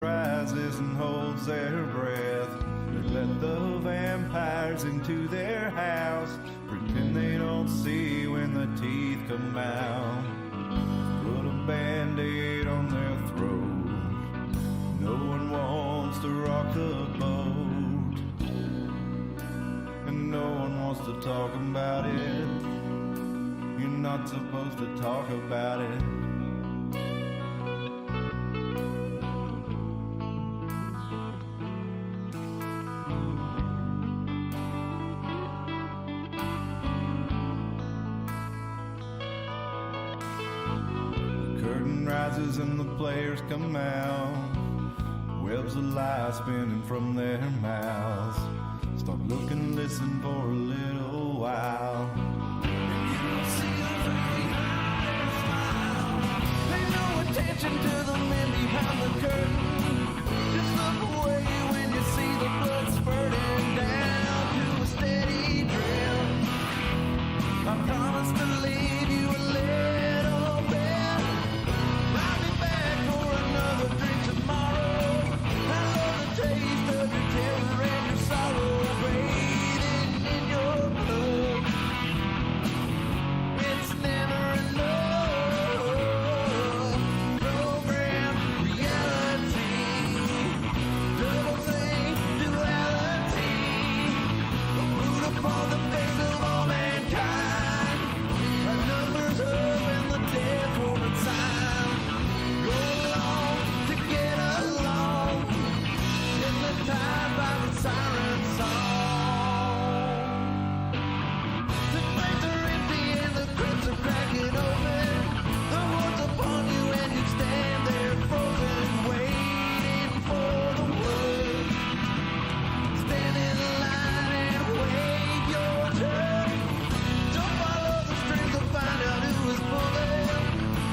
Rises and holds their breath. They let the vampires into their house. Pretend they don't see when the teeth come out. Put a band-aid on their throat. No one wants to rock the boat. And no one wants to talk about it. You're not supposed to talk about it. Rises and the players come out. Webs of light spinning from their mouths. Start looking, listen for a little while. And you don't see a very high smile. Pay no attention to the men behind the curtain. Just look away when you see the blood spurting down to a steady drip. I promise to leave you a little bit. I'll be back for another drink tomorrow. I love the taste of your terror and your sorrow breathing in your blood. It's never enough. Program reality, double thing duality, a boot upon the face of all mankind. Our numbers up and the dead won't sign. Go along to get along. Hypnotized by the siren song. The flames are empty and the crypts are cracking open. The horde's upon you and you stand there frozen, waiting for the word. Stand in line and wait your turn. Don't follow the strings to find out who is pulling.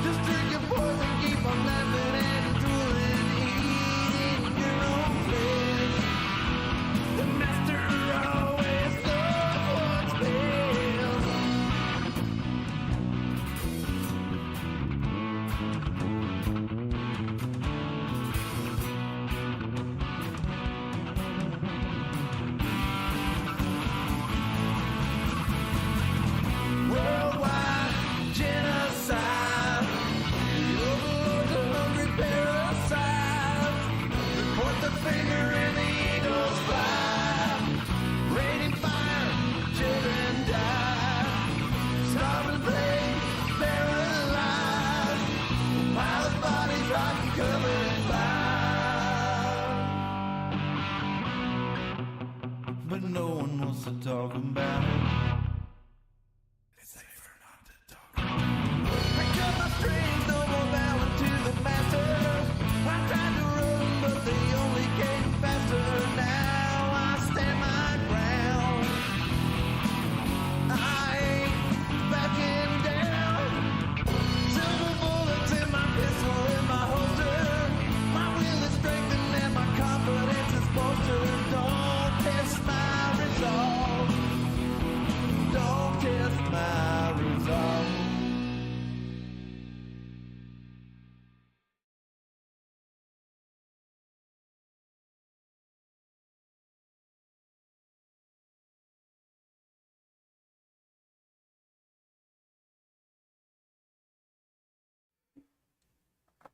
Just drink your poison, keep on laughing and drooling, eating your own flesh. The master always knows what's best. Worldwide genocide. The overlords of hungry parasites. They point the finger and the eagles fly. Raining fire, children die. Starving plague, paralyzed. A pile of bodies rotten, covered in fire. But no one wants to talk about it. It's safer not to talk about it. I cut my strings, no more bowing to the master. I tried to run, but they only came faster. Now I stand my ground. I ain't backing down. Silver bullets in my pistol in my holster. My will is strengthened and my confidence is bolstered. Don't test my resolve. Don't test my resolve.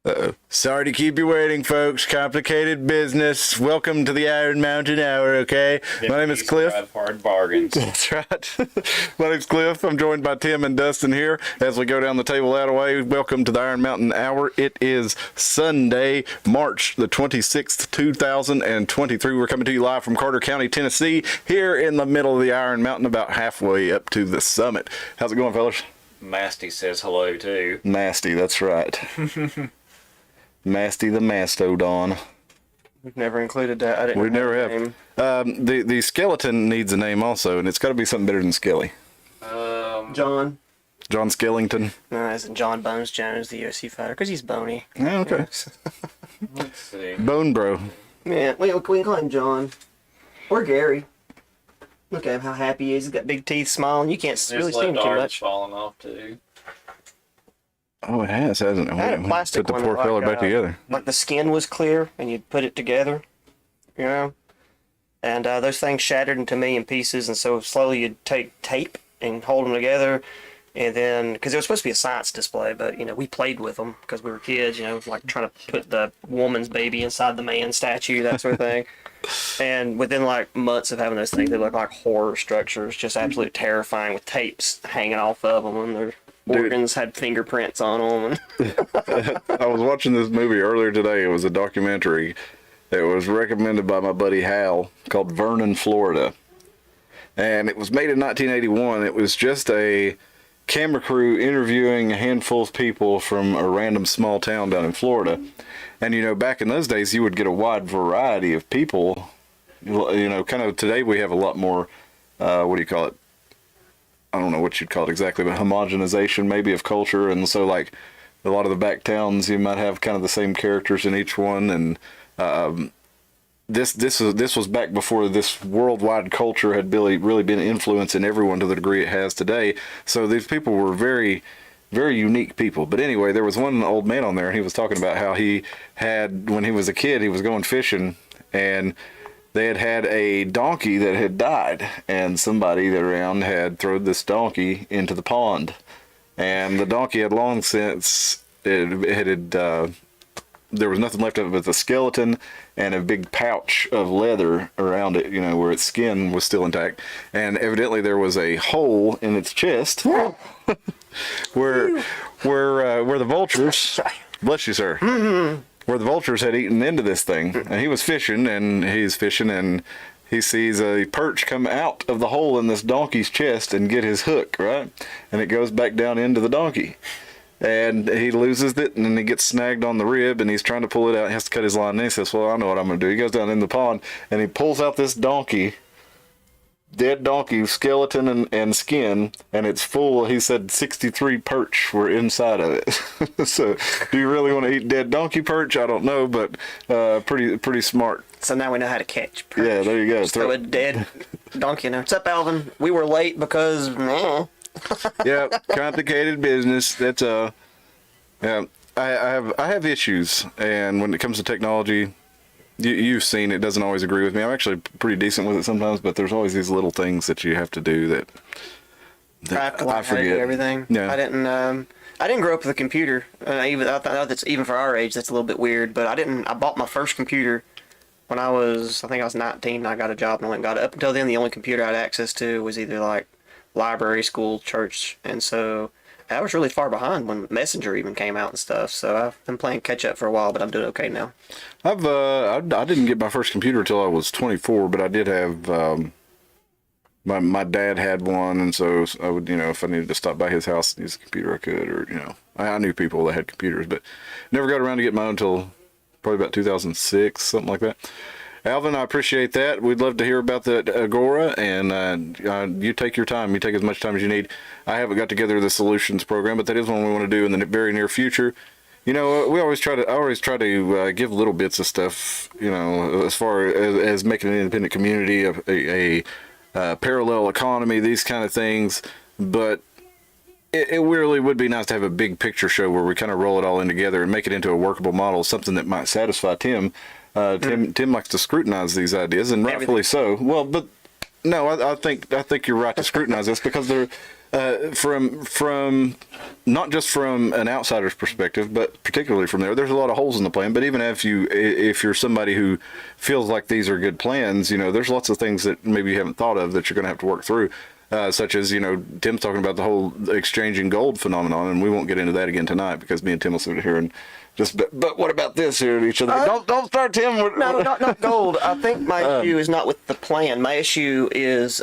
Uh-oh. Sorry to keep you waiting, folks. Complicated business. Welcome to the Iron Mountain Hour, okay? My name is Cliff. Hard bargains. That's right. My name's Cliff. I'm joined by Tim and Dustin here as we go down the table that way. Welcome to the Iron Mountain Hour. It is Sunday, March the 26th, 2023. We're coming to you live from Carter County, Tennessee, here in the middle of the Iron Mountain, about halfway up to the summit. How's it going, fellas? Masty says hello, too. Nasty, that's right. Masty the Mastodon. We've never included that. I didn't. We never have. The skeleton needs a name also, and it's got to be something better than Skelly. John. John Skellington. No, it's John Bones Jones, the UFC fighter, because he's bony. Yeah, okay. Let's see. Bone Bro. Yeah, we can call him John. Or Gary. Look at him, how happy he is. He's got big teeth, smiling. You can't really see him too much. Falling off, too. Oh, it has, hasn't it? I had a plastic Put the one poor that, fella like, back together. Like the skin was clear, and you'd put it together, you know. And those things shattered into a million pieces, and so slowly you'd take tape and hold them together, and then because it was supposed to be a science display, but you know we played with them because we were kids, you know, like trying to put the woman's baby inside the man statue, that sort of thing. And within like months of having those things, they look like horror structures, just absolutely terrifying with tapes hanging off of them, and their organs had fingerprints on them. I was watching this movie earlier today. It was a documentary. It was recommended by my buddy Hal called Vernon, Florida. And it was made in 1981. It was just a camera crew interviewing a handful of people from a random small town down in Florida. And, you know, back in those days, you would get a wide variety of people. You know, kind of today we have a lot more, what do you call it? I don't know what you'd call it exactly, but homogenization maybe of culture. And so, like, a lot of the back towns, you might have kind of the same characters in each one. And this was back before this worldwide culture had really been influencing everyone to the degree it has today. So these people were very, very unique people. But anyway, there was one old man on there, and he was talking about how he had, when he was a kid, he was going fishing, and they had a donkey that had died, and somebody that around had thrown this donkey into the pond, and the donkey had long since there was nothing left of it but the skeleton and a big pouch of leather around it, you know, where its skin was still intact. And evidently there was a hole in its chest where the vultures, bless you, sir, where the vultures had eaten into this thing. And he was fishing, and he sees a perch come out of the hole in this donkey's chest and get his hook, right? And it goes back down into the donkey. And he loses it, and then he gets snagged on the rib, and he's trying to pull it out. He has to cut his line, and he says, well, I know what I'm going to do. He goes down in the pond, and he pulls out this donkey, dead donkey, skeleton and skin, and it's full. He said 63 perch were inside of it. So do you really want to eat dead donkey perch? I don't know, but pretty smart. So now we know how to catch perch. Yeah, there you go. Just throw a dead donkey in there. What's up, Alvin? We were late because, Yeah, complicated business. That's yeah. I have issues, and when it comes to technology, you've seen it doesn't always agree with me. I'm actually pretty decent with it sometimes, but there's always these little things that you have to do that I have to learn I how to do forget everything. Yeah. I didn't grow up with a computer. I know that's even for our age, that's a little bit weird. But I bought my first computer when I think I was 19. And I got a job and I went and got it. Up until then, the only computer I had access to was either like library, school, church, and so I was really far behind when Messenger even came out and stuff. So I've been playing catch up for a while, but I'm doing okay now. I didn't get my first computer until I was 24, but I did have my dad had one, and so I would, you know, if I needed to stop by his house and use the computer, I could, or you know, I knew people that had computers, but never got around to get mine until probably about 2006, something like that. Alvin, I appreciate that. We'd love to hear about the Agora, and you take your time. You take as much time as you need. I haven't got together the solutions program, but that is one we want to do in the very near future. You know, I always try to give little bits of stuff, you know, as far as making an independent community, a parallel economy, these kind of things. But it really would be nice to have a big picture show where we kind of roll it all in together and make it into a workable model, something that might satisfy Tim. Tim likes to scrutinize these ideas, and rightfully so. Well, but no, I think you're right to scrutinize this because they're from not just from an outsider's perspective, but particularly from there's a lot of holes in the plan. But even if you're somebody who feels like these are good plans, you know, there's lots of things that maybe you haven't thought of that you're going to have to work through. Such as, you know, Tim's talking about the whole exchanging gold phenomenon, and we won't get into that again tonight because me and Tim will sit here and just. But what about this here at each other? Don't start, Tim. No, not gold. I think my issue is not with the plan. My issue is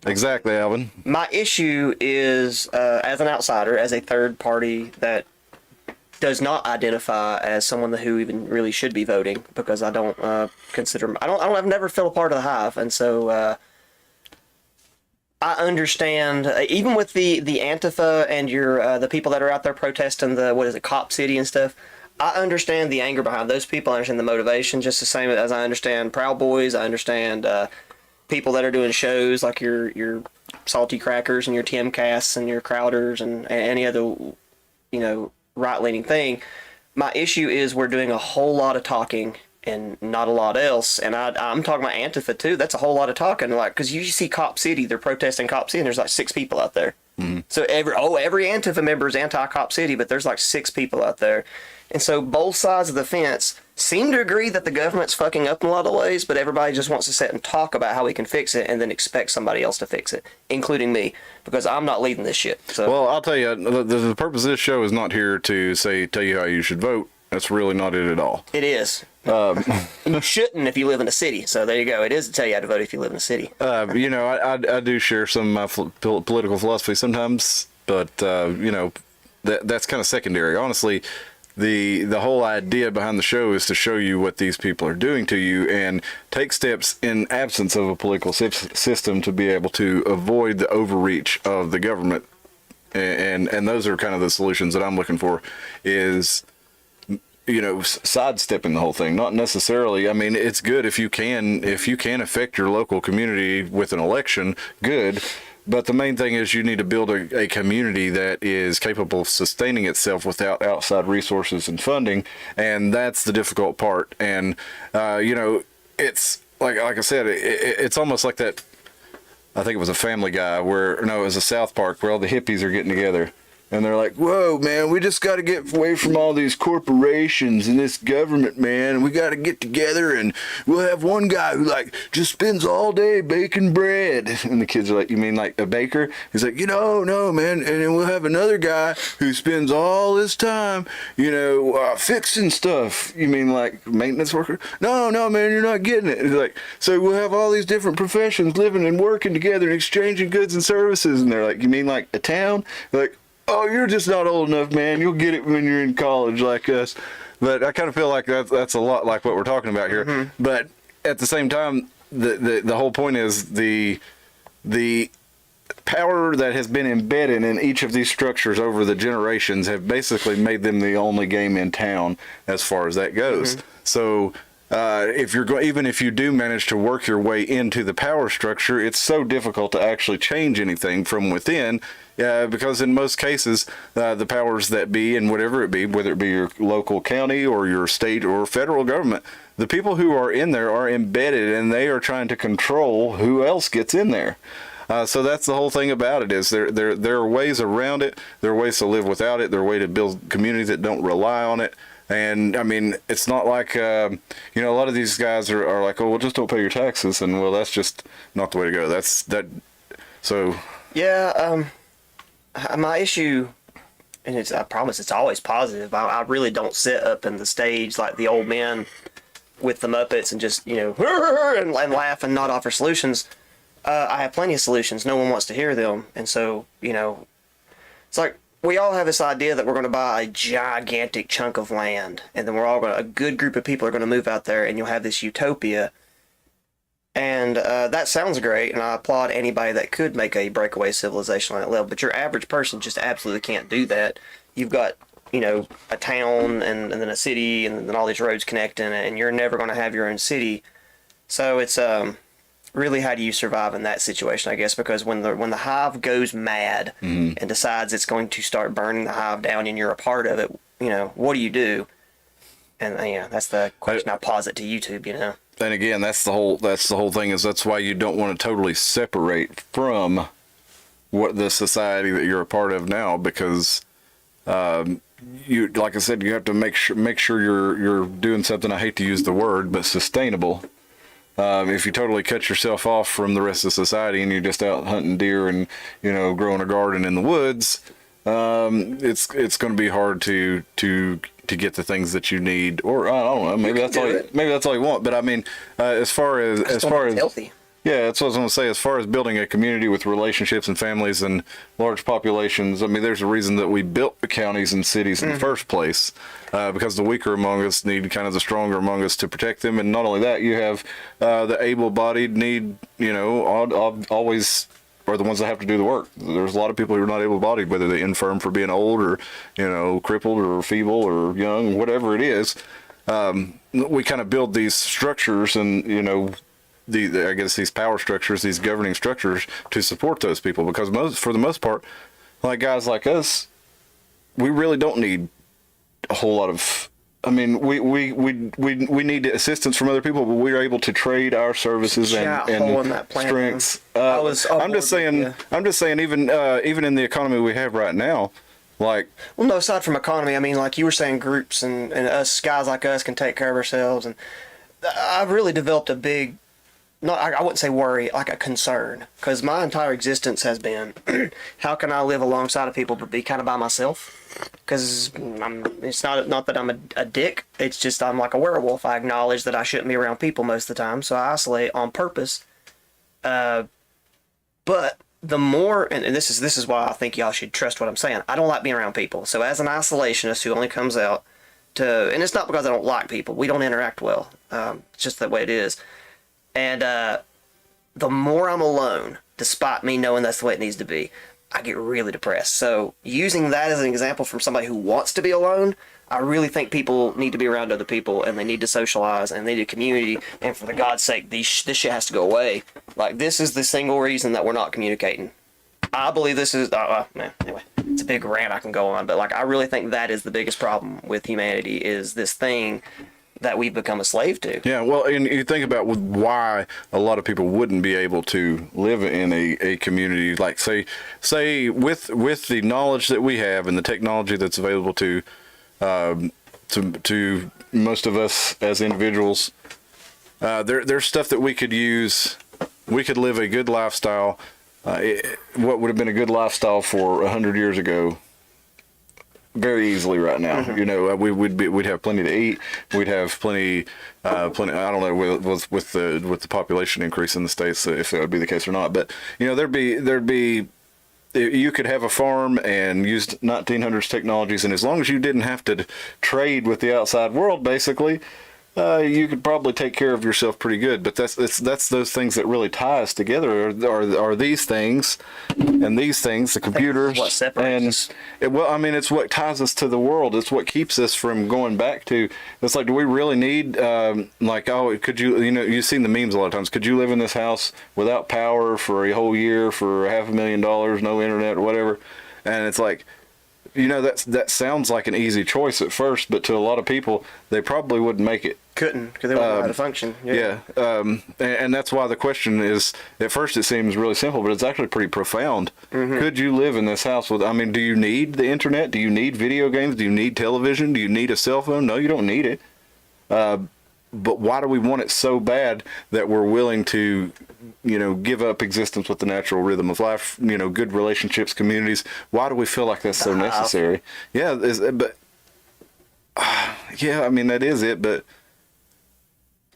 exactly, Alvin. My issue is as an outsider, as a third party that does not identify as someone who even really should be voting, because I don't consider I've never felt a part of the hive, and so. I understand, even with the Antifa and the people that are out there protesting Cop City and stuff, I understand the anger behind those people. I understand the motivation just the same as I understand Proud Boys. I understand people that are doing shows like your salty crackers and your Timcasts and your Crowders and any other, right-leaning thing. My issue is we're doing a whole lot of talking and not a lot else. And I'm talking about Antifa too. That's a whole lot of talking. Like, because you see Cop City, they're protesting Cop City, and there's like 6 people out there. Mm-hmm. So every Antifa member is anti-Cop City, but there's like 6 people out there. And so both sides of the fence seem to agree that the government's fucking up in a lot of ways, but everybody just wants to sit and talk about how we can fix it and then expect somebody else to fix it, including me, because I'm not leading this shit. So. Well, I'll tell you, the purpose of this show is not here to tell you how you should vote. That's really not it at all. It is. You shouldn't if you live in a city. So there you go. It is to tell you how to vote if you live in a city. I do share some of my political philosophy sometimes, but that's kind of secondary. Honestly, the whole idea behind the show is to show you what these people are doing to you and take steps in absence of a political system to be able to avoid the overreach of the government. And those are kind of the solutions that I'm looking for is, sidestepping the whole thing. Not necessarily. I mean, it's good if you can affect your local community with an election, good. But the main thing is you need to build a community that is capable of sustaining itself without outside resources and funding, and that's the difficult part. And it's like I said, it's almost like that. I think it was a Family Guy it was a South Park where all the hippies are getting together. And they're like, whoa, man, we just got to get away from all these corporations and this government, man. We got to get together and we'll have one guy who, just spends all day baking bread. And the kids are like, you mean like a baker? He's like, no, man. And then we'll have another guy who spends all his time, fixing stuff. You mean like maintenance worker? No, man, you're not getting it. It's like, so we'll have all these different professions living and working together and exchanging goods and services. And they're like, you mean like a town? They're like, oh, you're just not old enough, man. You'll get it when you're in college like us. But I kind of feel like that's a lot like what we're talking about here. Mm-hmm. But at the same time, the whole point is the power that has been embedded in each of these structures over the generations have basically made them the only game in town as far as that goes. Mm-hmm. So even if you do manage to work your way into the power structure, it's so difficult to actually change anything from within. Because in most cases, the powers that be, and whatever it be, whether it be your local county or your state or federal government, the people who are in there are embedded and they are trying to control who else gets in there. So that's the whole thing about it is there are ways around it. There are ways to live without it. There are ways to build communities that don't rely on it. And I mean, it's not like, a lot of these guys are like, oh, well, just don't pay your taxes. And well, that's just not the way to go. So. Yeah. My issue, and I promise it's always positive. I really don't sit up in the stage like the old men with the Muppets and just, and laugh and not offer solutions. I have plenty of solutions. No one wants to hear them. And so, it's like we all have this idea that we're going to buy a gigantic chunk of land and then a good group of people are going to move out there and you'll have this utopia. And that sounds great, and I applaud anybody that could make a breakaway civilization on that level. But your average person just absolutely can't do that. You've got, a town and then a city and then all these roads connecting, and you're never going to have your own city. So it's really how do you survive in that situation, I guess, because when the hive goes mad mm-hmm. and decides it's going to start burning the hive down and you're a part of it, what do you do? And that's the question I posit to YouTube, And again, that's the whole thing is that's why you don't want to totally separate from what the society that you're a part of now, because you, like I said, you have to make sure you're doing something. I hate to use the word, but sustainable. If you totally cut yourself off from the rest of society and you're just out hunting deer and growing a garden in the woods, it's going to be hard to get the things that you need, or I don't know, maybe that's all you want. But I mean, as far as healthy. Yeah, that's what I was going to say. As far as building a community with relationships and families and large populations, I mean, there's a reason that we built the counties and cities in the first place, because the weaker among us need kind of the stronger among us to protect them. And not only that, you have the able-bodied need, always are the ones that have to do the work. There's a lot of people who are not able-bodied, whether they're infirm for being old or, crippled or feeble or young, whatever it is. We kind of build these structures and, I guess these power structures, these governing structures, to support those people. Because for the most part, like guys like us, we really don't need a whole lot of. I mean, we need assistance from other people, but we're able to trade our services and strengths. I'm just saying, even in the economy we have right now, like. Well, no, aside from economy, I mean, like you were saying, groups and us guys like us can take care of ourselves, and I've really developed a big, I wouldn't say worry, like a concern, because my entire existence has been, how can I live alongside of people but be kind of by myself? Because it's not that I'm a dick. It's just I'm like a werewolf. I acknowledge that I shouldn't be around people most of the time, so I isolate on purpose. But the more, and this is why I think y'all should trust what I'm saying. I don't like being around people. So as an isolationist who only comes out to, and it's not because I don't like people. We don't interact well. It's just that way it is. And the more I'm alone, despite me knowing that's the way it needs to be, I get really depressed. So using that as an example from somebody who wants to be alone, I really think people need to be around other people, and they need to socialize, and they need a community. And for the God's sake, this shit has to go away. Like, this is the single reason that we're not communicating. I believe this is, anyway, it's a big rant I can go on, but like, I really think that is the biggest problem with humanity, is this thing that we've become a slave to. Yeah, well, and you think about why a lot of people wouldn't be able to live in a community, like say with the knowledge that we have and the technology that's available to most of us as individuals. There's stuff that we could use. We could live a good lifestyle. What would have been a good lifestyle for 100 years ago, very easily right now. Mm-hmm. You know, we'd have plenty to eat. We'd have plenty. I don't know with the population increase in the states if that would be the case or not. But you know, there'd be. You could have a farm and use 1900s technologies, and as long as you didn't have to trade with the outside world, basically, you could probably take care of yourself pretty good. But that's those things that really tie us together are these things, and these things, the computers, what separates us. It's what ties us to the world. It's what keeps us from going back to. It's like, do we really need could you've seen the memes a lot of times. Could you live in this house without power for a whole year for $500,000, no internet or whatever? And it's like, you know, that sounds like an easy choice at first, but to a lot of people, they probably wouldn't make it. Couldn't, because they wouldn't know how to function. And that's why the question is, at first it seems really simple, but it's actually pretty profound. Mm-hmm. Could you live in this house with, do you need the internet? Do you need video games? Do you need television? Do you need a cell phone? No, you don't need it. But why do we want it so bad that we're willing to, give up existence with the natural rhythm of life, good relationships, communities? Why do we feel like that's so necessary? Yeah, that is it, but...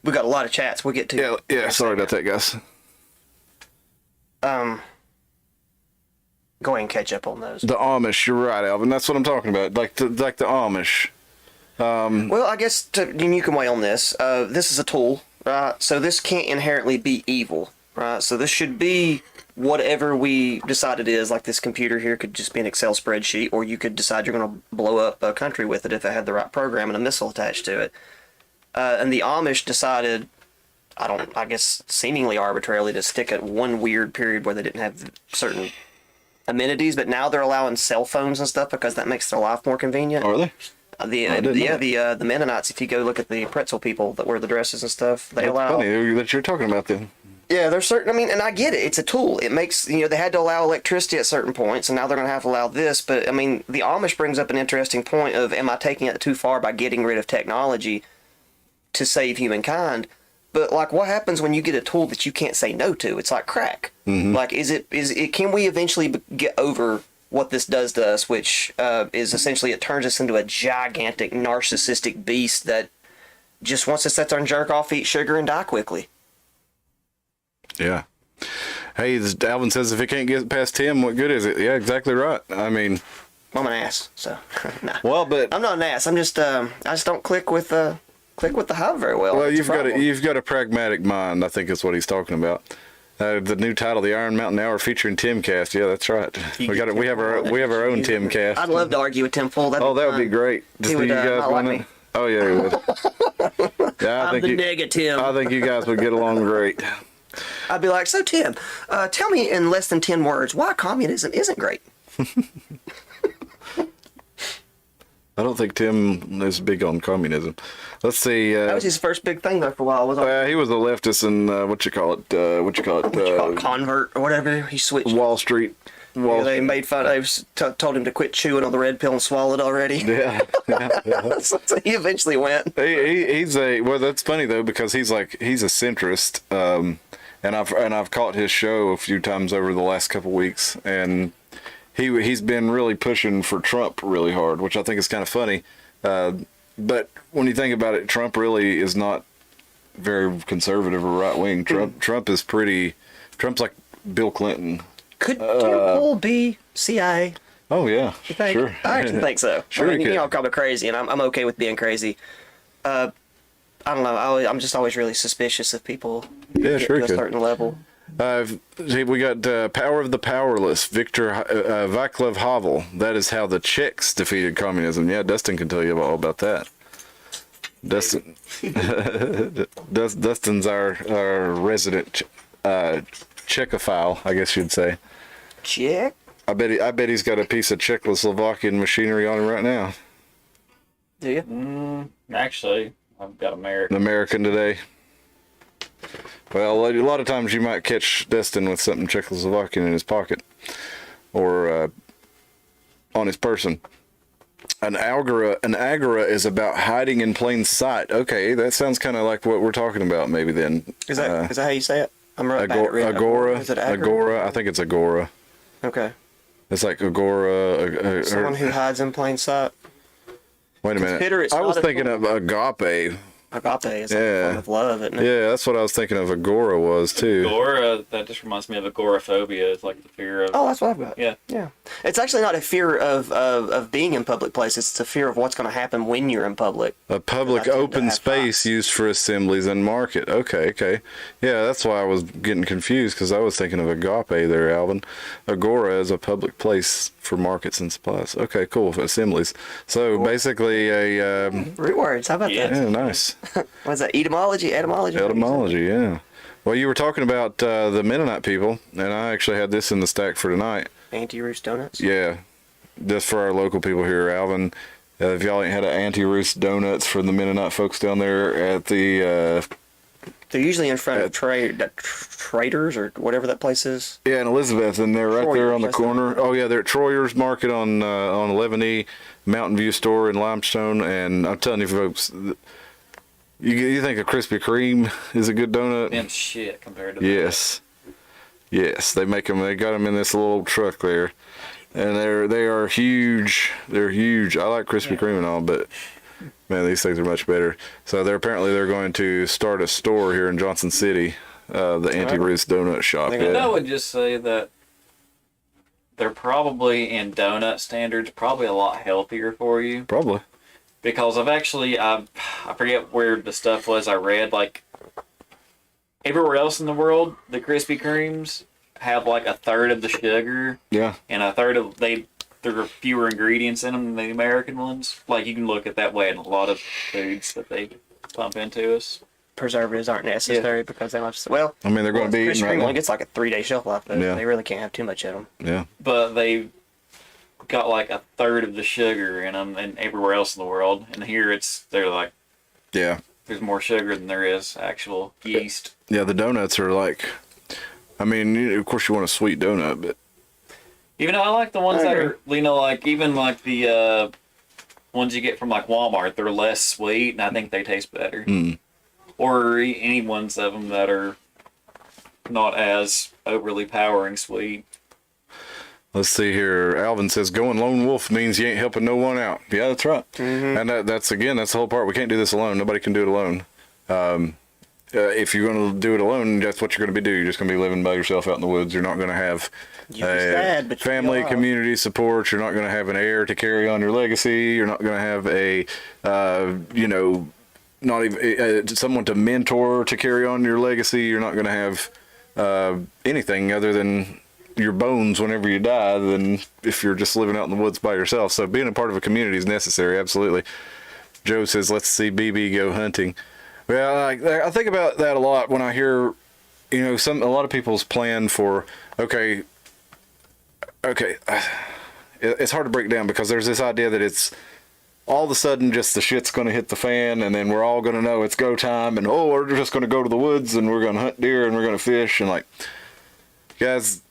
We got a lot of chats. We'll get to. Yeah. Sorry about that, guys. Go ahead and catch up on those. The Amish, you're right, Alvin. That's what I'm talking about. Like the Amish. Well, I guess you can weigh on this. This is a tool, right? So this can't inherently be evil, right? So this should be whatever we decide it is. Like this computer here could just be an Excel spreadsheet, or you could decide you're going to blow up a country with it if it had the right program and a missile attached to it. And the Amish decided, I guess seemingly arbitrarily, to stick at one weird period where they didn't have certain amenities, but now they're allowing cell phones and stuff because that makes their life more convenient. Are they? The Mennonites, if you go look at the pretzel people that wear the dresses and stuff, they allow... That's funny that you're talking about them. Yeah, there's certain, and I get it. It's a tool. It makes, they had to allow electricity at certain points, and now they're going to have to allow this. But, the Amish brings up an interesting point of, am I taking it too far by getting rid of technology to save humankind? But like, what happens when you get a tool that you can't say no to? It's like crack. Mm-hmm. Like, can we eventually get over what this does to us, which is essentially, it turns us into a gigantic narcissistic beast that just wants to sit there and jerk off, eat sugar, and die quickly? Yeah. Hey, Alvin says if it can't get past 10, what good is it? Yeah, exactly right. I'm an ass, so nah. Well, but I'm not an ass. I'm just I just don't click with the hive very well. Well, you've got a pragmatic mind. I think is what he's talking about. The new title, the Iron Mountain Hour, featuring Timcast. Yeah, that's right. We have our own Timcast. I'd love to argue with Tim Full. That would be great. He would not like me. Oh yeah, he would. Yeah, I'm the negative. I think you guys would get along great. I'd be like, so Tim, tell me in less than 10 words why communism isn't great. I don't think Tim is big on communism. Let's see. That was his first big thing though for a while. Was He was a leftist in what you call it? convert or whatever. He switched. Wall Street. They made fun. They told him to quit chewing on the red pill and swallow it already. Yeah. So he eventually went. He's a well. That's funny though because he's a centrist. And I've caught his show a few times over the last couple weeks, and he's been really pushing for Trump really hard, which I think is kind of funny. But when you think about it, Trump really is not very conservative or right wing. Trump's like Bill Clinton. Could Tim Pool be CIA? Oh yeah, You think? sure. I actually think so. Sure, I mean, he could. y'all call me crazy, and I'm okay with being crazy. I don't know. I'm just always really suspicious of people Yeah, get sure to he a could. certain level. We got Power of the Powerless, Viktor Vaclav Havel. That is how the Czechs defeated communism. Yeah, Dustin can tell you all about that. Dustin, Dustin's our resident Czechophile, I guess you'd say. Czech? I bet he's got a piece of Czechoslovakian machinery on him right now. Do you? Actually, I've got American. American today. Well, a lot of times you might catch Dustin with something Czechoslovakian in his pocket or on his person. An agora is about hiding in plain sight. Okay, that sounds kind of like what we're talking about. Maybe then Is that how you say it? I'm right back. agora. Is it agora? I think it's agora. Okay. It's like agora. Someone who hides in plain sight. Wait a minute. Consider it I was not a thinking of agape. Agape is like a form of love, isn't it? Yeah, that's what I was thinking of. Agora was too. Agora, that just reminds me of agoraphobia. It's like the fear of. Oh, that's what I've got. Yeah. Yeah. It's actually not a fear of being in public places. It's a fear of what's going to happen when you're in public. A public I tend to open have space thoughts. used for assemblies and market. Okay. Yeah, that's why I was getting confused because I was thinking of agape there, Alvin. Agora is a public place for markets and supplies. Okay, cool. For assemblies. So basically a, Root words. How about Yeah. that? yeah, nice. What is that? Etymology? Etymology? Etymology, yeah. Well, you were talking about the Mennonite people, and I actually had this in the stack for tonight. Anti-roost donuts? Yeah, just for our local people here, Alvin. If y'all ain't had an anti-roost donuts for the Mennonite folks down there at the They're usually in front of traders or whatever that place is. yeah, in Elizabeth, and they're right there on the Troyer's, corner. Oh yeah, they're at Troyer's Market on 11E, Mountain View Store in Limestone, and I'm telling you folks, you think a Krispy Kreme is a good donut? Them shit compared to. Yes, they make them. They got them in this little truck there, and they are huge. They're huge. I like Krispy Kreme and all, but man, these things are much better. So they're going to start a store here in Johnson City, the Anti-Roost Donut Shop. And I would just say that they're probably in donut standards probably a lot healthier for you. Probably. Because I forget where the stuff was I read, like everywhere else in the world, the Krispy Kremes have like a third of the sugar Yeah. and a third of there are fewer ingredients in them than the American ones. Like you can look at that way in a lot of foods that they pump into us. Preservatives aren't necessary because they must. Well, I mean, they're going to be Krispy eating Kreme right only now. gets like a 3-day shelf life. Though. Yeah. They really can't have too much in them. Yeah. But they got like a third of the sugar in them than everywhere else in the world. And here they're like, Yeah. there's more sugar than there is actual yeast. Yeah, the donuts are like, I mean, of course you want a sweet donut, but Even though I like the ones I that agree. are, like even like the ones you get from like Walmart, they're less sweet and I think they taste better. Or any ones of them that are not as overly powering sweet. let's see here. Alvin says going lone wolf means you ain't helping no one out. Yeah, that's right. And that's the whole part. We can't do this alone. Nobody can do it alone. If you're going to do it alone, that's what you're going to be doing. You're just going to be living by yourself out in the woods. You're not going to have You're sad, but you family, are. community support. You're not going to have an heir to carry on your legacy. You're not going to have a, not even someone to mentor to carry on your legacy. You're not going to have anything other than your bones whenever you die than if you're just living out in the woods by yourself. So being a part of a community is necessary, absolutely. Joe says, let's see BB go hunting. Well, I think about that a lot when I hear, a lot of people's plan for, okay, it's hard to break down because there's this idea that it's all of a sudden just the shit's going to hit the fan and then we're all going to know it's go time and, we're just going to go to the woods and we're going to hunt deer and we're going to fish and guys,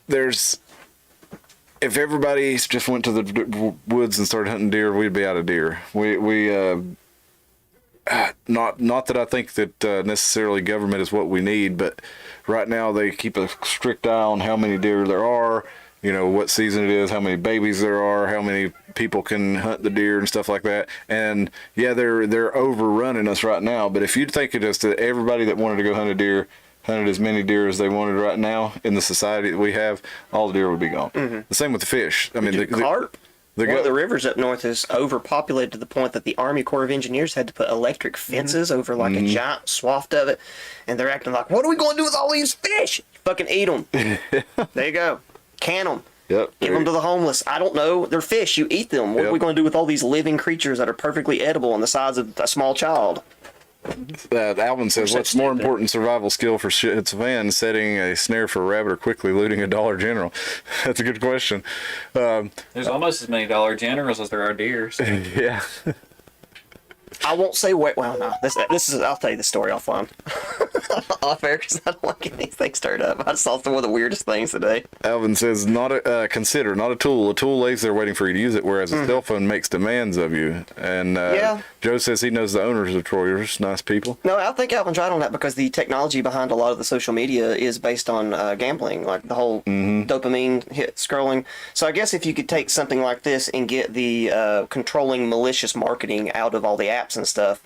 if everybody just went to the woods and started hunting deer, we'd be out of deer. Not that I think that necessarily government is what we need, but right now they keep a strict eye on how many deer there are, what season it is, how many babies there are, how many people can hunt the deer and stuff like that. And yeah, they're overrunning us right now. But if you'd think of just everybody that wanted to go hunt a deer, hunted as many deer as they wanted right now in the society that we have, all the deer would be gone. Mm-hmm. The same with the fish. I mean, the carp. One of the rivers up north is overpopulated to the point that the Army Corps of Engineers had to put electric fences over a giant swath of it, and they're acting like, what are we going to do with all these fish? Fucking eat them. There you go. Can them. Yep. Give them to the homeless. I don't know. They're fish. You eat them. What are we going to do with all these living creatures that are perfectly edible and the size of a small child? Alvin says, what's more important survival skill for it's a van, setting a snare for a rabbit or quickly looting a Dollar General? That's a good question. There's almost as many Dollar Generals as there are deer. So. Yeah. I won't say wait. Well, no. This is. I'll tell you the story offline. Off air, because I don't like anything stirred up. I just saw some of the weirdest things today. Alvin says, not a tool. A tool lays there waiting for you to use it, whereas a cell phone makes demands of you. And Joe says he knows the owners of Troyers. Nice people. No, I think Alvin's right on that because the technology behind a lot of the social media is based on gambling, like the whole dopamine hit scrolling. So I guess if you could take something like this and get the controlling malicious marketing out of all the apps and stuff.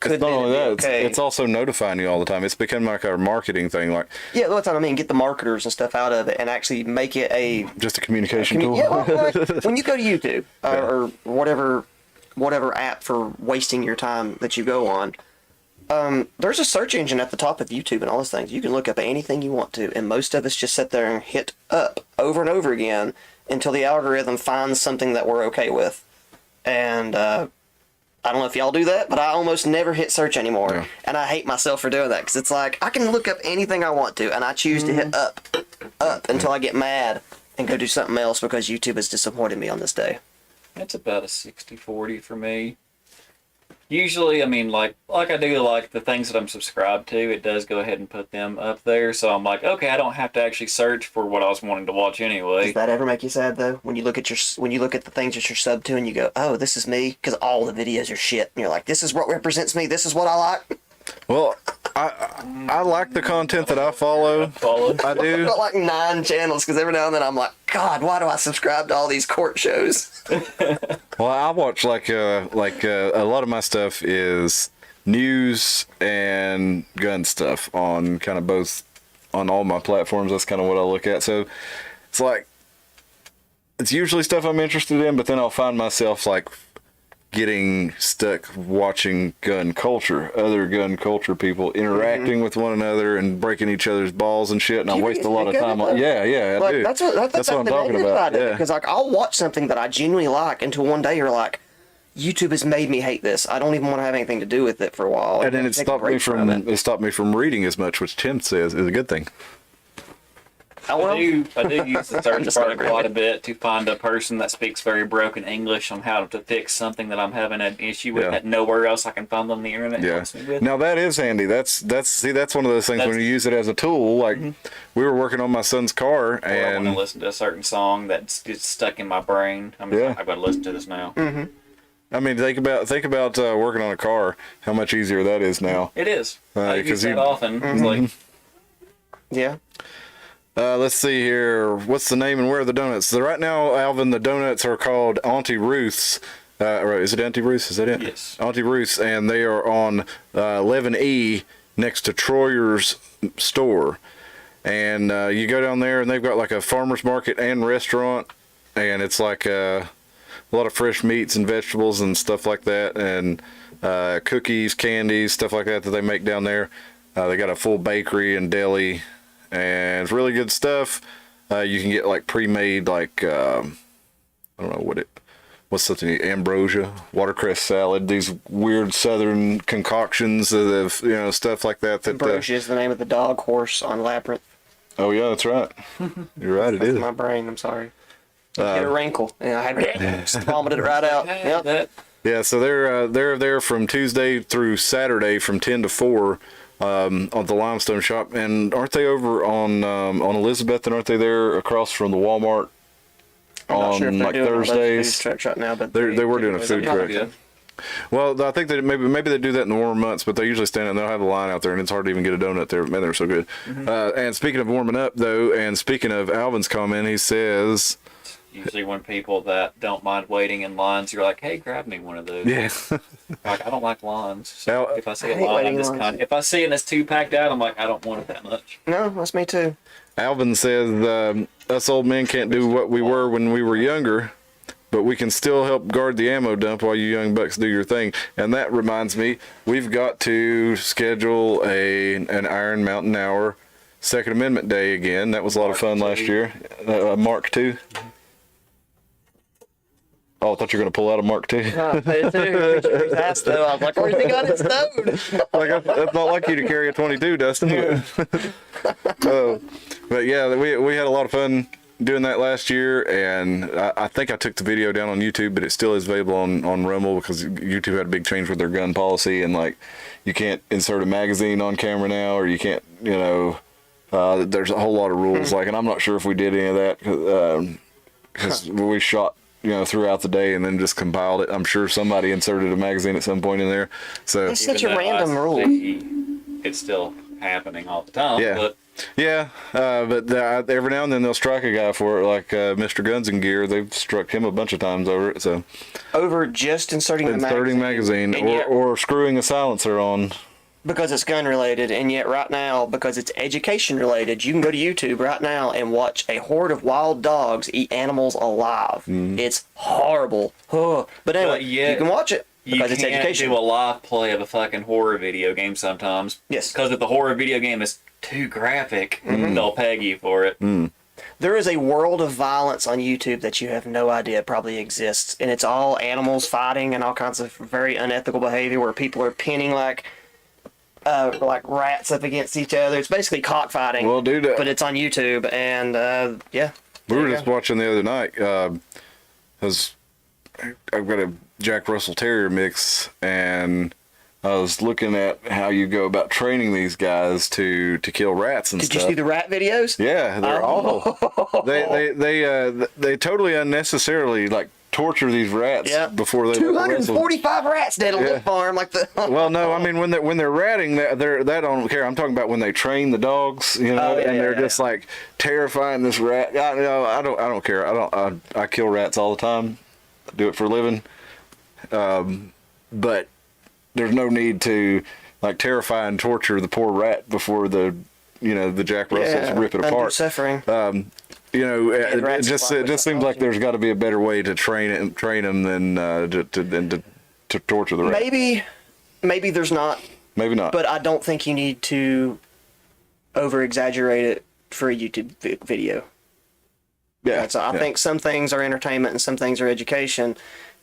It's not only that, it's also notifying you all the time. It's become like our marketing thing. Yeah, that's what I mean. Get the marketers and stuff out of it and actually make it just a communication tool. Yeah, when you go to YouTube or whatever app for wasting your time that you go on, there's a search engine at the top of YouTube and all those things. You can look up anything you want to, and most of us just sit there and hit up over and over again until the algorithm finds something that we're okay with. And I don't know if y'all do that, but I almost never hit search anymore. Yeah. And I hate myself for doing that because it's like I can look up anything I want to, and I choose to hit up until I get mad and go do something else because YouTube has disappointed me on this day. It's about a 60-40 for me. Usually, I mean, like I do like the things that I'm subscribed to, it does go ahead and put them up there. So I'm like, okay, I don't have to actually search for what I was wanting to watch anyway. Does that ever make you sad though? When you look at the things that you're subbed to and you go, oh, this is me, because all the videos are shit, and you're like, this is what represents me. This is what I like. Well, I like the content that I follow. I do. I've got like 9 channels because every now and then I'm like, God, why do I subscribe to all these court shows? Well, I watch a lot of my stuff is news and gun stuff on kind of both on all my platforms. That's kind of what I look at. So it's usually stuff I'm interested in, but then I'll find myself getting stuck watching other gun culture people interacting with one another and breaking each other's balls and shit, and I waste a lot of time on. Yeah, I do. That's what I'm talking about. Yeah, because I'll watch something that I genuinely like until one day you're like, YouTube has made me hate this. I don't even want to have anything to do with it for a while. And then it stopped me from reading as much, which Tim says is a good thing. I do use the search bar quite a bit to find a person that speaks very broken English on how to fix something that I'm having an issue with that nowhere else I can find on the internet. Yeah. Now that is handy. That's one of those things when you use it as a tool. We were working on my son's car, and I want to listen to a certain song that's just stuck in my brain. I've got to listen to this now. Mm-hmm. I mean, think about working on a car. How much easier that is now. It is. I use that often. Mm-hmm. It's yeah. Let's see here. What's the name and where are the donuts? So right now, Alvin, the donuts are called Auntie Ruth's. Is it Auntie Ruth's? Is that it? Yes. Auntie Ruth's, and they are on 11E next to Troyer's store. And you go down there, and they've got a farmer's market and restaurant, and it's a lot of fresh meats and vegetables and stuff like that, and cookies, candies, stuff like that they make down there. They got a full bakery and deli. And it's really good stuff. You can get pre-made I don't know what what's something, ambrosia, watercress salad, these weird southern concoctions of, stuff like that. Ambrosia is the name of the dog horse on Labyrinth. Oh yeah, that's right. You're right, it is. My brain, I'm sorry. Get a wrinkle. Yeah, I had just vomited it right out. Yep. Yeah, so they're there from Tuesday through Saturday from 10 to 4 on the Limestone Shop. And aren't they over on Elizabeth, and aren't they there across from the Walmart I'm not on sure if they're like doing Thursdays? food trucks right now, but They were doing a food truck. Yeah. Well, I think that maybe they do that in the warm months, but they usually stand and they'll have a line out there, and it's hard to even get a donut there. Man, they're so good. And speaking of warming up, though, and speaking of Alvin's comment, he says, Usually when people that don't mind waiting in lines, you're like, hey, grab me one of those. yeah. Like, I don't like lines. So Now- if I see a I hate line, I'm waiting just lines. kind of, if I see it and it's too packed out, I'm like, I don't want it that much. No, that's me too. Alvin says, us old men can't do what we were when we were younger, but we can still help guard the ammo dump while you young bucks do your thing. And that reminds me, we've got to schedule an Iron Mountain Hour Second Amendment Day again. That was a lot of fun last year. Mark II. Oh, I thought you were going to pull out a Mark II. I was like, where's he got it stowed? That's not like you to carry a 22, Dustin. But yeah, we had a lot of fun doing that last year, and I think I took the video down on YouTube, but it still is available on Rumble because YouTube had a big change with their gun policy, and like you can't insert a magazine on camera now, or you can't, there's a whole lot of rules. Like, and I'm not sure if we did any of that because we shot throughout the day and then just compiled it. I'm sure somebody inserted a magazine at some point in there. So It's such Even a though random I rule. see It's still happening all the time. Yeah. But yeah, but every now and then they'll strike a guy for it, like Mr. Guns and Gear. They've struck him a bunch of times over it. So Over just inserting the magazine and yet, or screwing a silencer on. because it's gun related, and yet right now, because it's education related, you can go to YouTube right now and watch a horde of wild dogs eat animals alive. It's horrible. But anyway, But yet, you can watch it you because it's can't education. do a live play of a fucking horror video game sometimes. Yes. Because if the horror video game is too graphic, they'll peg you for it. There is a world of violence on YouTube that you have no idea probably exists, and it's all animals fighting and all kinds of very unethical behavior where people are pinning like rats up against each other. It's basically cockfighting. Well, dude, but it's on YouTube, and yeah. we were There you just go. watching the other night. Cause I've got a Jack Russell Terrier mix, and I was looking at how you go about training these guys to kill rats and Did you stuff. see the rat videos? Yeah, they're Oh. awful. They totally unnecessarily like torture these rats Yeah. before they let the rats- 245 rats dead on Yeah. the farm, like the. Well, no, I mean when they're ratting, that I don't care. I'm talking about when they train the dogs, Oh, yeah, and they're yeah, just yeah. like terrifying this rat. I don't care. I kill rats all the time. I do it for a living. But there's no need to like terrify and torture the poor rat before the Jack Russells rip it under apart. suffering. It rats just fly with seems like technology. there's got to be a better way to train them than to torture the rat. Maybe there's not, Maybe not. but I don't think you need to over exaggerate it for a YouTube video. yeah, So I think some things are entertainment and some things are education.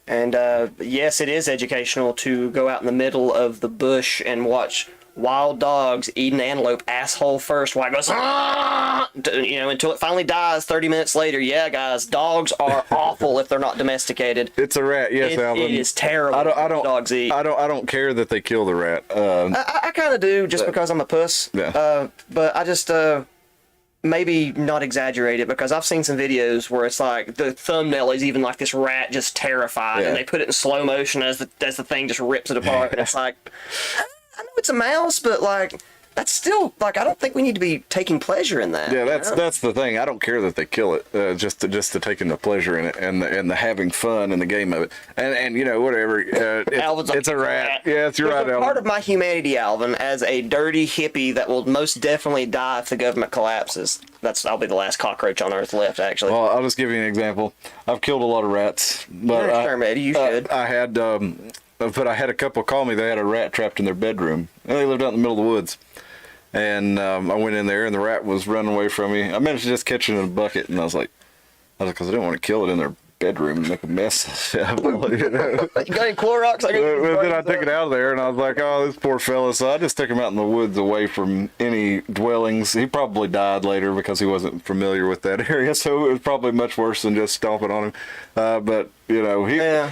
And yes, it is educational to go out in the middle of the bush and watch wild dogs eat an antelope asshole first while it goes, until it finally dies 30 minutes later. Yeah, guys, dogs are awful if they're not domesticated. It's a rat. Yes, Alvin. It is terrible. I don't. Dogs eat. I don't care that they kill the rat. I kind of do just because I'm a puss. Yeah. But I just maybe not exaggerate it because I've seen some videos where it's like the thumbnail is even like this rat just terrified, Yeah. and they put it in slow motion as the thing just rips it apart, and it's like, I know it's a mouse, but like that's still like I don't think we need to be taking pleasure in that. Yeah, you know? that's the thing. I don't care that they kill it, just to taking the pleasure in it and the having fun in the game of it, and whatever. Alvin's like, It's a rat. Yeah, you're There's right, a Alvin. part of my humanity, Alvin, as a dirty hippie that will most definitely die if the government collapses. I'll be the last cockroach on Earth left, actually. Well, I'll just give you an example. I've killed a lot of rats, but You're an exterminator, you should. I had, but I had a couple call me. They had a rat trapped in their bedroom, and they lived out in the middle of the woods. And I went in there, and the rat was running away from me. I managed to just catch it in a bucket, and I was like, because I didn't want to kill it in their bedroom and make a mess. You know? You got any Clorox? But then I took it out of there, and I was like, "Oh, this poor fella." So I just took him out in the woods, away from any dwellings. He probably died later because he wasn't familiar with that area, so it was probably much worse than just stomping on him. But you know,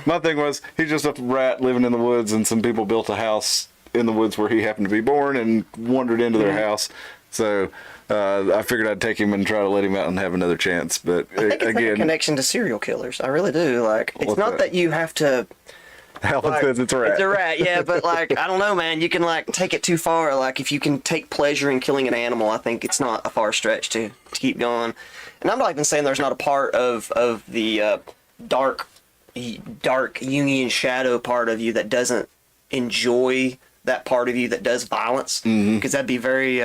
my thing was, he's just a rat living in the woods, and some people built a house in the woods where he happened to be born and wandered into their house. So I figured I'd take him and try to let him out and have another chance. But I think it's like a connection to serial killers. I really do. Like, it's not that you have to. Alan says it's a rat. It's a rat, yeah, but like, I don't know, man. You can like take it too far. Like, if you can take pleasure in killing an animal, I think it's not a far stretch to keep going. And I'm not even saying there's not a part of the dark Jungian shadow part of you that doesn't enjoy that part of you that does violence, because that'd be very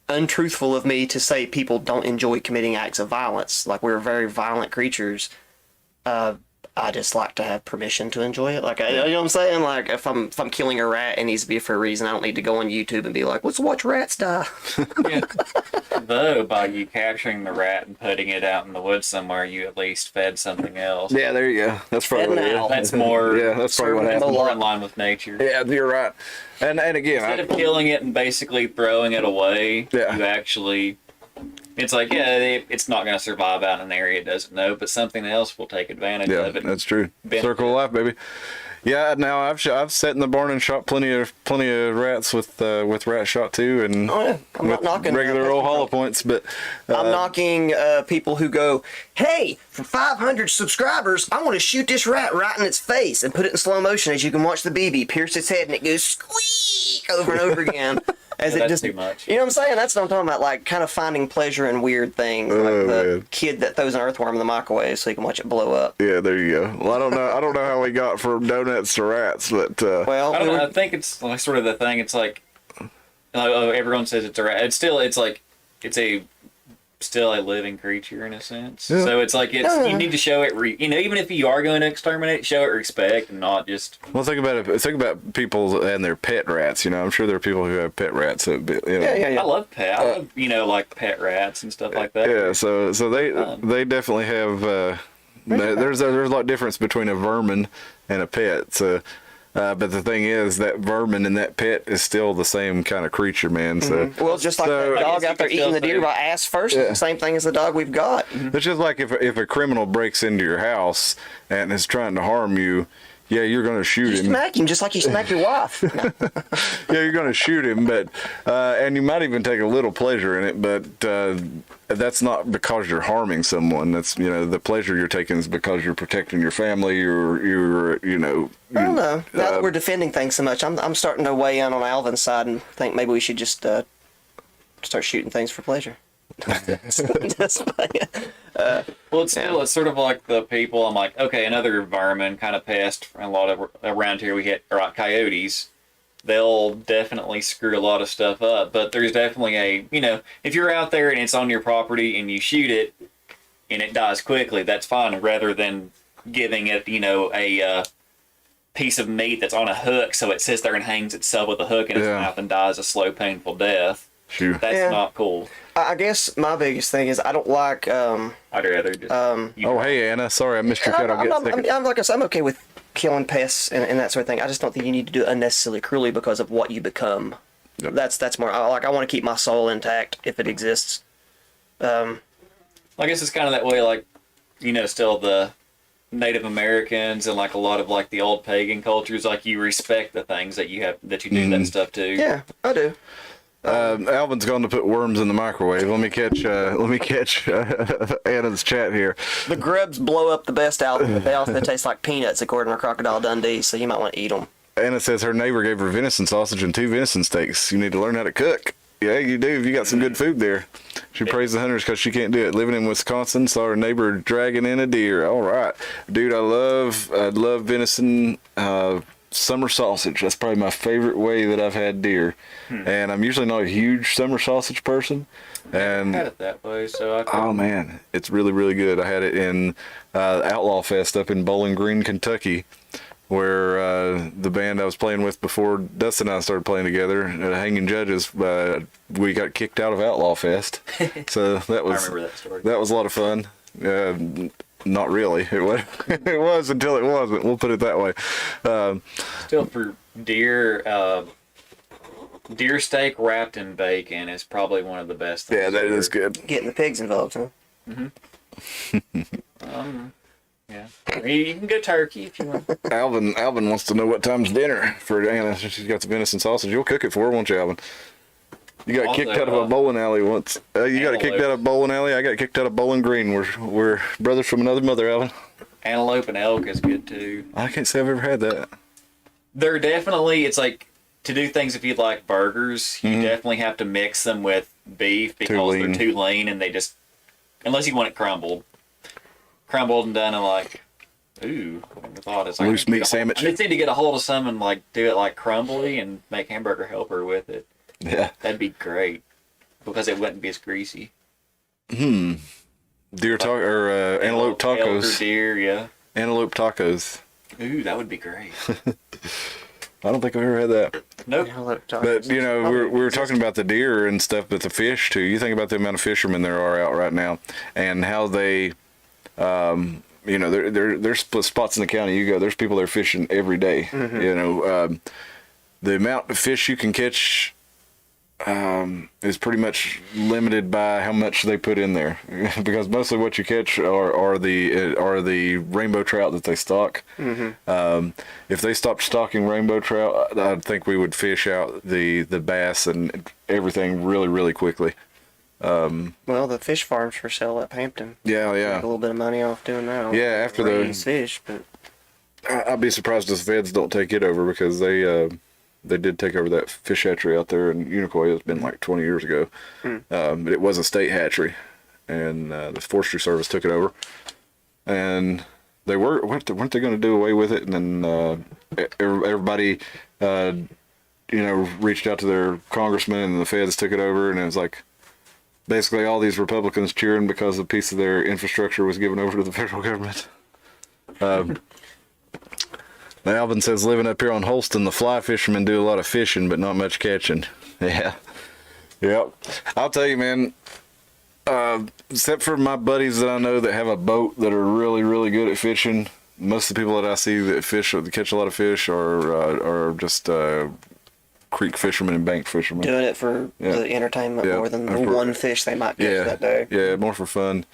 untruthful of me to say people don't enjoy committing acts of violence. Like, we're very violent creatures. I just like to have permission to enjoy it. Like, you know what I'm saying? Like, if I'm killing a rat, it needs to be for a reason. I don't need to go on YouTube and be like, let's watch rats die. Yeah. Though, by you capturing the rat and putting it out in the woods somewhere, you at least fed something else. Yeah, there you go. That's probably what it is. That's more. Yeah, that's probably what That's happened. more in line with nature. Yeah, you're right. And again, Instead of killing it and basically throwing it away, Yeah. you actually. It's like, it's not going to survive out in an area it doesn't know, but something else will take advantage of it. That's true. Benefit. Circle of life, baby. Yeah, now I've sat in the barn and shot plenty of rats with rat shot too, and Oh, yeah. I'm not with knocking regular old hollow points, but I'm knocking people who go, hey, for 500 subscribers, I want to shoot this rat right in its face and put it in slow motion as you can watch the BB pierce its head and it goes squeak over and over again. As Yeah, it that's just, too much. You know what I'm saying? That's what I'm talking about. Like, kind of finding pleasure in weird things, like the man. kid that throws an earthworm in the microwave so you can watch it blow up. yeah, there you go. Well, I don't know how we got from donuts to rats, but Well, I don't know. I think it's like sort of the thing. It's like everyone says it's a rat. It's still a living creature in a sense. Yeah. So it's like you need to show it. Even if you are going to exterminate, show it respect and not just. well, think about people and their pet rats. You know, I'm sure there are people who have pet rats. That, you know, I love pet. I love like pet rats and stuff like that. Yeah, so they definitely have. There's a lot of difference between a vermin and a pet. So, but the thing is, that vermin and that pet is still the same kind of creature, man. So, well, just like so- that I dog guess out there you could eating the still deer say- by ass first, it's the same thing as the dog we've got. it's just like if a criminal breaks into your house and is trying to harm you. Yeah, you're going to shoot You him. smack him just like you smack your wife. No. Yeah, you're going to shoot him, but and you might even take a little pleasure in it, but that's not because you're harming someone. That's the pleasure you're taking is because you're protecting your family, or you're I don't know. Now that we're defending things so much, I'm starting to weigh in on Alvin's side and think maybe we should just start shooting things for pleasure. Just Well, it's sort of like the people. I'm like, okay, another environment kind of pest. A lot of around here we hit coyotes. They'll definitely screw a lot of stuff up. But there's definitely if you're out there and it's on your property and you shoot it and it dies quickly, that's fine. Rather than giving it, a piece of meat that's on a hook, so it sits there and hangs itself with a hook in its mouth and dies a slow, painful death. Shoot. That's not cool. I guess my biggest thing is I don't like. I'd rather just. Oh, hey, Anna. Sorry, I missed your cut. I'll get second. I'm like I said, I'm okay with killing pests and that sort of thing. I just don't think you need to do it unnecessarily cruelly because of what you become. Yep. That's more I want to keep my soul intact if it exists. I guess it's kind of that way, like, still the Native Americans and like a lot of like the old pagan cultures, like you respect the things that you do that stuff too. Yeah, I do. Alvin's going to put worms in the microwave. Let me catch Anna's chat here. The grubs blow up the best out, but they also taste like peanuts according to Crocodile Dundee, so you might want to eat them. Anna says her neighbor gave her venison sausage and 2 venison steaks. You need to learn how to cook. Yeah, you do. If you got some good food there. She praised the hunters because she can't do it. Living in Wisconsin, saw her neighbor dragging in a deer. All right, dude. I love venison. Summer sausage. That's probably my favorite way that I've had deer. And I'm usually not a huge summer sausage person. And I had it that way, so oh man, it's really, really good. I had it in Outlaw Fest up in Bowling Green, Kentucky, where the band I was playing with before Dustin and I started playing together, Hanging Judges, we got kicked out of Outlaw Fest. So that was I remember that story. That was a lot of fun. not really. It was, it was until it wasn't. We'll put it that way. Still, for deer, deer steak wrapped in bacon is probably one of the best things. Yeah, that ever. is good. Getting the pigs involved, huh? Yeah, you can go turkey if you want. Alvin wants to know what time's dinner for Anna. She's got the venison sausage. You'll cook it for her, won't you, Alvin? You got Also, kicked out of a bowling alley once. You got kicked out of bowling alley. I got kicked out of Bowling Green. We're brothers from another mother, Alvin. Antelope and elk is good too. I can't say I've ever had that. They're definitely, it's like, to do things if you like burgers, you definitely have to mix them with beef because lean. they're too lean and they just, unless you want it crumbled and done in like, ooh, I never thought it's like Loose meat sandwich. I just need to get a hold of some and like do it like crumbly and make hamburger helper with it. Yeah. That'd be great because it wouldn't be as greasy. Deer taco or antelope Elk or tacos. deer, yeah. Antelope tacos. Ooh, that would be great. I don't think I've ever had that. Nope. But you know, we were talking about the deer and stuff, but the fish too. You think about the amount of fishermen there are out right now, and how they, you know, there's spots in the county you go. There's people there fishing every day. You know, the amount of fish you can catch is pretty much limited by how much they put in there, because mostly what you catch are the rainbow trout that they stock. If they stopped stocking rainbow trout, I think we would fish out the bass and everything really, really quickly. Well, the fish farms for sale up Hampton. Yeah, Make a yeah, little bit of money off doing that. yeah. After Raise the, fish, but I'd be surprised if the feds don't take it over, because they did take over that fish hatchery out there in Unicoi. It's been like 20 years ago. But it was a state hatchery, and the Forestry Service took it over. And they weren't they going to do away with it? And then everybody, you know, reached out to their congressman, and the feds took it over. And it was like basically all these Republicans cheering because a piece of their infrastructure was given over to the federal government. Alvin says, living up here on Holston, the fly fishermen do a lot of fishing, but not much catching. Yeah. Yep. I'll tell you, man, except for my buddies that I know that have a boat that are really, really good at fishing, most of the people that I see that fish, that catch a lot of fish, are just creek fishermen and bank fishermen. doing it for the entertainment more than the one fish they might catch that day. Yeah, more for fun.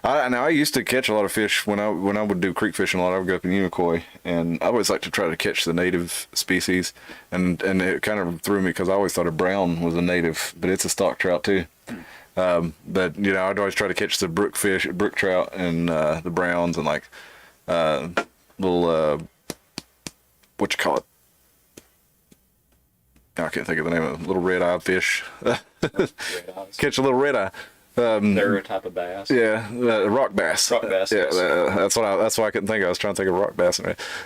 I used to catch a lot of fish when I would do creek fishing a lot. I would go up in Unicoi, and I always like to try to catch the native species, and it kind of threw me because I always thought a brown was a native, but it's a stock trout too. But you know, I'd always try to catch the brook trout, and the browns, and like little what you call it? I can't think of the name of it. Little red-eyed fish. Catch a little red-eye. They're a type of bass. Yeah, rock bass. Rock bass. Yeah, Yes. that's why I couldn't think of. I was trying to think of rock bass.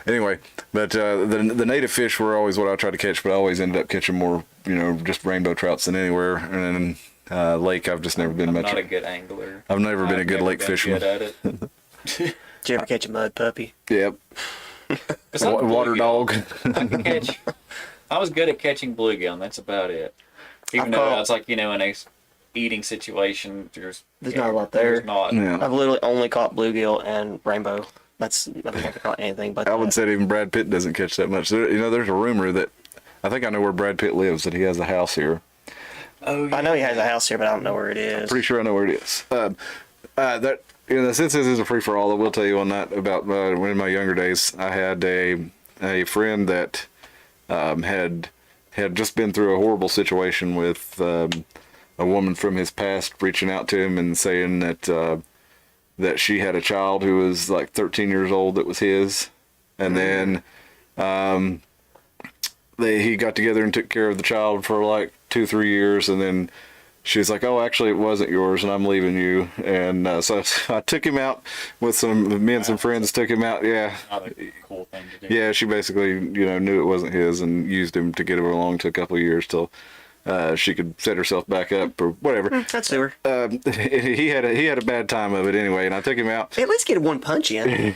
Anyway, but the native fish were always what I tried to catch, but I always ended up catching more, you know, just rainbow trouts than anywhere. And then lake, I've just never been much. Not a good angler. I've never been a good lake fisherman. Good at it. Did you ever catch a mud puppy? Yep. Besides Water bluegill, dog. I was good at catching bluegill, and that's about it. Even though it's like, you know, in a eating situation, there's not a lot there. There's not. Yeah. I've literally only caught bluegill and rainbow. I don't think I've caught anything but Alvin that. said even Brad Pitt doesn't catch that much. You know, there's a rumor that I think I know where Brad Pitt lives, that he has a house here. Oh, yeah. I know he has a house here, but I don't know where it is. Pretty sure I know where it is. That, you know, since this is a free for all, I will tell you on that about when in my younger days I had a friend that had just been through a horrible situation with a woman from his past reaching out to him and saying that that she had a child who was like 13 years old that was his, and then he got together and took care of the child for like 2-3 years, and then she's like, oh, actually it wasn't yours and I'm leaving you. And so I took him out with me and some friends took him out. Yeah. Not a cool thing to do. Yeah, she basically, you know, knew it wasn't his and used him to get him along to a couple of years till she could set herself back up or whatever. That's sewer. He had a bad time of it anyway, and I took him out. At least get a one punch in.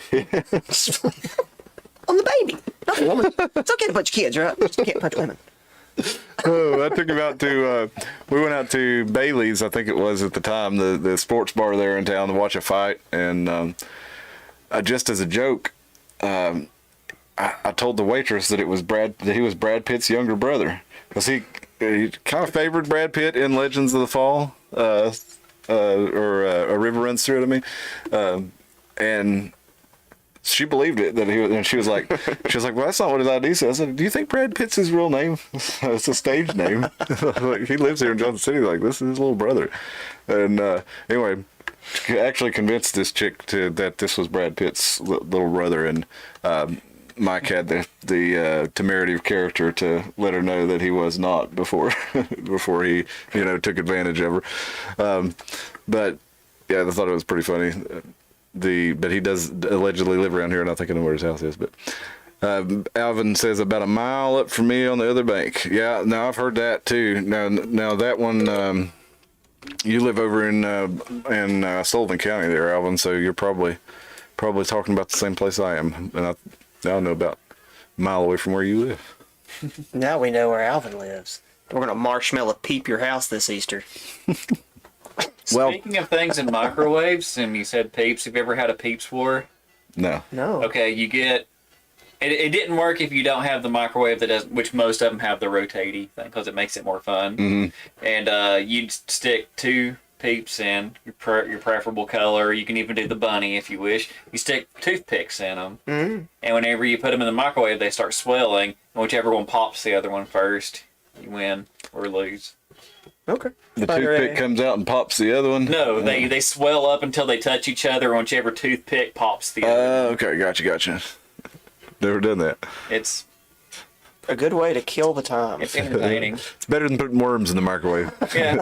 On the baby, not the woman. It's okay to punch kids, right? Just can't punch women. Oh, I took him out to, we went out to Bailey's, I think it was at the time, the sports bar there in town to watch a fight. And just as a joke, I told the waitress that he was Brad Pitt's younger brother, because he kind of favored Brad Pitt in Legends of the Fall, or A River Runs Through It. I mean, and she believed it that he was, and she was like, well, that's not what his ID says. I said, do you think Brad Pitt's his real name? It's a stage name. Like, he lives here in Johnson City. Like, this is his little brother. And anyway, actually convinced this chick that this was Brad Pitt's little brother, and Mike had the temerity of character to let her know that he was not before he took advantage of her. But yeah, I thought it was pretty funny. But he does allegedly live around here, and I think I know where his house is. But Alvin says about a mile up from me on the other bank. Yeah, now I've heard that too. Now that one, you live over in Sullivan County there, Alvin. So you're probably talking about the same place I am, and I know about a mile away from where you live. Now we know where Alvin lives. We're gonna marshmallow peep your house this Easter. Well, Speaking of things in microwaves, and you said peeps, have you ever had a peeps war? no. No. Okay, you get. It didn't work if you don't have the microwave that does, which most of them have the rotatey thing because it makes it more fun. Mm-hmm. And you'd stick 2 peeps in your preferable color. You can even do the bunny if you wish. You stick toothpicks in them, and whenever you put them in the microwave, they start swelling. And whichever one pops the other one first, you win or lose. Okay. The toothpick comes out and pops the other one? No, they swell up until they touch each other. Whichever toothpick pops the other. Okay, gotcha. Never done that. It's A good way to kill the time. it's entertaining. It's better than putting worms in the microwave. Yeah,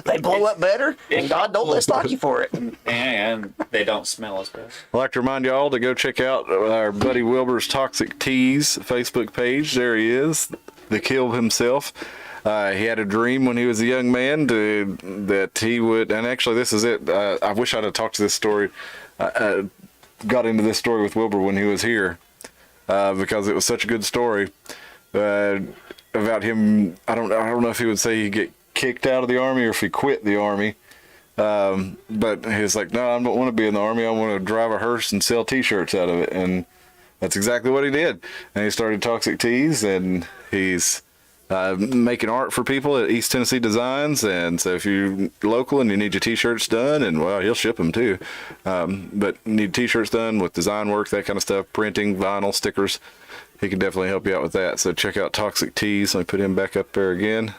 They blow up better, and God don't let stock you for it. and they don't smell as bad. I'd like to remind y'all to go check out our buddy Wilbur's Toxic Teas Facebook page. There he is, the Kill himself. He had a dream when he was a young man that he would, and actually this is it. I wish I'd have talked to this story. Got into this story with Wilbur when he was here because it was such a good story about him. I don't know if he would say he'd get kicked out of the Army or if he quit the Army. But he was like, no, I don't want to be in the Army. I want to drive a hearse and sell T-shirts out of it. And that's exactly what he did. And he started Toxic Teas, and he's making art for people at East Tennessee Designs. And so if you're local and you need your T-shirts done, and well, he'll ship them too. But need T-shirts done with design work, that kind of stuff, printing, vinyl, stickers, he can definitely help you out with that. So check out Toxic Teas. Let me put him back up there again.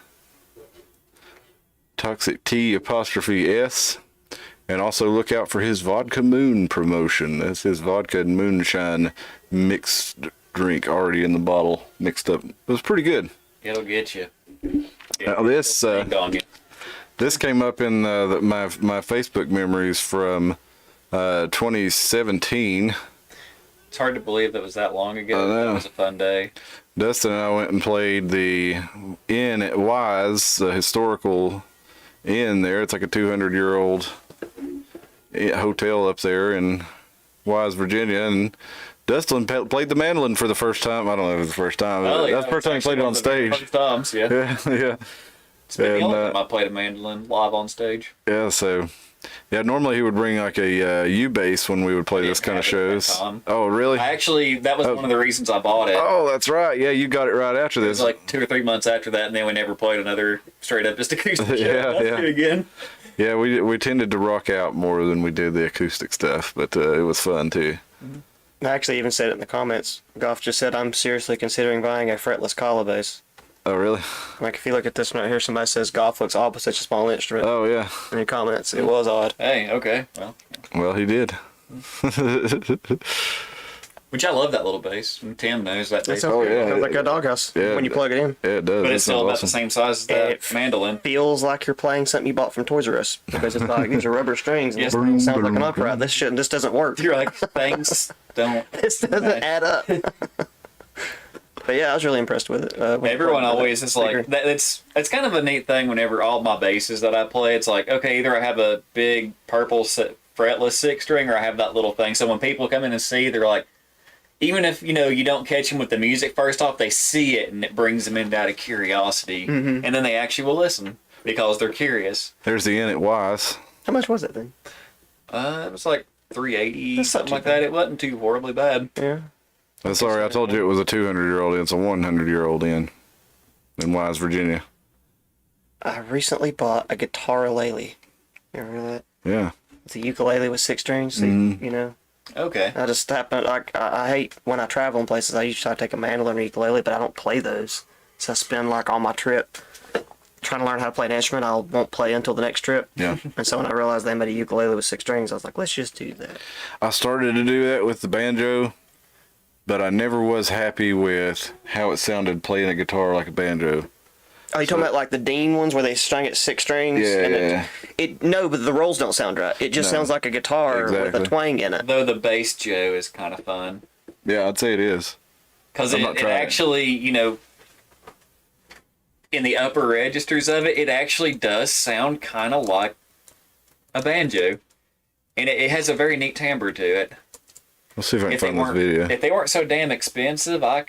Toxic T''S. And also look out for his Vodka Moon promotion. That's his vodka and moonshine mixed drink already in the bottle, mixed up. It was pretty good. It'll get you. Now this On you. this came up in my Facebook memories from 2017. It's hard to believe that was that long ago. I know. That was a fun day. Dustin and I went and played the Inn at Wise, the historical inn there. It's like a 200-year-old hotel up there in Wise, Virginia, and Dustin played the mandolin for the first time. I don't know if it was the first time. Oh, yeah, That's the first time he played it on stage. First times, yeah. Yeah. It's been the And, only time I played a mandolin live on stage. Yeah, so yeah, normally he would bring like a U-bass when we would play this kind of shows. Tom. Oh, really? That was one of the reasons I bought it. Oh, that's right. Yeah, you got it right after It this. was like 2 or 3 months after that, and then we never played another straight up just acoustic show. Yeah, Let's yeah. do it again. Yeah, we tended to rock out more than we did the acoustic stuff, but it was fun too. I actually even said it in the comments. Goff just said, I'm seriously considering buying a fretless cala bass. Oh, really? Like, if you look at this one right here, somebody says Goff looks odd with such a small instrument. Oh, yeah. In your comments, it was odd. Hey, okay. Well, Well, he did. which I love that little bass. And Tim knows that bass. It's okay. yeah. Sounds like a doghouse Yeah. when you plug it in. Yeah, it does. But It it's still sounds about awesome. the same size as And that it mandolin. Feels like you're playing something you bought from Toys R Us because it's like these are rubber strings and Yes. this thing sounds like an upright. This doesn't work. You're like, things don't. This doesn't add up. But yeah, I was really impressed with it. When Everyone you plugged always it. is like that. It's kind of a neat thing. Whenever all my basses that I play, it's like, okay, either I have a big purple fretless 6-string, or I have that little thing. So when people come in and see, they're like, even if you don't catch them with the music first off, they see it and it brings them in out of curiosity, and then they actually will listen because they're curious. There's the Inn at Wise. How much was that thing? It was like $380, That's not something too like that. It wasn't too horribly bad. Yeah. I'm sorry, I told you it was a 200-year-old inn. It's a 100-year-old inn in Wise, Virginia. I recently bought a guitar lele. You remember that? Yeah. It's a ukulele with 6 strings. So you know. Okay. I just happen. I hate when I travel in places. I usually try to take a mandolin or ukulele, but I don't play those. So I spend like all my trip trying to learn how to play an instrument. I won't play until the next trip. Yeah. And so when I realized they made a ukulele with 6 strings, I was like, let's just do that. I started to do that with the banjo, but I never was happy with how it sounded playing a guitar like a banjo. Oh, you talking about like the Dean ones where they string it 6 strings? Yeah. And it no, but the rolls don't sound right. It just sounds like a guitar with Exactly. a twang in it. Though the bass Joe is kind of fun. Yeah, I'd say it is. Because I'm it not trying. actually, you know, in the upper registers of it, it actually does sound kind of like a banjo. And it has a very neat timbre to it. Let's see if I can If they find this weren't, video. if they weren't so damn expensive, I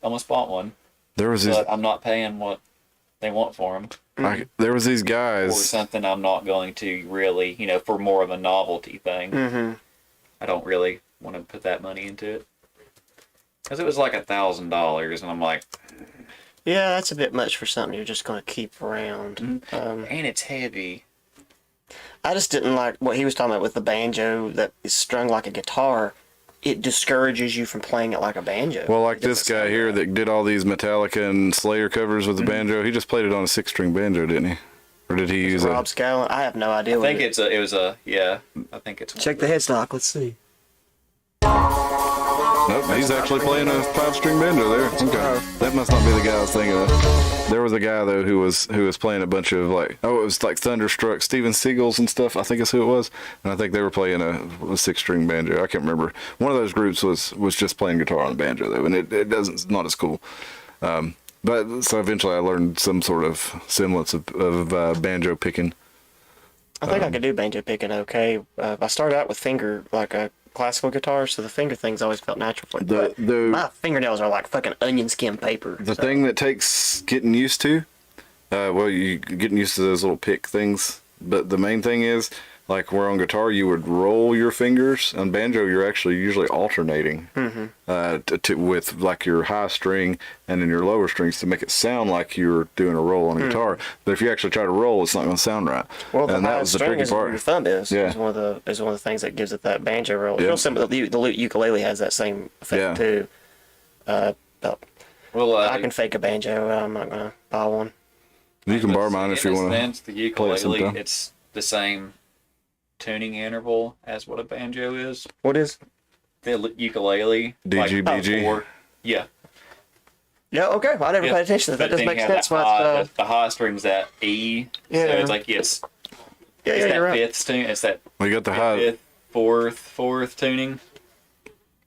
almost bought one. There was these, But I'm not paying what they want for them. there was these Or guys. something I'm not going to really, you know, for more of a novelty thing. Mm-hmm. I don't really want to put that money into it. Because it was like $1,000, and I'm like, Yeah, that's a bit much for something you're just going to keep around. and it's heavy. I just didn't like what he was talking about with the banjo that is strung like a guitar. It discourages you from playing it like a banjo. Well, like It this doesn't guy sound here right. that did all these Metallica and Slayer covers with the banjo, he just played it on a 6-string banjo, didn't he? Or did he use Rob Scallon. I have no idea. I think I think it's Check the headstock. Let's see. Nope, he's actually playing a 5-string banjo there. Okay. That must not be the guy I was thinking of. There was a guy though who was playing a bunch of it was like Thunderstruck, Steven Seagulls and stuff. I think that's who it was, and I think they were playing a 6-string banjo. I can't remember. One of those groups was just playing guitar on the banjo though, and it doesn't not as cool. But so eventually I learned some sort of semblance of banjo picking. I think I could do banjo picking okay. I started out with finger, like a classical guitar, so the finger things always felt natural for me. My fingernails are like fucking onion skin paper. The thing that takes getting used to, you getting used to those little pick things. But the main thing is, like where on guitar you would roll your fingers, on banjo you're actually usually alternating with like your high string and then your lower strings to make it sound like you're doing a roll on a guitar. But if you actually try to roll, it's not going to sound right. Well, the and that highest was the string tricky is where part. your thumb is. Yeah. Is one of the things that gives it that banjo roll. It's Yeah. real simple. The ukulele has that same effect Yeah. too. But well, I can fake a banjo. I'm not gonna buy one. You can borrow mine if you want to. The play it ukulele, sometime. it's the same tuning interval as what a banjo is. What is? The ukulele, DGBG? Yeah. Yeah. Okay. Well, I never Yeah. paid attention to that. But That does then make you have sense. But, the high string's at E. Yeah. So it's like it's yeah, that you're right. fifth tune. It's that We got the high. fifth, fourth tuning.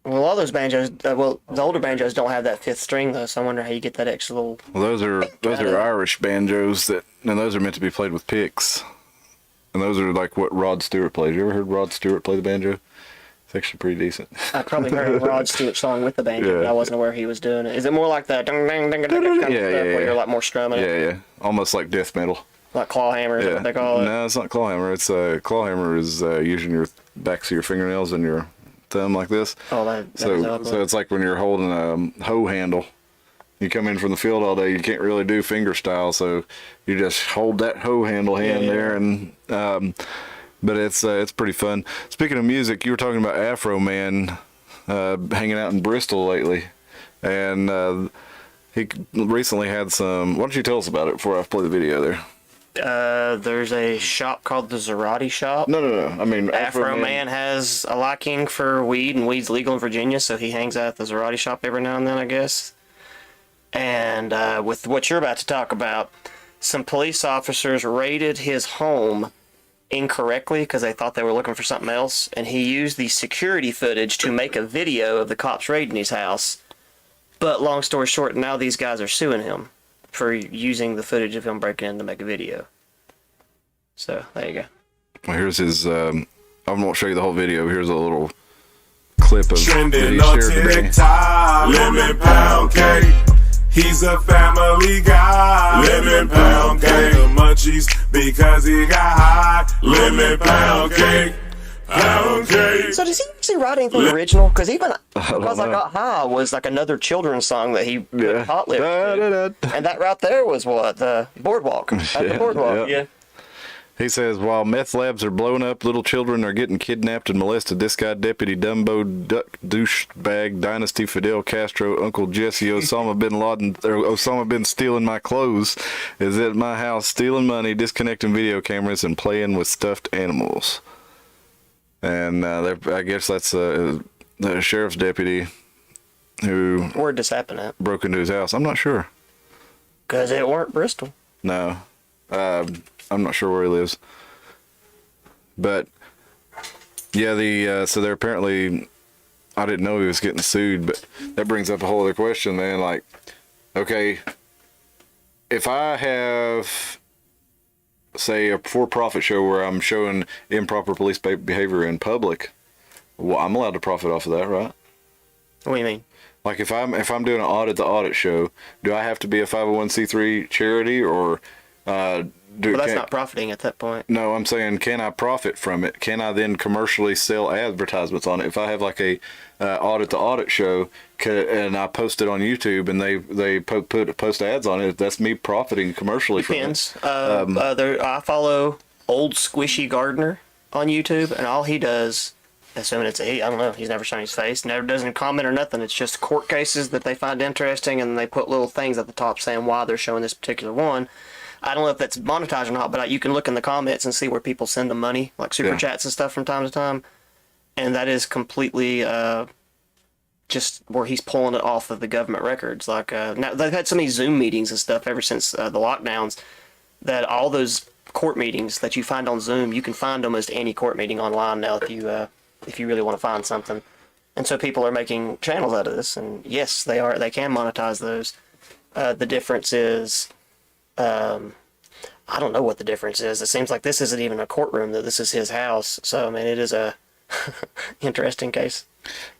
Well, all those banjos. The older banjos don't have that 5th string though. So I wonder how you get that extra little. Well, those are Irish banjos and those are meant to be played with picks. And those are like what Rod Stewart plays. You ever heard Rod Stewart play the banjo? It's actually pretty decent. I probably heard a Rod Stewart song with the banjo, Yeah. but I wasn't aware he was doing it. Is it more like that kind of stuff where you're like more strumming it, Yeah. Almost like death metal. like claw hammer? Is that Yeah. what they call it? No, it's not clawhammer. It's clawhammer is using your backs of your fingernails and your thumb like this. Oh, that is So ugly. it's like when you're holding a hoe handle. You come in from the field all day, you can't really do finger style, so you just hold that hoe handle hand there, and but it's pretty fun. Speaking of music, you were talking about Afro Man hanging out in Bristol lately, and he recently had some. Why don't you tell us about it before I play the video there? There's a shop called the Zerati Shop. No. I mean, Afro Man has a liking for weed, and weed's legal in Virginia, so he hangs out at the Zerati Shop every now and then, I guess. And with what you're about to talk about, some police officers raided his home incorrectly because they thought they were looking for something else, and he used the security footage to make a video of the cops raiding his house. But long story short, now these guys are suing him for using the footage of him breaking in to make a video. So there you go. Well, here's his. I won't show you the whole video. Here's a little clip of that Trending he on shared today. TikTok, lemon pound cake. He's a family guy, lemon pound cake. The munchies because he got high, lemon pound cake, pound cake. So does he actually write anything original? Because even Because I Got High was like another children's song that he put hot lips to. And that right there was what? The Boardwalk. At the Boardwalk. Yeah. He says, while meth labs are blowing up, little children are getting kidnapped and molested. This guy, Deputy Dumbo, Duck, Douchebag, Dynasty, Fidel Castro, Uncle Jesse, Osama bin Laden, or Osama bin stealing my clothes, is at my house stealing money, disconnecting video cameras, and playing with stuffed animals. And I guess that's the sheriff's deputy who Where'd this happen at? broke into his house. I'm not sure. Because it weren't Bristol. No. I'm not sure where he lives. But, yeah, so they're apparently, I didn't know he was getting sued, but that brings up a whole other question, man. Like, okay, if I have, say, a for-profit show where I'm showing improper police behavior in public, well, I'm allowed to profit off of that, right? What do you mean? Like, if I'm doing an audit show, do I have to be a 501c3 charity, or Well, that's not profiting at that point. No, I'm saying, can I profit from it? Can I then commercially sell advertisements on it? If I have like a audit show and I post it on YouTube and they post ads on it, that's me profiting commercially from it. Depends. I follow Old Squishy Gardener on YouTube, and all he does, assuming it's I don't know, he's never shown his face, never doesn't comment or nothing. It's just court cases that they find interesting, and they put little things at the top saying why they're showing this particular one. I don't know if that's monetized or not, but you can look in the comments and see where people send them money, like super chats and stuff from time to time. And that is completely just where he's pulling it off of the government records. Like now they've had so many Zoom meetings and stuff ever since the lockdowns that all those court meetings that you find on Zoom, you can find almost any court meeting online now if you really want to find something. And so people are making channels out of this, and yes, they can monetize those. The difference is, I don't know what the difference is. It seems like this isn't even a courtroom, that this is his house. So, I mean, it is a interesting case.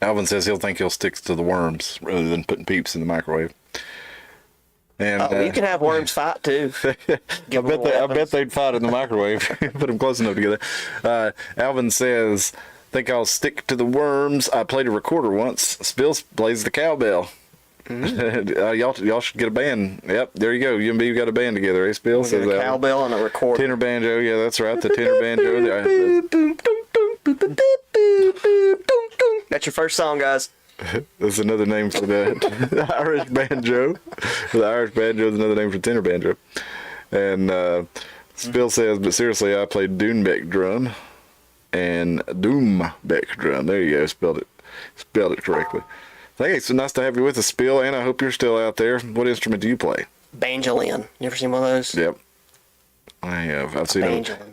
Alvin says he'll stick to the worms rather than putting peeps in the microwave. And You can have worms fight, too. I bet they'd fight in the microwave. Put them close enough together. Alvin says, think I'll stick to the worms. I played a recorder once. Spills plays the cowbell. Y'all should get a band. Yep, there you go. You and B got a band together, eh, Spill? Says a cowbell and a recorder. Tenor banjo, yeah, that's right. The tenor banjo. That's your first song, guys. That's another name for the Irish banjo. The Irish banjo is another name for tenor banjo. And Spill says, but seriously, I played Doonbeck drum and Doombeck drum. There you go. Spelled it correctly. Hey, it's so nice to have you with us, Spill, and I hope you're still out there. What instrument do you play? Banjolin. You ever seen one of those? Yep. I have. I've seen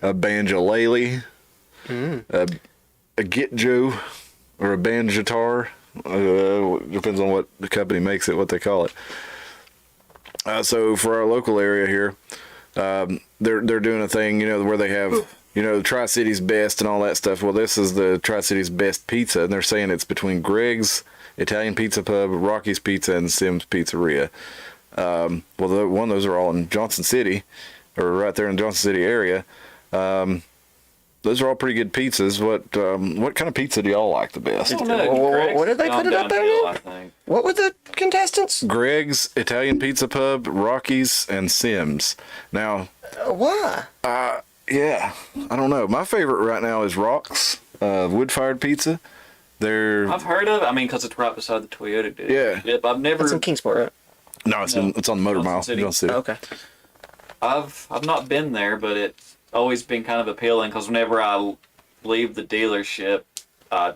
a banjolele, a gitjo, or a banjitar. Depends on what the company makes it, what they call it. So for our local area here, they're doing a thing, where they have, the Tri-City's best and all that stuff. Well, this is the Tri-City's best pizza, and they're saying it's between Greg's Italian Pizza Pub, Rocky's Pizza, and Sim's Pizzeria. One of those are all in Johnson City, or right there in the Johnson City area. Those are all pretty good pizzas. What kind of pizza do y'all like the best? I don't know. What did they put it up there? I think. What were the contestants? Greg's Italian Pizza Pub, Rocky's, and Sim's. Now, Why? yeah, I don't know. My favorite right now is Rock's wood-fired pizza. I've heard of it. Because it's right beside the Toyota dealership. Yeah. I've never. It's in Kingsport, right? No, it's on the Motor Mile. City. Johnson City. Oh, okay. I've not been there, but it's always been kind of appealing because whenever I leave the dealership, I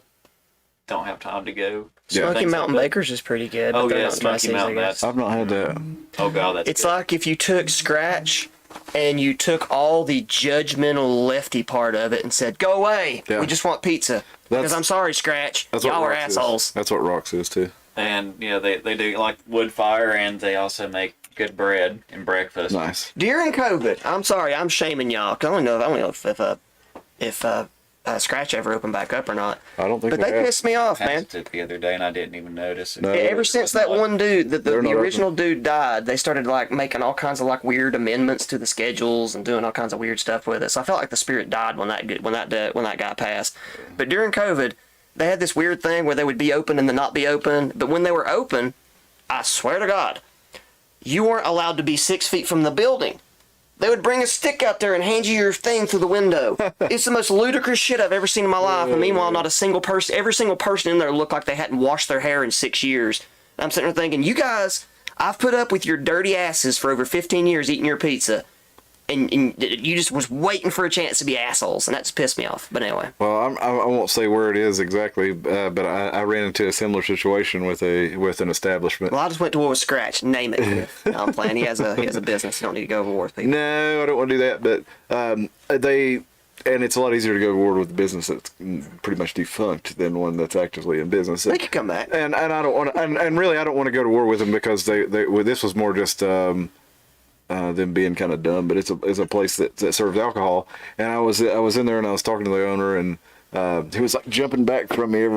don't have time to go. Smoky Mountain Baker's is pretty good. Oh, but they're yeah, not Smoky Tri-Cities, Mountain. I guess. I've not had that. Oh, God, that's It's good. like if you took Scratch and you took all the judgmental lefty part of it and said, go away. Yeah. We just want pizza. Because I'm sorry, Scratch. That's what Y'all are Rock's is. assholes. That's what Rock's is, too. And, they do like wood fire, and they also make good bread and breakfast. Nice. During COVID, I'm sorry, I'm shaming y'all. 'Cause I don't know if Scratch ever opened back up or not. I don't think But we they have. pissed me off, man. Passed it the other day and I didn't even notice it. No. Ever since that one dude, the They're not original dude died, they started like making all kinds of like weird amendments to the schedules and doing all kinds of weird stuff with it. So I felt like the spirit died when that guy passed. But during COVID, they had this weird thing where they would be open and then not be open. But when they were open, I swear to God, you weren't allowed to be 6 feet from the building. They would bring a stick out there and hand you your thing through the window. It's the most ludicrous shit I've ever seen in my life. And meanwhile, not a single person, every single person in there looked like they hadn't washed their hair in 6 years. And I'm sitting there thinking, you guys, I've put up with your dirty asses for over 15 years eating your pizza. And you just was waiting for a chance to be assholes. And that just pissed me off. But anyway. Well, I won't say where it is exactly, but I ran into a similar situation with an establishment. Well, I just went to war with Scratch. Name it. No, I'm playing. He has a business. You don't need to go to war with people. No, I don't want to do that. But and it's a lot easier to go to war with a business that's pretty much defunct than one that's actively in business. They could come back. And I don't want to, and really I don't want to go to war with them because this was more just them being kind of dumb. But it's a place that serves alcohol, and I was in there and I was talking to the owner, and he was like jumping back from me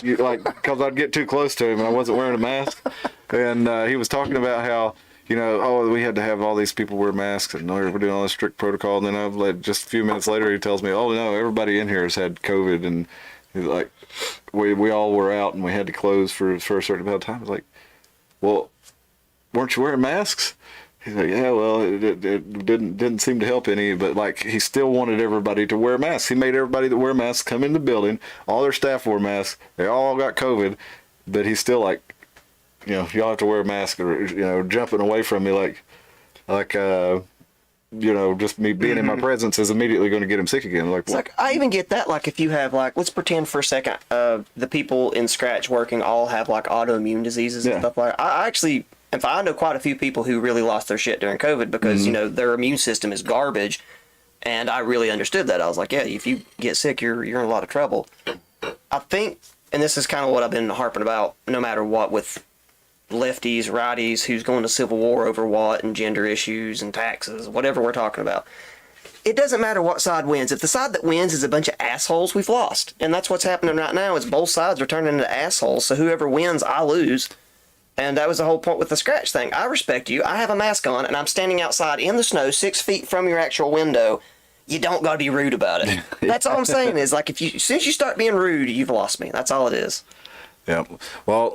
because I'd get too close to him and I wasn't wearing a mask, and he was talking about how, we had to have all these people wear masks and we're doing all this strict protocol. And then just a few minutes later, he tells me, oh no, everybody in here has had COVID. And he's like, we all were out and we had to close for a certain amount of time. I was like, well, weren't you wearing masks? He's like, yeah, well, it didn't seem to help any, but like he still wanted everybody to wear masks. He made everybody that wear masks come in the building. All their staff wore masks. They all got COVID, but he's still like, y'all have to wear a mask, or jumping away from me like just me being in my presence is immediately going to get him sick again. Like, It's like, I even get that. Like, if you have, like, let's pretend for a second, the people in Scratch working all have, like, autoimmune diseases and stuff like that. I actually, I know quite a few people who really lost their shit during COVID because, their immune system is garbage. And I really understood that. I was like, yeah, if you get sick, you're in a lot of trouble. I think, and this is kind of what I've been harping about, no matter what, with lefties, righties, who's going to civil war over what, and gender issues and taxes, whatever we're talking about. It doesn't matter what side wins. If the side that wins is a bunch of assholes, we've lost. And that's what's happening right now, is both sides are turning into assholes. So whoever wins, I lose. And that was the whole point with the Scratch thing. I respect you. I have a mask on, and I'm standing outside in the snow 6 feet from your actual window. You don't got to be rude about it. That's all I'm saying is, like, as soon as you start being rude, you've lost me. That's all it is. Yeah. Well,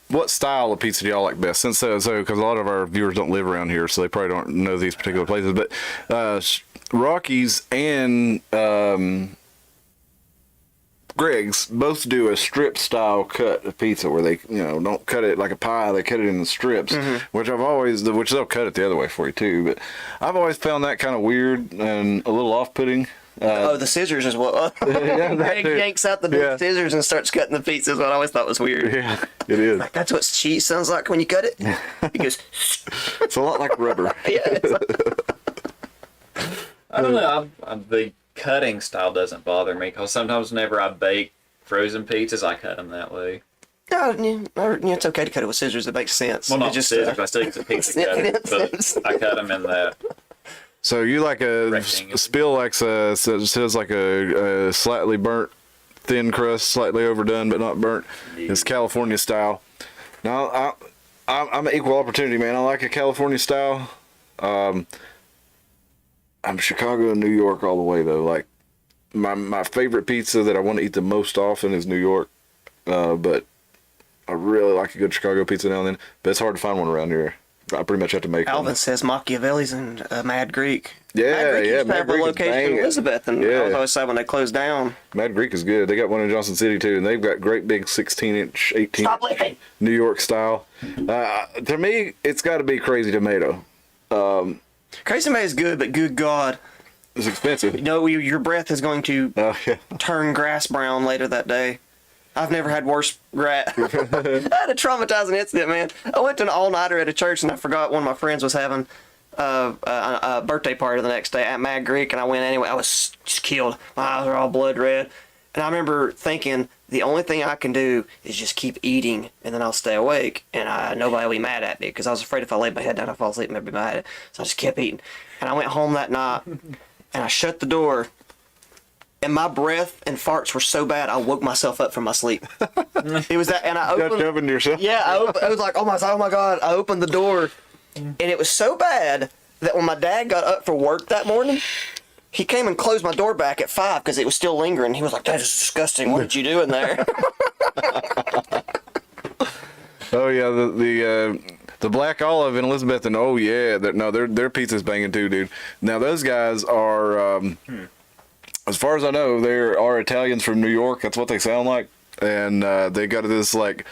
what style of pizza do y'all like best? Since because a lot of our viewers don't live around here, so they probably don't know these particular places. But Rocky's and Greg's both do a strip style cut of pizza where they don't cut it like a pie, they cut it in the strips, which they'll cut it the other way for you too. But I've always found that kind of weird and a little off-putting. The scissors is what. Greg yanks out the big scissors and starts cutting the pizza. Is what I always thought was weird. Yeah, it is. Like, that's what cheese sounds like when you cut it. He goes. It's a lot like rubber. Yeah. It's like, I don't know. The cutting style doesn't bother me because sometimes whenever I bake frozen pizzas, I cut them that way. no, it's okay to cut it with scissors. It makes sense. Well, not It just, scissors. I still use a pizza cutter, but I cut them in that. So you like a Rectangle. spill like says like a slightly burnt, thin crust, slightly overdone but not burnt. It's California style. Now I'm an equal opportunity man. I like a California style. I'm Chicago and New York all the way though. Like my favorite pizza that I want to eat the most often is New York, but I really like a good Chicago pizza now and then. But it's hard to find one around here. I pretty much have to make Alvin one. says Machiavelli's and Mad Greek. Yeah, Mad Greek used to Mad have a Greek is location in banging. Elizabeth, and I was always sad when they closed down. Mad Greek is good. They got one in Johnson City too, and they've got great big 16-inch, 18-inch Stop lifting. New York style. To me, it's got to be Crazy Tomato. Crazy May is good, but good God, It's expensive. your breath is going to Oh yeah. turn grass brown later that day. I've never had worse I had a traumatizing incident, man. I went to an all-nighter at a church, and I forgot one of my friends was having a birthday party the next day at Mad Greek, and I went anyway. I was just killed. My eyes are all blood red. And I remember thinking, the only thing I can do is just keep eating, and then I'll stay awake, and nobody will be mad at me, because I was afraid if I laid my head down, I'd fall asleep and they'd be mad at it. So I just kept eating. And I went home that night, and I shut the door, and my breath and farts were so bad I woke myself up from my sleep. It was that, and I opened. Shoving yourself. Yeah, I was like, oh my god! I opened the door, and it was so bad that when my dad got up for work that morning, he came and closed my door back at 5 because it was still lingering. He was like, "That is disgusting. What did you do in there?" Oh yeah, the Black Olive in Elizabeth, and oh yeah, their pizza's banging too, dude. Now those guys are, as far as I know, they are Italians from New York. That's what they sound like, and they got this like.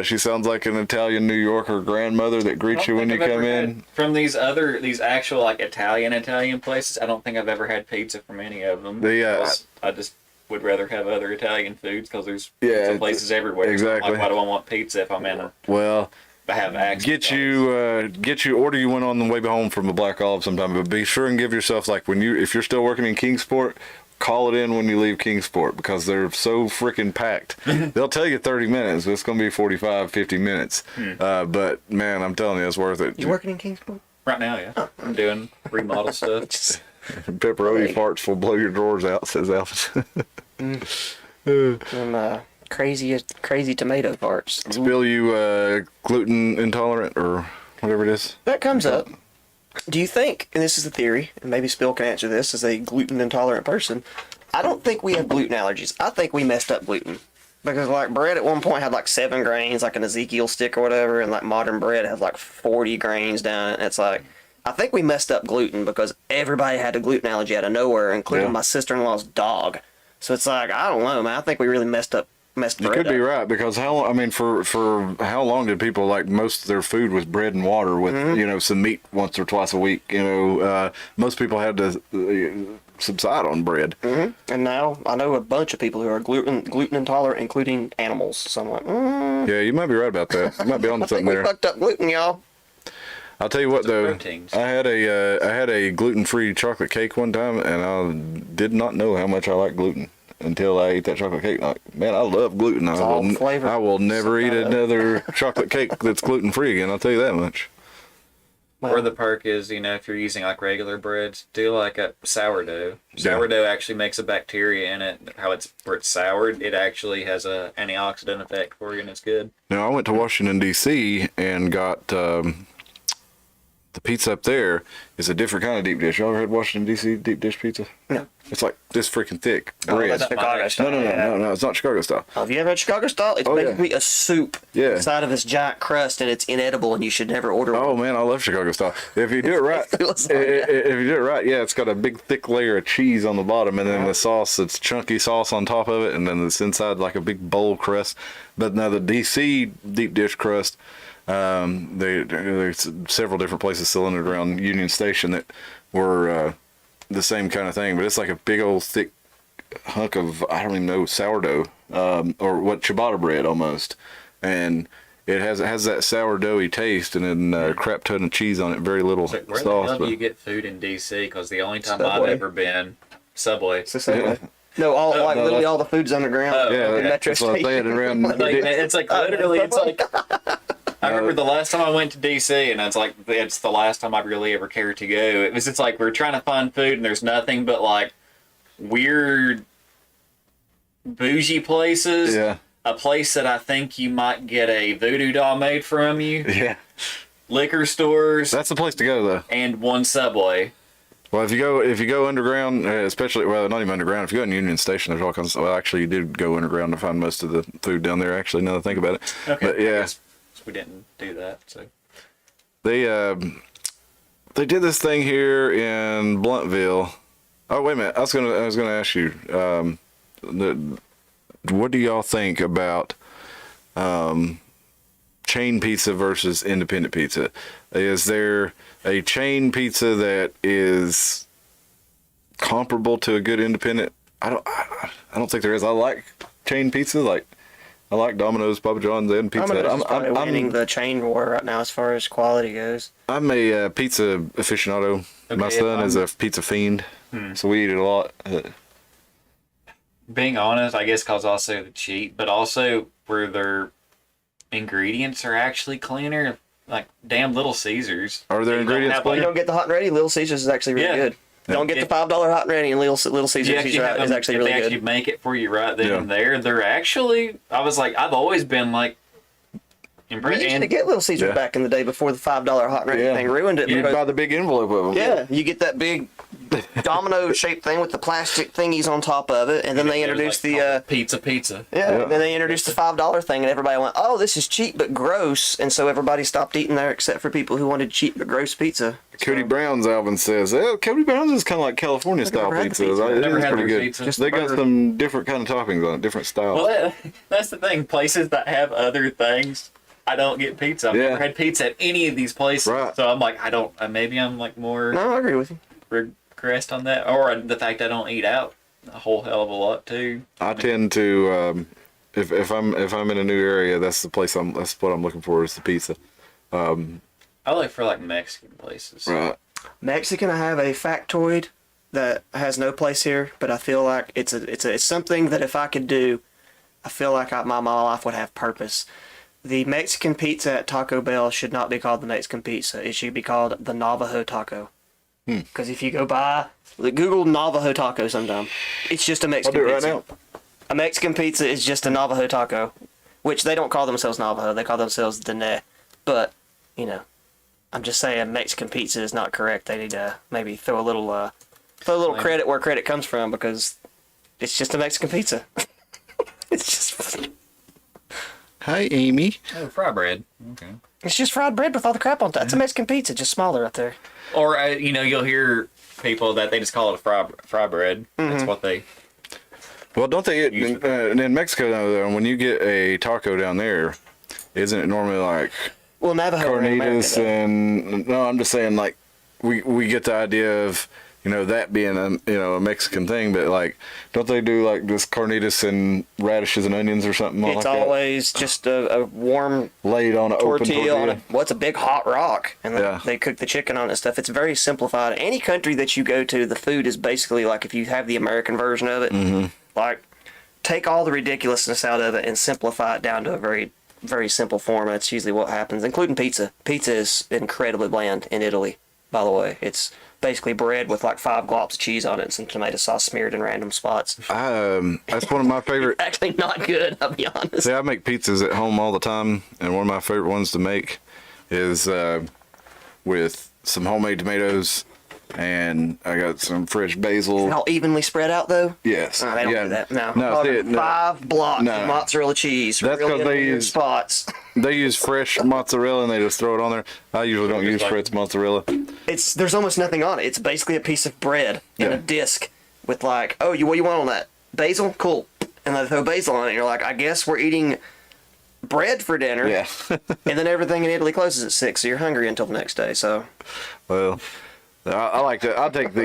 She sounds like an Italian New Yorker grandmother that greets you when you come in. From these actual like Italian places, I don't think I've ever had pizza from any of them. I just would rather have other Italian foods because there's pizza places everywhere. Exactly. Like, why do I want pizza if I'm in a... Well, I have access. Order you one on the way home from a Black Olive sometime, but be sure and give yourself, like, if you're still working in Kingsport, call it in when you leave Kingsport because they're so freaking packed. They'll tell you 30 minutes, but it's going to be 45, 50 minutes. But man, I'm telling you, it's worth it. You working in Kingsport? Right now, yeah. I'm doing remodel stuff. Pepperoni farts will blow your drawers out, says Alvin. Crazy tomato parts. Bill, you gluten intolerant or whatever it is? That comes up. Do you think, and this is a theory, and maybe Spill can answer this as a gluten intolerant person, I don't think we have gluten allergies. I think we messed up gluten. Because like bread at one point had like 7 grains, like an Ezekiel stick or whatever, and like modern bread has like 40 grains down it. And it's like, I think we messed up gluten because everybody had a gluten allergy out of nowhere, including my sister-in-law's dog. So it's like, I don't know, man. I think we really messed bread You could up. be right because for how long did people like most of their food was bread and water with some meat once or twice a week? Most people had to subside on bread. And now I know a bunch of people who are gluten intolerant, including animals. So I'm like, Yeah, you might be right about that. You might be on I something think we there. fucked up gluten, y'all. I'll tell you what though, proteins. I had a gluten-free chocolate cake one time, and I did not know how much I like gluten until I ate that chocolate cake. Like, man, I love gluten. I will never eat another chocolate cake that's gluten-free again. I'll tell you that much. Or the perk is, if you're using like regular breads, do like a sourdough. Sourdough actually makes a bacteria in it. Where it's soured, it actually has a antioxidant effect for you, and it's good. Now I went to Washington D.C. and got the pizza up there is a different kind of deep dish. Y'all ever had Washington D.C. deep dish pizza? No. It's like this freaking thick Oh, bread. that's Chicago style. No, it's not Chicago style. Oh, have you ever had Chicago style? It's basically a soup inside of this giant crust, and it's inedible, and you should never order one. Oh man, I love Chicago style. If you do it right, it's got a big thick layer of cheese on the bottom, and then the sauce, it's chunky sauce on top of it, and then it's inside like a big bowl crust. But now the DC deep dish crust, there's several different places selling it around Union Station that were the same kind of thing, but it's like a big old thick hunk of, I don't even know, sourdough, or what, ciabatta bread almost, and it has that sourdoughy taste, and then a crap ton of cheese on it, very little So where sauce. the hell do you get food in DC? Because the only time I've Subway. ever been, Subway. It's the same way. No, literally all the food's underground. Yeah, The metro that's what I'm saying. station. Around, It's like literally, it's like. I remember the last time I went to DC, and it's the last time I really ever cared to go. It's like we're trying to find food, and there's nothing but like weird bougie places. Yeah. A place that I think you might get a voodoo doll made from you. Yeah, Liquor stores. that's the place to go though. And one Subway. Well, if you go underground, especially, well, not even underground. If you go in Union Station, there's all kinds of. Well, actually, you did go underground to find most of the food down there. Actually, now that I think about it. Okay. But yeah, I guess we didn't do that. So they did this thing here in Bluntville. Oh wait a minute, I was gonna ask you, what do y'all think about chain pizza versus independent pizza? Is there a chain pizza that is comparable to a good independent? I don't think there is. I like chain pizza, like I like Domino's, Papa John's, and Pizza Hut. Domino's is probably winning the chain war right now as far as quality goes. I'm a pizza aficionado. My Okay, son is a pizza fiend, so we eat it a lot. being honest, I guess because also the cheap, but also where their ingredients are actually cleaner. Like damn Little Caesars. Are their They don't ingredients have, You like, don't get the hot and ready. Little Caesars is actually really Yeah. good. Don't get the $5 hot and ready, and Little Caesars You actually have is them, actually if really they good. actually make it for you right then Yeah. and there. They're actually, I was like, I've always been like We impressed. used to And get Little Caesars Yeah. back in the day before the $5 hot and ready Yeah. thing ruined it. You because- buy the big envelope of them. Yeah, you get that big domino shaped thing with the plastic thingies on top of it, and then they it was introduced like the pizza. yeah, and then they introduced the $5 thing, and everybody went, "Oh, this is cheap but gross," and so everybody stopped eating there except for people who wanted cheap but gross pizza. Cody Brown's Alvin says, Cody Brown's is kind of like California style never had the pizza. pizza. It Never is had pretty their good. pizza. Just They got burger. some different kind of toppings on it, different styles. Well, that's the thing. Places that have other things, I don't get pizza. I've Yeah. never had pizza at any of these places. Right. So I'm like, I don't. Maybe I'm like more No, I agree with you. regressed on that, or the fact I don't eat out a whole hell of a lot too. I tend to, if I'm in a new area, that's what I'm looking for is the pizza. I look for like Mexican places. Right. Mexican, I have a factoid that has no place here, but I feel like it's something that if I could do, I feel like my life would have purpose. The Mexican pizza at Taco Bell should not be called the Mexican pizza. It should be called the Navajo taco. Because if you go by, Google Navajo taco sometime. It's just a I'll Mexican do it right pizza. now. A Mexican pizza is just a Navajo taco, which they don't call themselves Navajo. They call themselves Dene. But, you know, I'm just saying Mexican pizza is not correct. They need to maybe throw a little credit where credit comes from, because it's just a Mexican pizza. It's just Hi, Amy. Oh, fry bread. Okay. it's just fried bread with all the crap on top. It's a Mexican pizza, just smaller up there. Or you'll hear people that they just call it a fry bread. That's what they. Well, don't they get in Mexico though? When you get a taco down there, isn't it normally like Well, Navajo are in America, carnitas though. and no? I'm just saying like we get the idea of that being a Mexican thing, but like don't they do like this carnitas and radishes and onions or something It's like always just a warm that laid on an open tortilla on tortilla? what's a big hot rock, and Yeah. they cook the chicken on it and stuff. It's very simplified. Any country that you go to, the food is basically like if you have the American version of it, like take all the ridiculousness out of it and simplify it down to a very, very simple form. That's usually what happens, including pizza. Pizza is incredibly bland in Italy, by the way. It's basically bread with like 5 globs of cheese on it and some tomato sauce smeared in random spots. That's one of my favorite. Actually not good, I'll be honest. See, I make pizzas at home all the time, and one of my favorite ones to make is with some homemade tomatoes, and I got some fresh basil. How evenly spread out, though? Yes. No, they don't do that. No. No, see, no. 5 blocks No. of mozzarella cheese. That's really 'cause they in weird use- spots. They use fresh mozzarella and they just throw it on there. I usually don't use like- fresh mozzarella. There's almost nothing on it. It's basically a piece of bread in Yeah. a disc with like, what do you want on that? Basil? Cool. And they throw basil on it. And you're like, I guess we're eating bread for dinner. Yeah. And then everything in Italy closes at 6, so you're hungry until the next day. So, Well, I like that. I take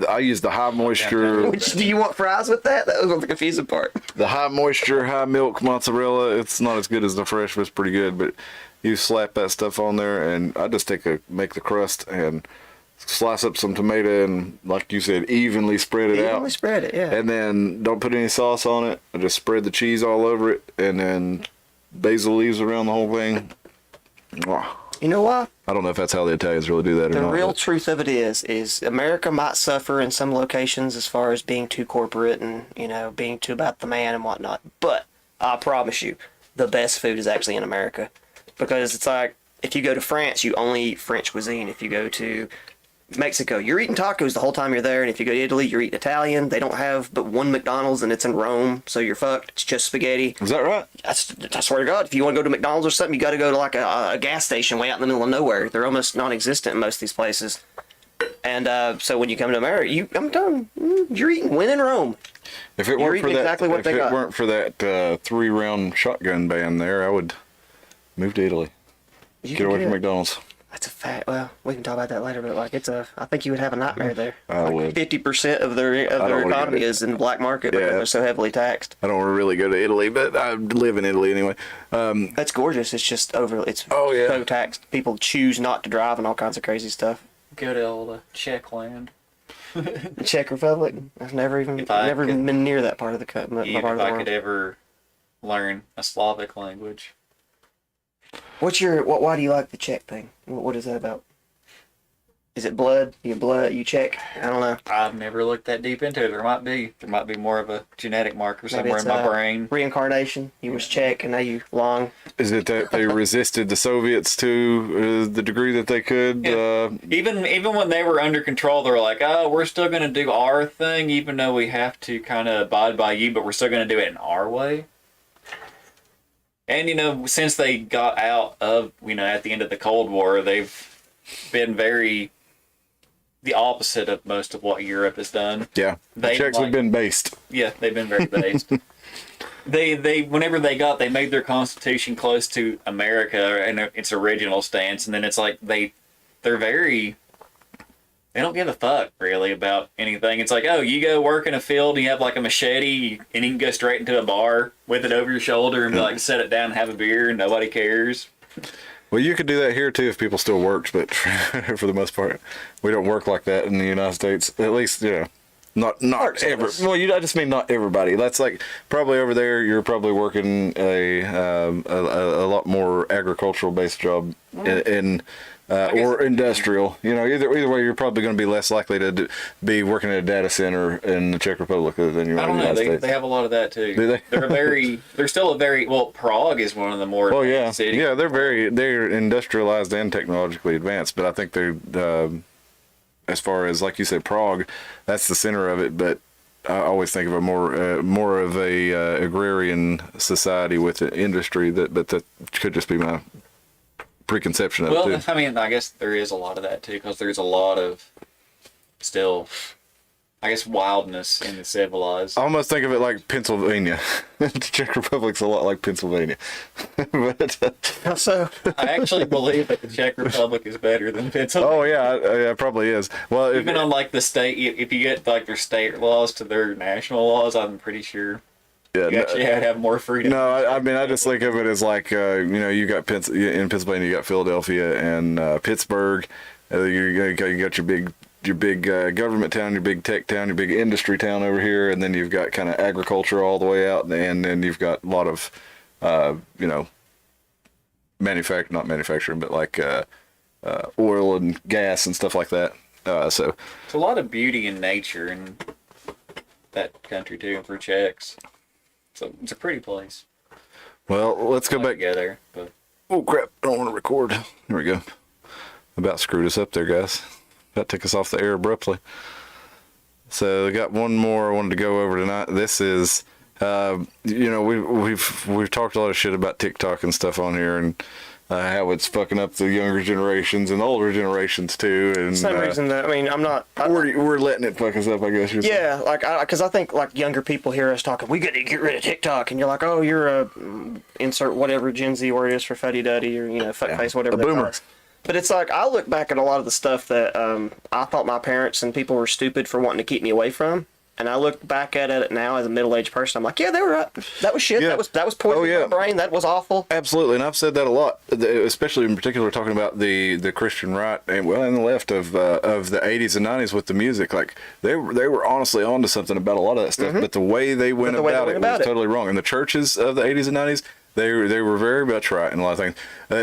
I use the high moisture, which do you want fries with that? That was the confusing part. the high moisture, high milk mozzarella. It's not as good as the fresh, but it's pretty good. But you slap that stuff on there, and I just make the crust and slice up some tomato and, like you said, evenly spread it Evenly out. spread it, yeah. And then don't put any sauce on it. I just spread the cheese all over it, and then basil leaves around the whole thing. Mwah. You know why? I don't know if that's how the Italians really do that or The not. real but- truth of it is America might suffer in some locations as far as being too corporate and, being too about the man and whatnot. But I promise you, the best food is actually in America. Because it's like, if you go to France, you only eat French cuisine. If you go to Mexico, you're eating tacos the whole time you're there. And if you go to Italy, you're eating Italian. They don't have but one McDonald's and it's in Rome, so you're fucked. It's just spaghetti. Is that right? I swear to God, if you want to go to McDonald's or something, you got to go to like a gas station way out in the middle of nowhere. They're almost non-existent in most of these places. And so when you come to America, you're eating when in Rome. If it You're weren't for eating that, exactly what if they it got. weren't for that 3-round shotgun ban there, I would move to Italy. You Get can away do from it. McDonald's. That's a fact. Well, we can talk about that later, but like I think you would have a nightmare there. I would. 50% of their don't wanna economy go. is in the black market because Yeah. they're so heavily taxed. I don't really go to Italy, but I live in Italy anyway. That's gorgeous. It's just it's Oh, yeah. so taxed. People choose not to drive and all kinds of crazy stuff. Go to old Czech land. The Czech Republic. I've never even If I could- been near that part of the part of the Even if I world. could ever learn a Slavic language. Why do you like the Czech thing? What is that about? Is it blood? You check? I don't know. I've never looked that deep into it. There might be more of a genetic marker Maybe somewhere it's in my brain. reincarnation. You was check and now you long. Is it that they resisted the Soviets to the degree that they could? Yeah. Even when they were under control, they were like, "Oh, we're still going to do our thing, even though we have to kind of abide by you, but we're still going to do it in our way." And since they got out of at the end of the Cold War, they've been the opposite of most of what Europe has done. Yeah, the Czechs have been based. Yeah, they've been very based. They whenever they made their constitution close to America and its original stance, and then it's like they don't give a fuck really about anything. It's like, oh, you go work in a field and you have like a machete and you can go straight into a bar with it over your shoulder and be like, set it down and have a beer and nobody cares. Well, you could do that here too if people still worked, but for the most part, we don't work like that in the United States. At least, not ever. Well, I just mean not everybody. That's like probably over there. You're probably working a lot more agricultural based job in or industrial. Either way, you're probably going to be less likely to be working at a data center in the Czech Republic than you are in the United States. They have a lot of that too. Do they? They're still Prague is one of the more advanced cities. Yeah, they're industrialized and technologically advanced, but I think they're as far as, like you said, Prague, that's the center of it, but I always think of a more of a agrarian society with an industry but that could just be my preconception of it. Well, I mean, I guess there is a lot of that too, because there's a lot of still, I guess, wildness in the civilized. I almost think of it like Pennsylvania. The Czech Republic's a lot like Pennsylvania. But, How so? I actually believe that the Czech Republic is better than Pennsylvania. oh yeah, it probably is. Well, Even on like the state, if you get like their state laws to their national laws, I'm pretty sure you actually have more freedom. No, I mean, I just think of it as like, you got in Pennsylvania, you got Philadelphia and Pittsburgh. You got your big government town, your big tech town, your big industry town over here, and then you've got kind of agriculture all the way out, and then you've got a lot of, not manufacturing, but like oil and gas and stuff like that. So It's a lot of beauty in nature in that country too, for Czechs. So it's a pretty place. well, let's go back. Together, but Oh crap! I don't want to record. Here we go. About screwed us up there, guys. That took us off the air abruptly. So I got one more I wanted to go over tonight. This is, we've talked a lot of shit about TikTok and stuff on here, and how it's fucking up the younger generations and the older generations too. And Same reason that we're letting it fuck us up, I guess. Yeah, because I think like younger people hear us talking, we got to get rid of TikTok, and you're like, oh, you're a insert whatever Gen Z word is for fuddy duddy or fuckface, whatever. A boomer. But it's like I look back at a lot of the stuff that I thought my parents and people were stupid for wanting to keep me away from. And I look back at it now as a middle-aged person. I'm like, yeah, they were right. That was shit. Yeah. That was poison in my brain. That was awful. Absolutely, and I've said that a lot, especially in particular talking about the Christian right and the left of the 80s and 90s with the music. Like they were honestly onto something about a lot of that stuff, but the way they went about it was totally wrong. And the churches of the 80s and 90s, they were very much right in a lot of things.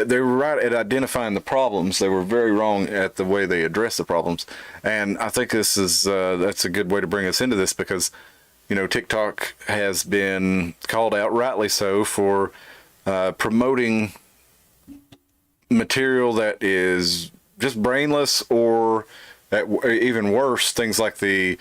They were right at identifying the problems. They were very wrong at the way they addressed the problems. And I think this is that's a good way to bring us into this because, TikTok has been called out, rightly so, for promoting material that is just brainless or even worse, things like the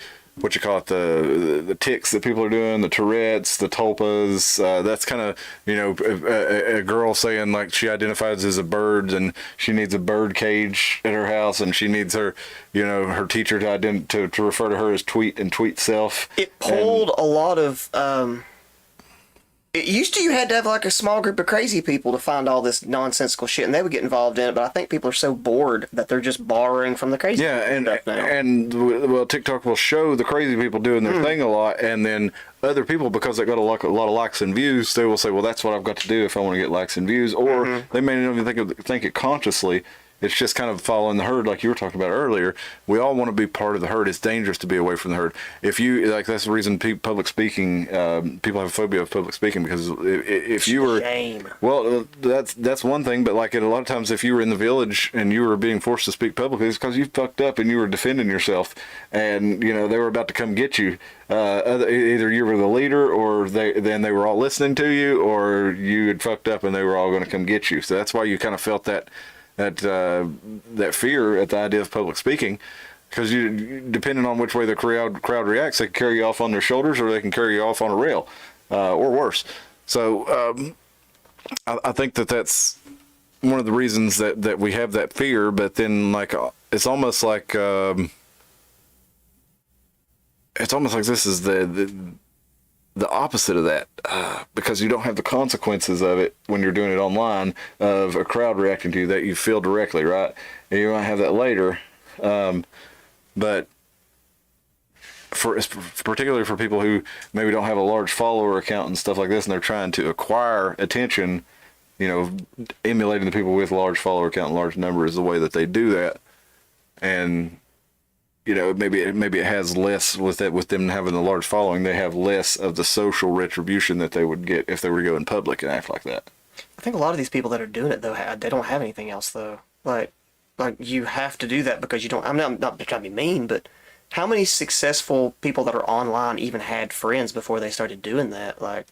tics that people are doing, the Tourette's, the Tulpas. That's kind of, a girl saying like she identifies as a bird and she needs a bird cage at her house and she needs her, her teacher to refer to her as tweet and tweet self. It pulled a lot of. It used to you had to have like a small group of crazy people to find all this nonsensical shit, and they would get involved in it. But I think people are so bored that they're just borrowing from the crazy. Yeah, stuff now. and TikTok will show the crazy people doing their thing a lot, and then other people, because they got a lot of likes and views, they will say, well, that's what I've got to do if I want to get likes and views, or they may not even think it consciously. It's just kind of following the herd, like you were talking about earlier. We all want to be part of the herd. It's dangerous to be away from the herd. If you like, that's the reason public speaking. People have a phobia of public speaking because if you were, Shame. well, that's one thing. But like a lot of times, if you were in the village and you were being forced to speak publicly, it's because you fucked up and you were defending yourself, and you know they were about to come get you. Either you were the leader, or they were all listening to you, or you had fucked up and they were all going to come get you. So that's why you kind of felt that fear at the idea of public speaking, because you depending on which way the crowd reacts, they can carry you off on their shoulders or they can carry you off on a rail, or worse. So I think that's one of the reasons that we have that fear. But then like it's almost like this is the opposite of that, because you don't have the consequences of it when you're doing it online, of a crowd reacting to you that you feel directly, right? And you might have that later, but particularly for people who maybe don't have a large follower account and stuff like this, and they're trying to acquire attention, you know, emulating the people with large follower account and large number is the way that they do that. And you know, maybe it has less with them having a large following. They have less of the social retribution that they would get if they were to go in public and act like that. I think a lot of these people that are doing it though, they don't have anything else though. Like you have to do that because you don't. I'm not trying to be mean, but how many successful people that are online even had friends before they started doing that? Like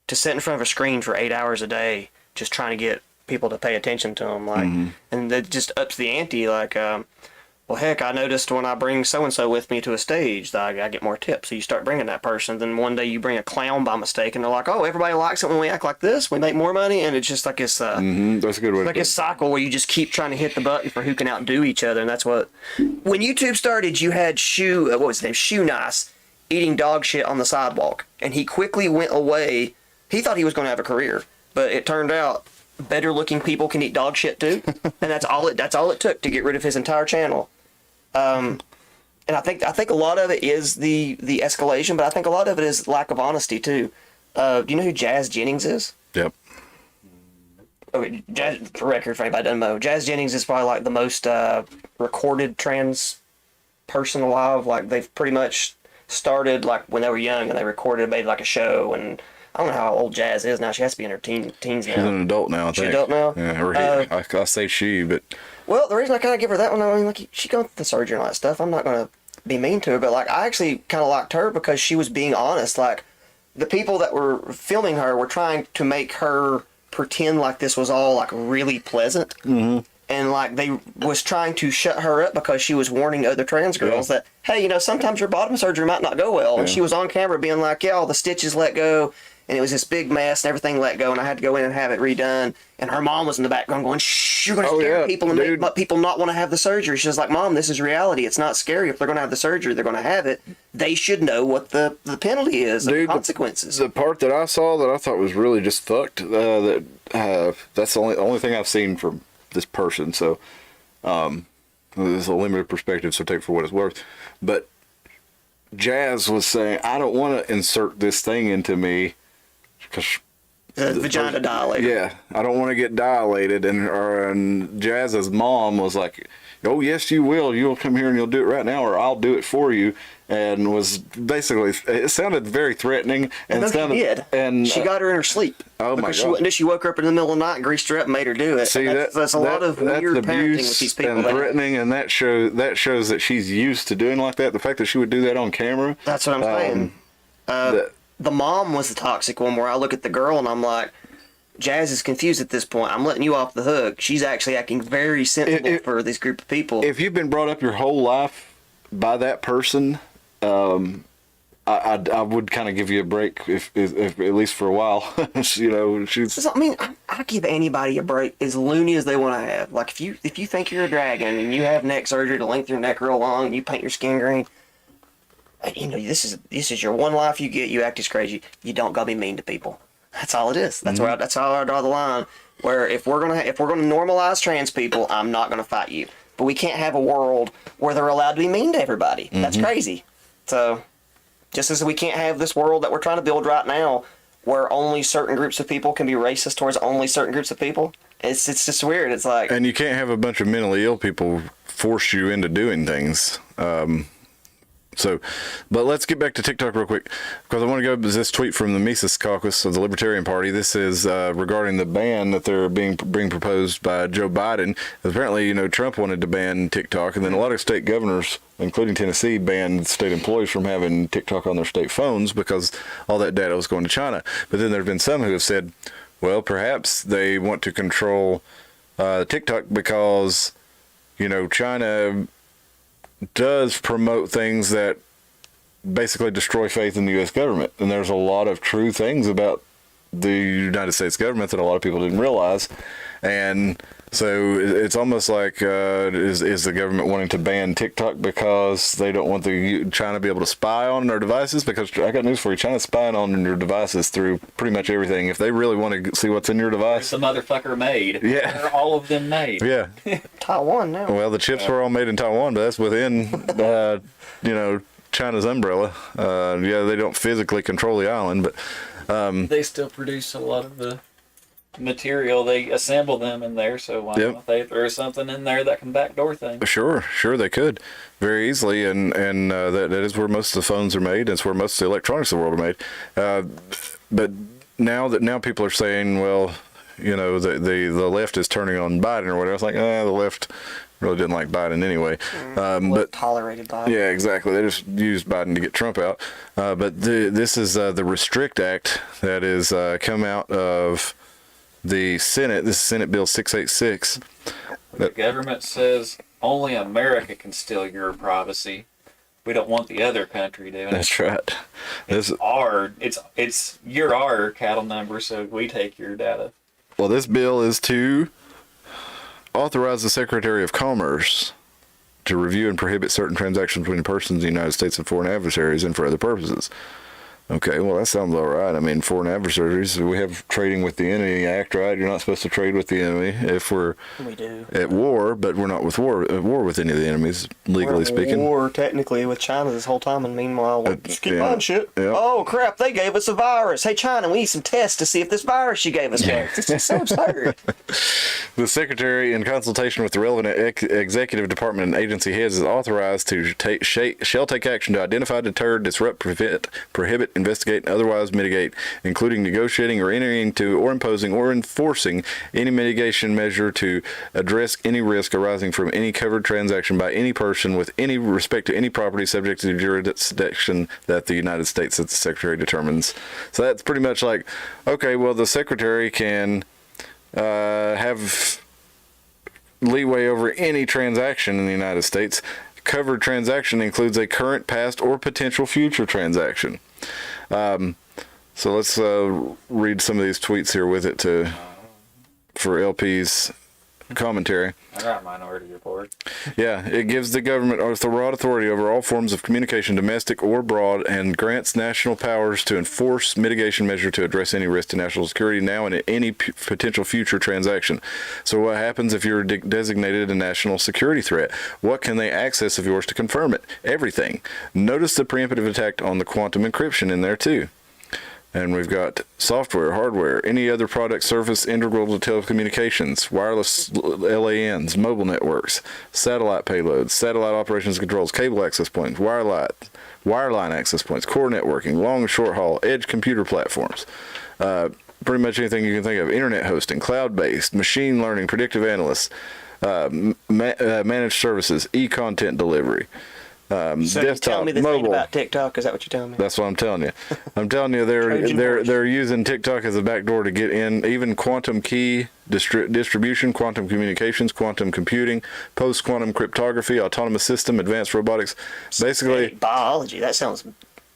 to sit in front of a screen for 8 hours a day, just trying to get people to pay attention to them, like, and that just ups the ante. Like, well, heck, I noticed when I bring so-and-so with me to a stage that I get more tips. So you start bringing that person. Then one day you bring a clown by mistake, and they're like, oh, everybody likes it when we act like this. We make more money. And it's just like this, That's a good way. like a cycle where you just keep trying to hit the button for who can outdo each other. And that's what, when YouTube started, you had what was his name? Shoe Nice eating dog shit on the sidewalk. And he quickly went away. He thought he was going to have a career, but it turned out better looking people can eat dog shit too. And that's all it took to get rid of his entire channel. And I think a lot of it is the escalation, but I think a lot of it is lack of honesty too. Do you know who Jazz Jennings is? Yep. Okay, Jazz, for record, for anybody that doesn't know, Jazz Jennings is probably like the most recorded trans person alive. Like they've pretty much started like when they were young and they recorded, made like a show. And I don't know how old Jazz is now. She has to be in her teens now. She's an adult now, I think. She's an adult now? Yeah, or I say she, but... Well, the reason I kind of give her that one, I mean, like, she gone through the surgery and all that stuff. I'm not going to be mean to her, but, like, I actually kind of liked her because she was being honest. Like, the people that were filming her were trying to make her pretend like this was all, like, really pleasant. Mm-hmm. And, like, they was trying to shut her up because she was warning other trans girls that, hey, you know, sometimes your bottom surgery might not go well. And she was on camera being like, yeah, all the stitches let go. And it was this big mess and everything let go, and I had to go in and have it redone. And her mom was in the background going, shh, you're going to scare people and make people not want to have the surgery. She was like, Mom, this is reality. It's not scary. If they're going to have the surgery, they're going to have it. They should know what the penalty is, the consequences. The part that I saw that I thought was really just fucked, that's the only thing I've seen from this person. So this is a limited perspective, so take it for what it's worth. But Jazz was saying, I don't want to insert this thing into me, because the vagina dilated. Yeah, I don't want to get dilated. And Jazz's mom was like, oh, yes, you will. You'll come here and you'll do it right now, or I'll do it for you. And was basically, it sounded very threatening. And she did. And she got her in her sleep. Oh, my God. She woke her up in the middle of the night and greased her up and made her do it. See, that's a lot of weird parenting with these people. And threatening, and that shows that she's used to doing like that. The fact that she would do that on camera. That's what I'm saying. The mom was the toxic one, where I look at the girl and I'm like, Jazz is confused at this point. I'm letting you off the hook. She's actually acting very sensible for this group of people. If you've been brought up your whole life by that person, I would kind of give you a break, if at least for a while. You know, she's. I mean, I give anybody a break as loony as they want to have. Like if you think you're a dragon and you have neck surgery to lengthen your neck real long, and you paint your skin green. You know, this is your one life you get. You act as crazy. You don't gotta be mean to people. That's all it is. That's that's how I draw the line. Where if we're gonna normalize trans people, I'm not gonna fight you. But we can't have a world where they're allowed to be mean to everybody. That's crazy. So, just as we can't have this world that we're trying to build right now, where only certain groups of people can be racist towards only certain groups of people, It's just weird. It's like, And you can't have a bunch of mentally ill people force you into doing things. But let's get back to TikTok real quick, because I want to go to this tweet from the Mises Caucus of the Libertarian Party. This is regarding the ban that they're being proposed by Joe Biden. Apparently, Trump wanted to ban TikTok, and then a lot of state governors, including Tennessee, banned state employees from having TikTok on their state phones because all that data was going to China. But then there have been some who have said, well, perhaps they want to control TikTok because, China does promote things that basically destroy faith in the U.S. government. And there's a lot of true things about the United States government that a lot of people didn't realize. And so it's almost like, is the government wanting to ban TikTok because they don't want China to be able to spy on their devices? Because I got news for you, China's spying on your devices through pretty much everything. If they really want to see what's in your device. The motherfucker made. Yeah. They're all of them made. Yeah. Taiwan now. Well, the chips were all made in Taiwan, but that's within, China's umbrella. They don't physically control the island, but They still produce a lot of the material. They assemble them in there, so why don't they throw something in there that can backdoor things? Sure, they could very easily, and that is where most of the phones are made. It's where most of the electronics of the world are made. But now people are saying, well, the left is turning on Biden or whatever. It's like, the left really didn't like Biden anyway. But tolerated Biden. Yeah, exactly. They just used Biden to get Trump out. But this is the Restrict Act that is come out of the Senate. This is Senate Bill 686. The government says only America can steal your privacy. We don't want the other country doing it. That's right. You're our cattle number, so we take your data. Well, this bill is to authorize the Secretary of Commerce to review and prohibit certain transactions between persons in the United States and foreign adversaries and for other purposes. Okay, well, that sounds all right. I mean, foreign adversaries, we have Trading with the Enemy Act, right? You're not supposed to trade with the enemy if we're at war, but we're not at war with any of the enemies, legally speaking. War technically with China this whole time, and meanwhile, we just keep buying shit. Yeah. Oh crap, they gave us a virus. Hey China, we need some tests to see if this virus you gave us works. It's just so absurd. The Secretary, in consultation with the relevant executive department and agency heads, is authorized to shall take action to identify, deter, disrupt, prevent, prohibit, investigate, and otherwise mitigate, including negotiating or entering into or imposing or enforcing any mitigation measure to address any risk arising from any covered transaction by any person with any respect to any property subject to jurisdiction that the United States that the Secretary determines. So that's pretty much like, okay, well, the Secretary can have leeway over any transaction in the United States. Covered transaction includes a current, past, or potential future transaction. So let's read some of these tweets here with it for LP's commentary. I got Minority Report. Yeah, it gives the government broad authority over all forms of communication, domestic or abroad, and grants national powers to enforce mitigation measure to address any risk to national security now and at any potential future transaction. So what happens if you're designated a national security threat? What can they access of yours to confirm it? Everything. Notice the preemptive attack on the quantum encryption in there too. And we've got software, hardware, any other product, service integral to telecommunications, wireless LANs, mobile networks, satellite payloads, satellite operations controls, cable access points, wireline access points, core networking, long and short haul, edge computer platforms. Pretty much anything you can think of. Internet hosting, cloud-based, machine learning, predictive analysts, managed services, e-content delivery. So Desktop, you tell me this mobile. ain't about TikTok? Is that what you're telling me? That's what I'm telling you. I'm telling you, they're using TikTok as a backdoor to get in. Even quantum key distribution, quantum communications, quantum computing, post-quantum cryptography, autonomous system, advanced robotics. Basically, biology. That sounds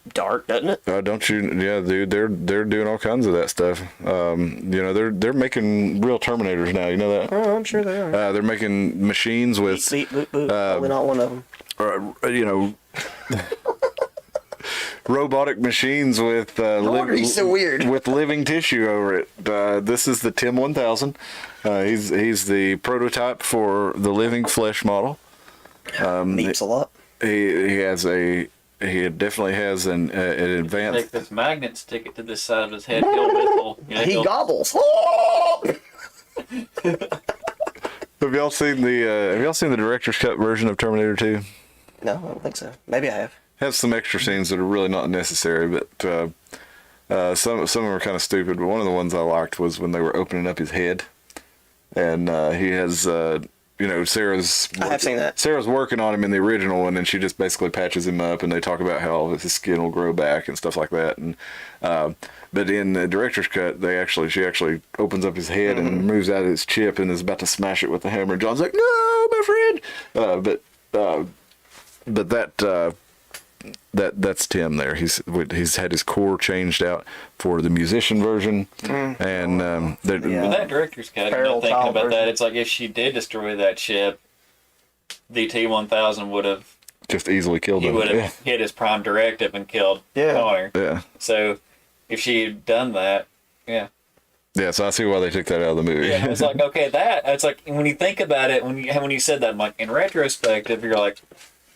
dark, doesn't it? Don't you? Yeah, dude. They're doing all kinds of that stuff. They're making real Terminators now. You know that? Oh, I'm sure they are. They're making machines with. Beep, boop, boop. Probably not one of them. Robotic machines with he's so weird. with living tissue over it. This is the Tim 1000. He's the prototype for the living flesh model. Beeps a lot. He definitely has an advanced. Take this magnet, stick it to this side of his head. He gobbles. Have y'all seen the director's cut version of Terminator 2? No, I don't think so. Maybe I have. Has some extra scenes that are really not necessary, but some of them are kind of stupid. But one of the ones I liked was when they were opening up his head, and he has Sarah's. I have seen that. Sarah's working on him in the original one, and she just basically patches him up, and they talk about how his skin will grow back and stuff like that. And but in the director's cut, she actually opens up his head and removes out his chip and is about to smash it with the hammer. And John's like, "No, my friend!" But that's Tim there. He's had his core changed out for the musician version, and With that director's cut, Feral thinking child about version. that, it's like if she did destroy that ship, the T-1000 would have just easily killed him. hit his prime directive and killed Yeah. Connor. Yeah. So if she had done that, yeah. Yeah, so I see why they took that out of the movie. Yeah, it's like, okay, it's like, when you think about it, when you said that, I'm like, in retrospective, you're like,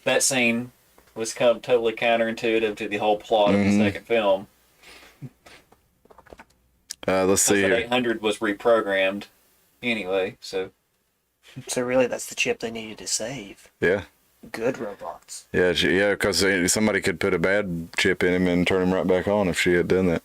that scene was kind of totally counterintuitive to the whole plot of the second film. Let's see That here. 800 was reprogrammed anyway, so. So really, that's the chip they needed to save. Yeah. Good robots. Yeah, because somebody could put a bad chip in him and turn him right back on if she had done that.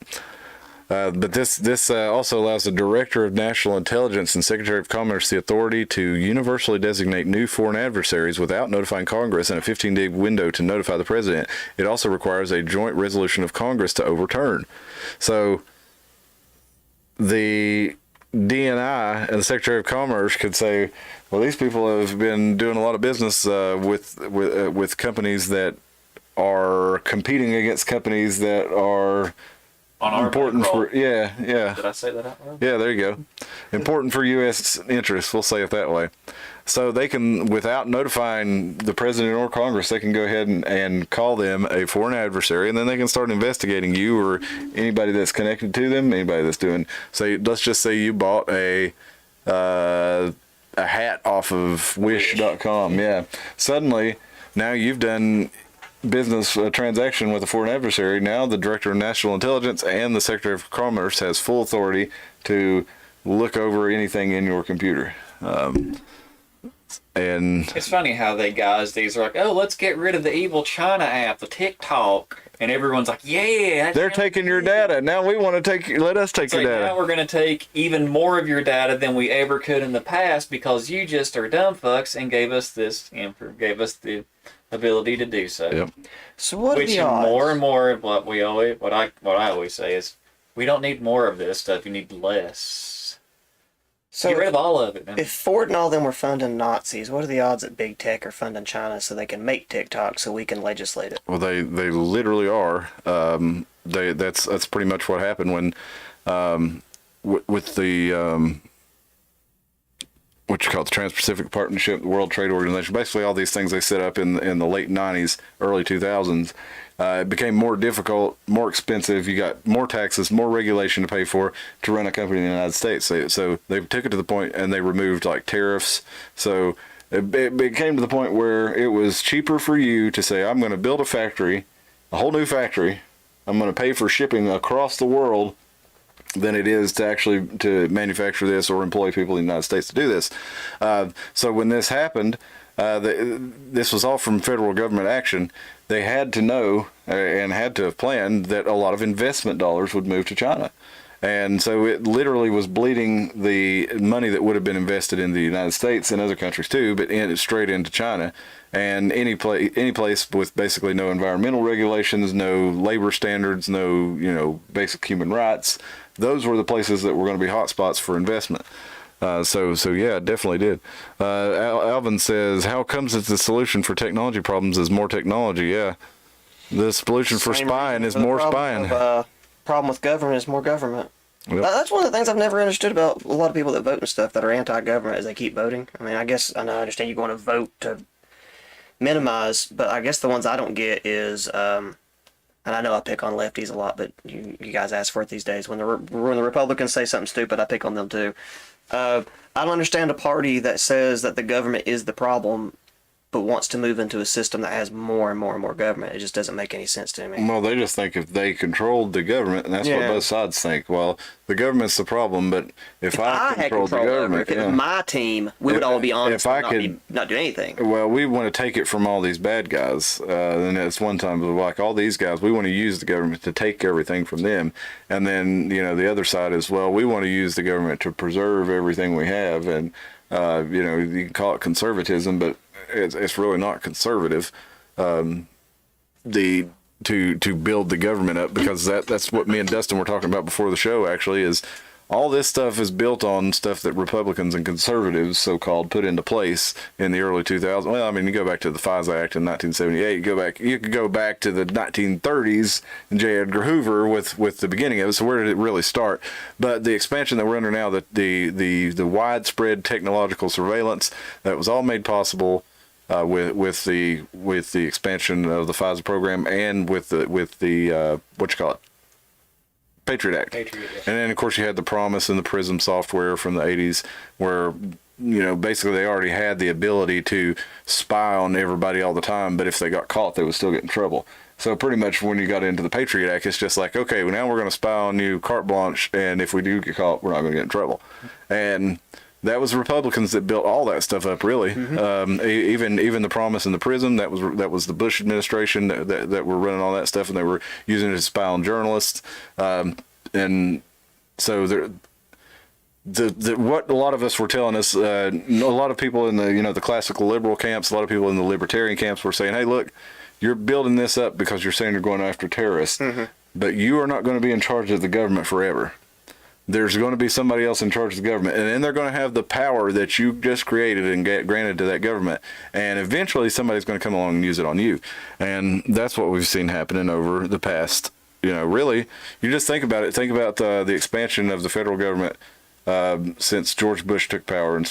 But this also allows the Director of National Intelligence and Secretary of Commerce the authority to universally designate new foreign adversaries without notifying Congress and a 15-day window to notify the President. It also requires a joint resolution of Congress to overturn. So the DNI and the Secretary of Commerce could say, well, these people have been doing a lot of business with companies that are competing against companies that are On our important bankroll. for yeah. Did I say that out loud? Yeah, there you go. Important for U.S. interests, we'll say it that way. So they can, without notifying the President or Congress, they can go ahead and call them a foreign adversary, and then they can start investigating you or anybody that's connected to them, anybody that's doing, say, let's just say you bought a hat off of Wish.com. Yeah. Suddenly, now you've done business transaction with a foreign adversary. Now the Director of National Intelligence and the Secretary of Commerce has full authority to look over anything in your computer. And It's funny how these are like, oh, let's get rid of the evil China app, the TikTok, and everyone's like, yeah. they're taking your data. Now we want to let us take It's your like, data. now we're going to take even more of your data than we ever could in the past because you just are dumb fucks and gave us the ability to do so. Yep. So what are Which the odds? more and more of what I always say is, we don't need more of this stuff. You need less. So Get rid of all of it. Man. if Ford and all them were funding Nazis, what are the odds that big tech are funding China so they can make TikTok so we can legislate it? Well, they literally are. That's pretty much what happened when with the what you call it, the Trans-Pacific Partnership, the World Trade Organization. Basically, all these things they set up in the late '90s, early 2000s. It became more difficult, more expensive. You got more taxes, more regulation to pay for to run a company in the United States. So they took it to the point and they removed like tariffs. So it came to the point where it was cheaper for you to say, I'm going to build a factory, a whole new factory. I'm going to pay for shipping across the world than it is to actually to manufacture this or employ people in the United States to do this. So when this happened, this was all from federal government action. They had to know and had to have planned that a lot of investment dollars would move to China. And so it literally was bleeding the money that would have been invested in the United States and other countries too, but straight into China. And any place with basically no environmental regulations, no labor standards, no basic human rights, those were the places that were going to be hotspots for investment. So yeah, it definitely did. Alvin says, how comes that the solution for technology problems is more technology? Yeah. The solution for Same spying is reason for the more problem spying. of, problem with government is more government. Yep. That's one of the things I've never understood about a lot of people that vote and stuff that are anti-government is they keep voting. I mean, I understand you want to vote to minimize, but I guess the ones I don't get is, and I know I pick on lefties a lot, but you guys ask for it these days. When the Republicans say something stupid, I pick on them too. I don't understand a party that says that the government is the problem but wants to move into a system that has more and more and more government. It just doesn't make any sense to me. Well, they just think if they controlled the government, and that's what Yeah. both sides think. Well, the government's the problem, but if I had controlled the control over government, it, if it was my team, we would all be honest if I and not do anything. well, we want to take it from all these bad guys. And it's one time like all these guys, we want to use the government to take everything from them. And then, the other side is, well, we want to use the government to preserve everything we have. And, you can call it conservatism, but it's really not conservative. To build the government up, because that's what me and Dustin were talking about before the show, actually, is all this stuff is built on stuff that Republicans and conservatives, so-called, put into place in the early 2000s. Well, I mean, you go back to the FISA Act in 1978. You could go back to the 1930s and J. Edgar Hoover with the beginning of it. So where did it really start? But the expansion that we're under now, the widespread technological surveillance, that was all made possible with the expansion of the FISA program and with the what you call it, Patriot Act. And then of course you had the Promise and the PRISM software from the 80s, where basically they already had the ability to spy on everybody all the time, but if they got caught, they would still get in trouble. So pretty much when you got into the Patriot Act, it's just like, okay, well, now we're going to spy on you, carte blanche, and if we do get caught, we're not going to get in trouble. And that was the Republicans that built all that stuff up, really. Even the Promise and the PRISM, that was the Bush administration that were running all that stuff, and they were using it to spy on journalists. And so what a lot of us were telling us, a lot of people in the classical liberal camps, a lot of people in the libertarian camps were saying, hey, look, you're building this up because you're saying you're going after terrorists, but you are not going to be in charge of the government forever. There's going to be somebody else in charge of the government, and then they're going to have the power that you just created and get granted to that government, and eventually somebody's going to come along and use it on you. And that's what we've seen happening over the past, really, you just think about it. Think about the expansion of the federal government since George Bush took power and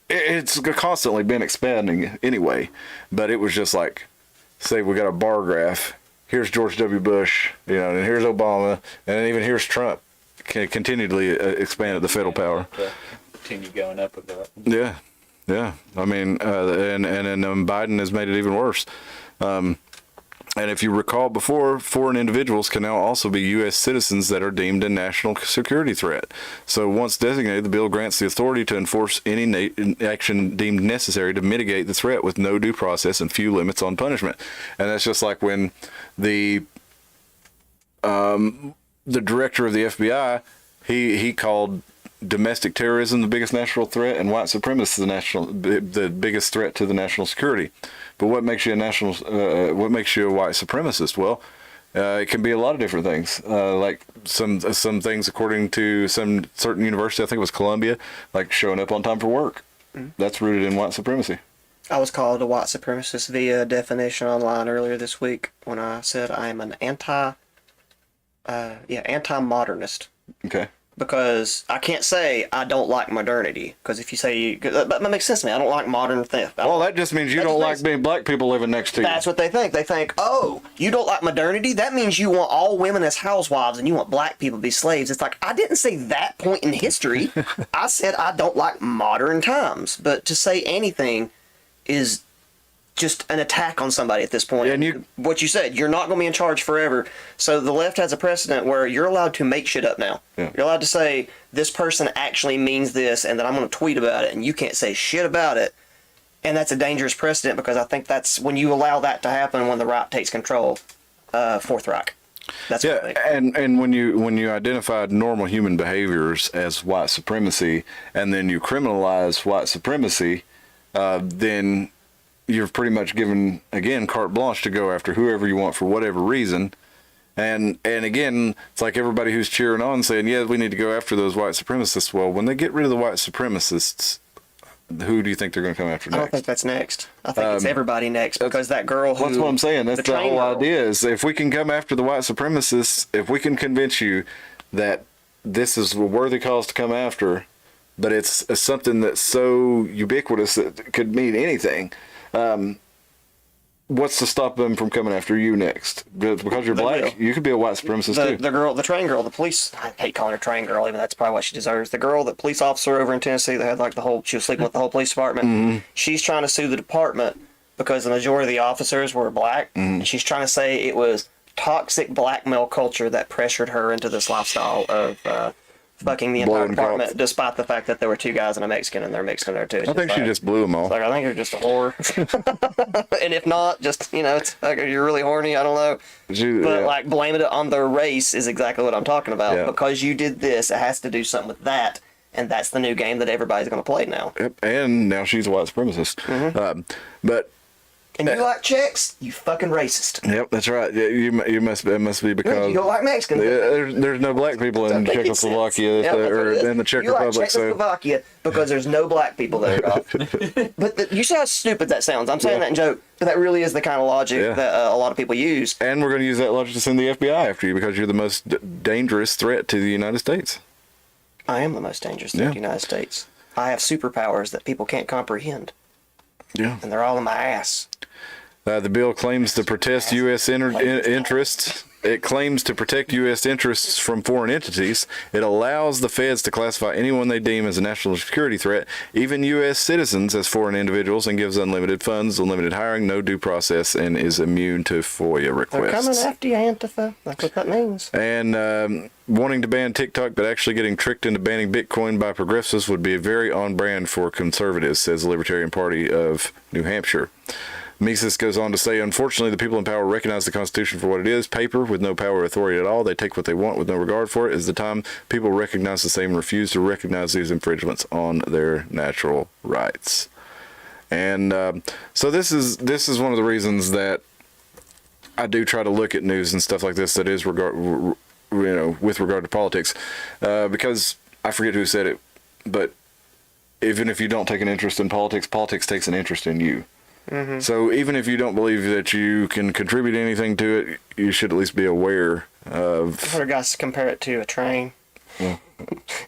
it's constantly been expanding anyway, but it was just like, say we got a bar graph. Here's George W. Bush, and here's Obama, and even here's Trump, continually expanded the federal power. Continue going up with that. Yeah. I mean, and Biden has made it even worse. And if you recall before, foreign individuals can now also be U.S. citizens that are deemed a national security threat. So once designated, the bill grants the authority to enforce any action deemed necessary to mitigate the threat with no due process and few limits on punishment. And that's just like when the director of the FBI, he called domestic terrorism the biggest national threat, and white supremacy the biggest threat to the national security. But what makes you a what makes you a white supremacist? Well, it can be a lot of different things. Like some things, according to some certain university, I think it was Columbia, like showing up on time for work. That's rooted in white supremacy. I was called a white supremacist via definition online earlier this week when I said I am an anti-modernist. Okay. Because I can't say I don't like modernity. Because if you say, that makes sense to me. I don't like modern theft. Well, that just means you don't like being black people living next to you. That's what they think. They think, oh, you don't like modernity? That means you want all women as housewives and you want black people to be slaves. It's like, I didn't say that point in history. I said I don't like modern times. But to say anything is just an attack on somebody at this point. And what you said, you're not going to be in charge forever. So the left has a precedent where you're allowed to make shit up now. Yeah. You're allowed to say, this person actually means this, and then I'm going to tweet about it, and you can't say shit about it. And that's a dangerous precedent, because I think that's when you allow that to happen, when the right takes control. Fourth Reich. That's what I think. And when you identified normal human behaviors as white supremacy, and then you criminalize white supremacy, then you're pretty much given, again, carte blanche to go after whoever you want for whatever reason. And again, it's like everybody who's cheering on saying, yeah, we need to go after those white supremacists. Well, when they get rid of the white supremacists, who do you think they're going to come after next? I don't think that's next. I think it's everybody next, because that girl who... That's what I'm saying. That's the whole idea, is if we can come after the white supremacists, if we can convince you that this is a worthy cause to come after, but it's something that's so ubiquitous that it could mean anything, what's to stop them from coming after you next? Because you're They black, will. you could be a white supremacist too. The girl, the train girl, the police, I hate calling her train girl, even that's probably what she deserves. The girl, the police officer over in Tennessee that had like she was sleeping with the whole police department. She's trying to sue the department because the majority of the officers were black. And she's trying to say it was toxic black male culture that pressured her into this lifestyle of fucking the entire Blowing department, cops. despite the fact that there were two guys and a Mexican, and they're Mexican there too. It's I think just she like- just blew them all. like, I think you're just a whore. And if not, just, it's like you're really horny, I don't know. But like blaming it on their race is exactly what I'm talking about. Yeah. Because you did this, it has to do something with that. And that's the new game that everybody's going to play now. Yep, and now she's a white supremacist. But And you like chicks? You fucking racist. yep, that's right. Yeah, it must be because You don't like Mexicans. there's no black people in That makes sense. Czechoslovakia Yeah, that's what it is. or in the Czech you like Republic. So Czechoslovakia because there's no black people there. But you see how stupid that sounds. I'm saying that in joke, but that really is the kind of logic Yeah. that a lot of people use. and we're going to use that logic to send the FBI after you because you're the most dangerous threat to the United States. I am the most dangerous in Yeah. the United States. I have superpowers that people can't comprehend, Yeah. and they're all in my ass. The bill claims to protect U.S. interests. It claims to protect U.S. interests from foreign entities. It allows the feds to classify anyone they deem as a national security threat, even U.S. citizens, as foreign individuals, and gives unlimited funds, unlimited hiring, no due process, and is immune to FOIA They're coming requests. after you, Antifa. That's what that means. And wanting to ban TikTok, but actually getting tricked into banning Bitcoin by progressives would be very on brand for conservatives, says the Libertarian Party of New Hampshire. Mises goes on to say, unfortunately, the people in power recognize the Constitution for what it is, paper with no power or authority at all. They take what they want with no regard for it. Is the time people recognize the same and refuse to recognize these infringements on their natural rights. And so this is one of the reasons that I do try to look at news and stuff like this that is with regard to politics, because I forget who said it, but even if you don't take an interest in politics, politics takes an interest in you. So even if you don't believe that you can contribute anything to it, you should at least be aware of. I've heard guys compare it to a train. It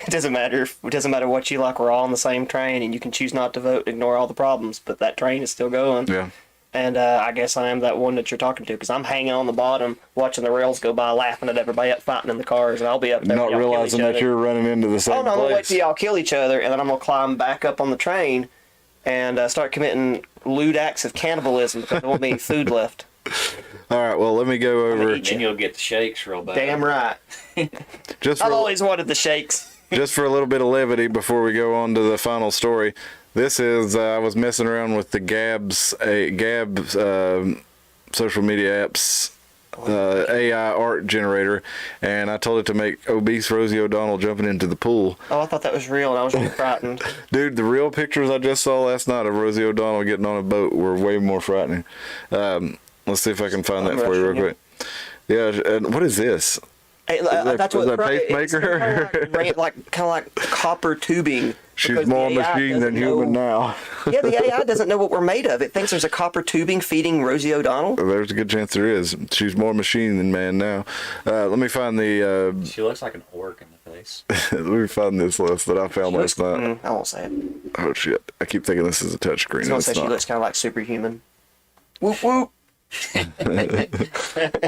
doesn't matter. It doesn't matter what you like. We're all on the same train, and you can choose not to vote, ignore all the problems, but that train is still going. Yeah. And I guess I am that one that you're talking to, because I'm hanging on the bottom, watching the rails go by, laughing at everybody up fighting in the cars, and I'll be up there. Not when y'all kill realizing each that other. you're running into the same Oh no, I'm gonna wait place. till y'all kill each other, and then I'm gonna climb back up on the train and start committing lewd acts of cannibalism because there won't be any food left. All right, well, let me go over eat Then you'll get the shakes real bad. Damn right. just I've for, always wanted the shakes. just for a little bit of levity before we go on to the final story. This is I was messing around with the Gab social media apps AI art generator, and I told it to make obese Rosie O'Donnell jumping into the pool. Oh, I thought that was real, and I was really frightened. Dude, the real pictures I just saw last night of Rosie O'Donnell getting on a boat were way more frightening. Let's see if I can find that for you real quick. Yeah, and what is this? Hey, that- that's is what that it's pacemaker? kind of like copper tubing. She's because more the AI machine than doesn't human know- now. Yeah, the AI doesn't know what we're made of. It thinks there's a copper tubing feeding Rosie O'Donnell. There's a good chance there is. She's more machine than man now. Let me find the. She looks like an orc in the face. Let me find this list that I found last night. I won't say it. Oh shit! I keep thinking this is a touchscreen. I was gonna It's say she not. looks kind of like superhuman. Whoop whoop.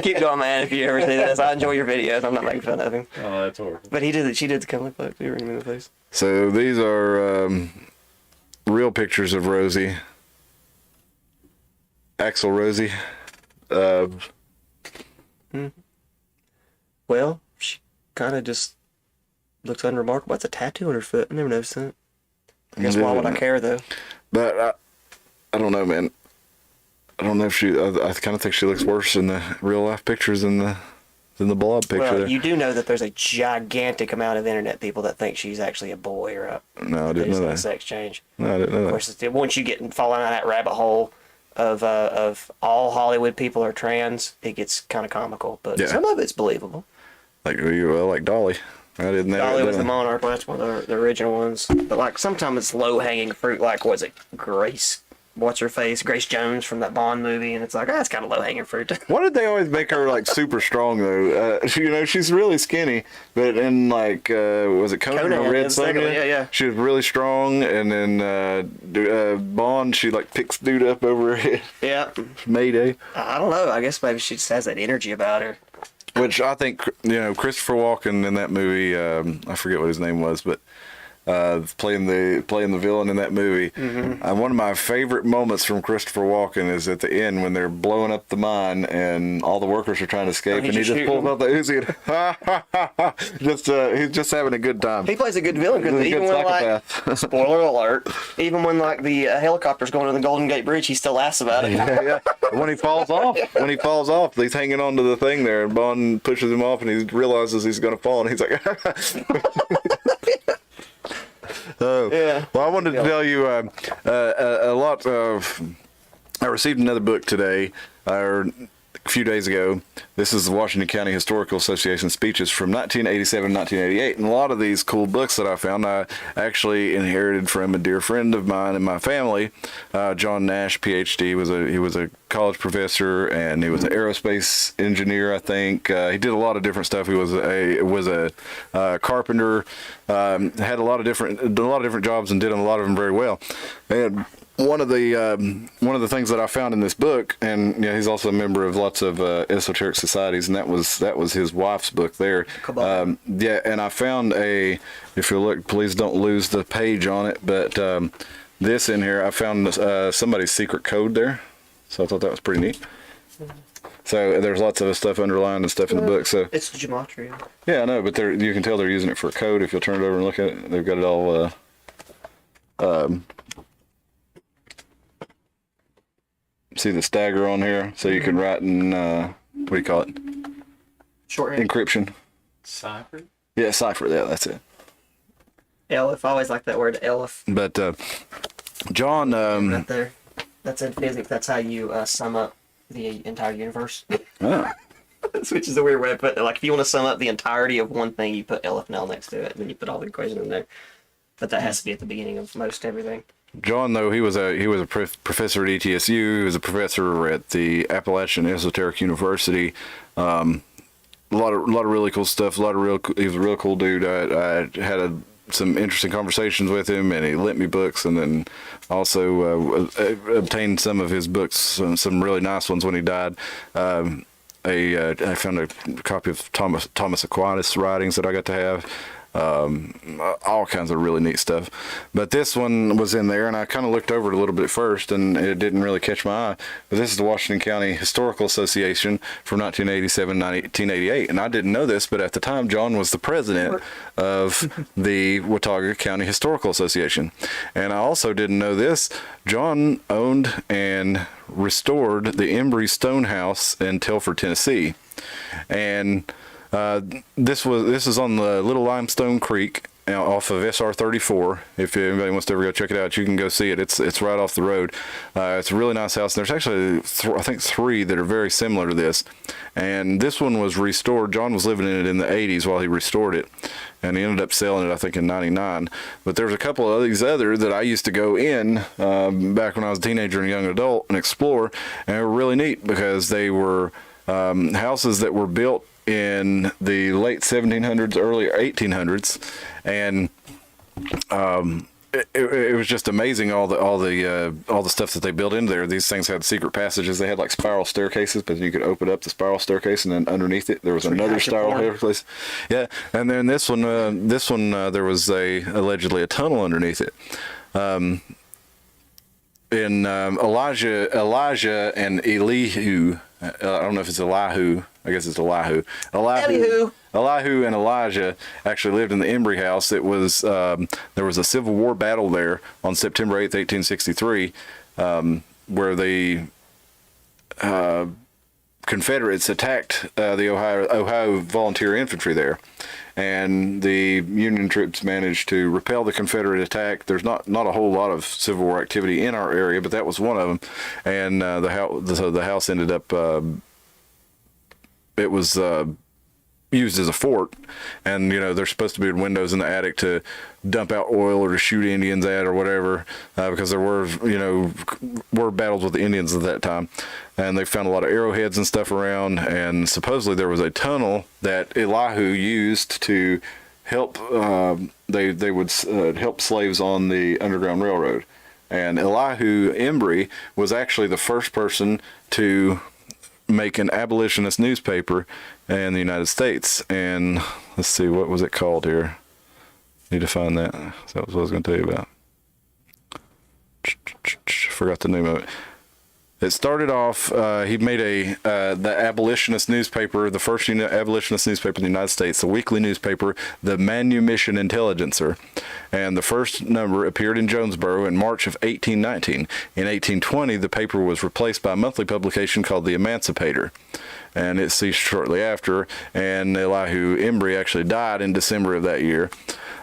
Keep going, man. If you ever see this, I enjoy your videos. I'm not making fun of him, Oh, that's horrible. but he did it. She did kind of look like you in the face. So these are real pictures of Rosie. Axel Rosie. Well, she kind of just looks unremarkable. That's a tattoo on her foot. I never noticed that. I guess why would I care though? But I don't know, man. I don't know if she. I kind of think she looks worse in the real life pictures than the blob picture. Well, there. you do know that there's a gigantic amount of internet people that think she's actually a boy or a No, I didn't know that. sex change. No, I didn't know Of that. course, once you get falling down that rabbit hole of all Hollywood people are trans, it gets kind of comical. But Yeah. some of it's believable. Like Dolly. I didn't know. Dolly was the monarch. That's one of the original ones. But like sometimes it's low hanging fruit. Like was it Grace what's her face, Grace Jones from that Bond movie, and it's like, that's kind of low hanging fruit. Why did they always make her like super strong though? She's really skinny, but in like was it Conan or Red Sonja? Yeah. She was really strong, and then Bond, she like picks dude up over her head. Yeah. Mayday. I don't know. I guess maybe she just has that energy about her. Which I think Christopher Walken in that movie, I forget what his name was, but playing the villain in that movie. Mm-hmm. One of my favorite moments from Christopher Walken is at the end when they're blowing up the mine and all the workers are trying to escape, and he just pulls out the Uzi and he's just having a good time. He plays a good villain because even when like spoiler alert, even when like the helicopter's going to the Golden Gate Bridge, he still laughs about it. Yeah. When he falls off, he's hanging onto the thing there, and Bond pushes him off, and he realizes he's going to fall, and he's like. Yeah. Well, I wanted to tell you a lot of. I received another book today, or a few days ago. This is the Washington County Historical Association speeches from 1987, 1988, and a lot of these cool books that I found, I actually inherited from a dear friend of mine in my family, John Nash, PhD. He was a college professor, and he was an aerospace engineer, I think. He did a lot of different stuff. He was a carpenter, had a lot of different jobs, and did a lot of them very well. And one of the things that I found in this book, and he's also a member of lots of esoteric societies, and that was his wife's book there. And I found if you look, please don't lose the page on it, but this in here, I found somebody's secret code there, so I thought that was pretty neat. So there's lots of stuff underlined and stuff in the book. So it's gematria. Yeah, I know, but you can tell they're using it for a code. If you'll turn it over and look at it, they've got it all. See the stagger on here, so you can write in what do you call it? Shorthand. Encryption. Cipher? Yeah, cipher. Yeah, that's it. Elif. I always like that word, Elif. But John, right there. That's in physics. That's how you sum up the entire universe. Oh. Which is a weird way to put it. Like if you want to sum up the entirety of one thing, you put Elif Nell next to it, and then you put all the equations in there. But that has to be at the beginning of most everything. John, though, he was a professor at ETSU. He was a professor at the Appalachian Esoteric University. A lot of really cool stuff. He was a real cool dude. I had some interesting conversations with him, and he lent me books, and then also obtained some of his books, some really nice ones when he died. I found a copy of Thomas Aquinas' writings that I got to have. All kinds of really neat stuff, but this one was in there, and I kind of looked over it a little bit first, and it didn't really catch my eye. But this is the Washington County Historical Association from 1987 1988, and I didn't know this, but at the time John was the president of the Watauga County Historical Association. And I also didn't know this: John owned and restored the Embree Stone House in Telford, Tennessee, and this is on the Little Limestone Creek off of SR 34. If anybody wants to ever go check it out, you can go see it. It's right off the road. It's a really nice house. There's actually I think 3 that are very similar to this, and this one was restored. John was living in it in the 80s while he restored it, and he ended up selling it I think in 99. But there's a couple of these other that I used to go in back when I was a teenager and a young adult and explore, and they were really neat because they were houses that were built in the late 1700s, early 1800s, and it was just amazing all the stuff that they built in there. These things had secret passages. They had like spiral staircases, but you could open up the spiral staircase, and then underneath it there was another spiral staircase. Yeah, and then this one there was allegedly a tunnel underneath it. In Elijah and Elihu, I don't know if it's Elihu. I guess it's Elihu. Elihu and Elijah actually lived in the Embree house. It was there was a Civil War battle there on September 8th, 1863, where the Confederates attacked the Ohio Volunteer Infantry there, and the Union troops managed to repel the Confederate attack. There's not a whole lot of Civil War activity in our area, but that was one of them. And the house ended up. It was used as a fort, and there's supposed to be windows in the attic to dump out oil or to shoot Indians at or whatever, because there were battles with the Indians at that time, and they found a lot of arrowheads and stuff around, and supposedly there was a tunnel that Elihu used to help. They would help slaves on the Underground Railroad, and Elihu Embree was actually the first person to make an abolitionist newspaper in the United States. And let's see, what was it called here? Need to find that. So that was what I was going to tell you about. Forgot the name of it. It started off, he made the abolitionist newspaper, the first abolitionist newspaper in the United States, the weekly newspaper, the Manumission Intelligencer. And the first number appeared in Jonesboro in March of 1819. In 1820, the paper was replaced by a monthly publication called The Emancipator. And it ceased shortly after, and Elihu Embree actually died in December of that year.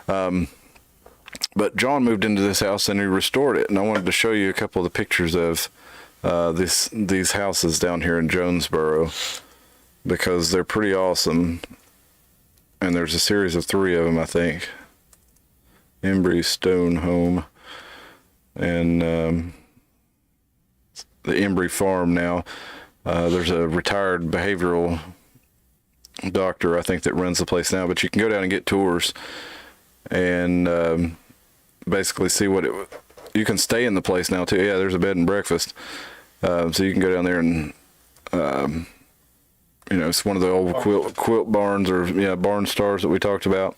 But John moved into this house and he restored it. And I wanted to show you a couple of the pictures of these houses down here in Jonesboro, because they're pretty awesome. And there's a series of 3 of them, I think. Embree Stone Home, and the Embree Farm now. There's a retired behavioral doctor, I think, that runs the place now, but you can go down and get tours and basically see what you can stay in the place now too. Yeah, there's a bed and breakfast, so you can go down there and it's one of the old quilt barns, or barn stars that we talked about.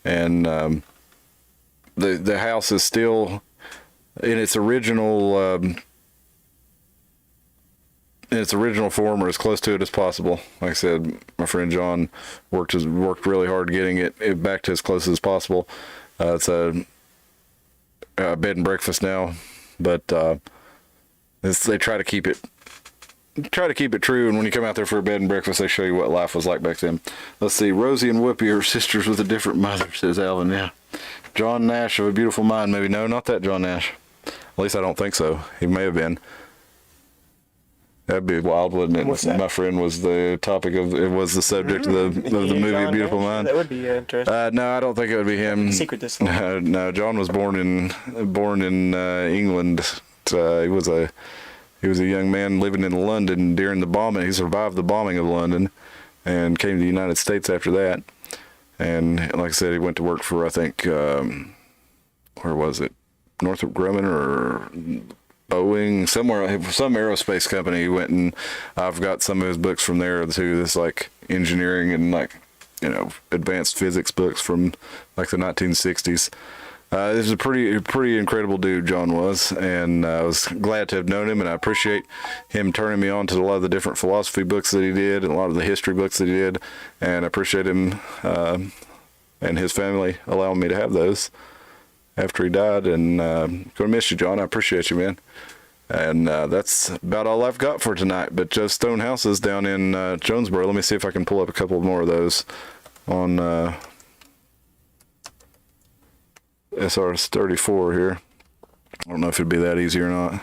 And the house is still in its original form, or as close to it as possible. Like I said, my friend John worked really hard getting it back to as close as possible. It's a bed and breakfast now, but they try to keep it true. And when you come out there for a bed and breakfast, they show you what life was like back then. Let's see, Rosie and Whoopi are sisters with a different mother, says Alvin. Yeah. John Nash of A Beautiful Mind, maybe. No, not that John Nash. At least I don't think so. He may have been. That'd be wild, wouldn't it? What's that? My friend was the topic of, it was the subject of the movie A Beautiful Mind. That would be interesting. No, I don't think it would be him. Secret this one. No, John was born in England. He was a young man living in London during the bombing. He survived the bombing of London and came to the United States after that. And like I said, he went to work for, I think, where was it? Northrop Grumman or Boeing, somewhere, some aerospace company. He went, and I've got some of his books from there too. This like engineering and advanced physics books from like the 1960s. This is a pretty incredible dude, John was, and I was glad to have known him, and I appreciate him turning me on to a lot of the different philosophy books that he did and a lot of the history books that he did, and I appreciate him and his family allowing me to have those after he died. And gonna miss you, John. I appreciate you, man. And that's about all I've got for tonight. But Joe Stone houses down in Jonesboro. Let me see if I can pull up a couple more of those on SRS 34 here. I don't know if it'd be that easy or not.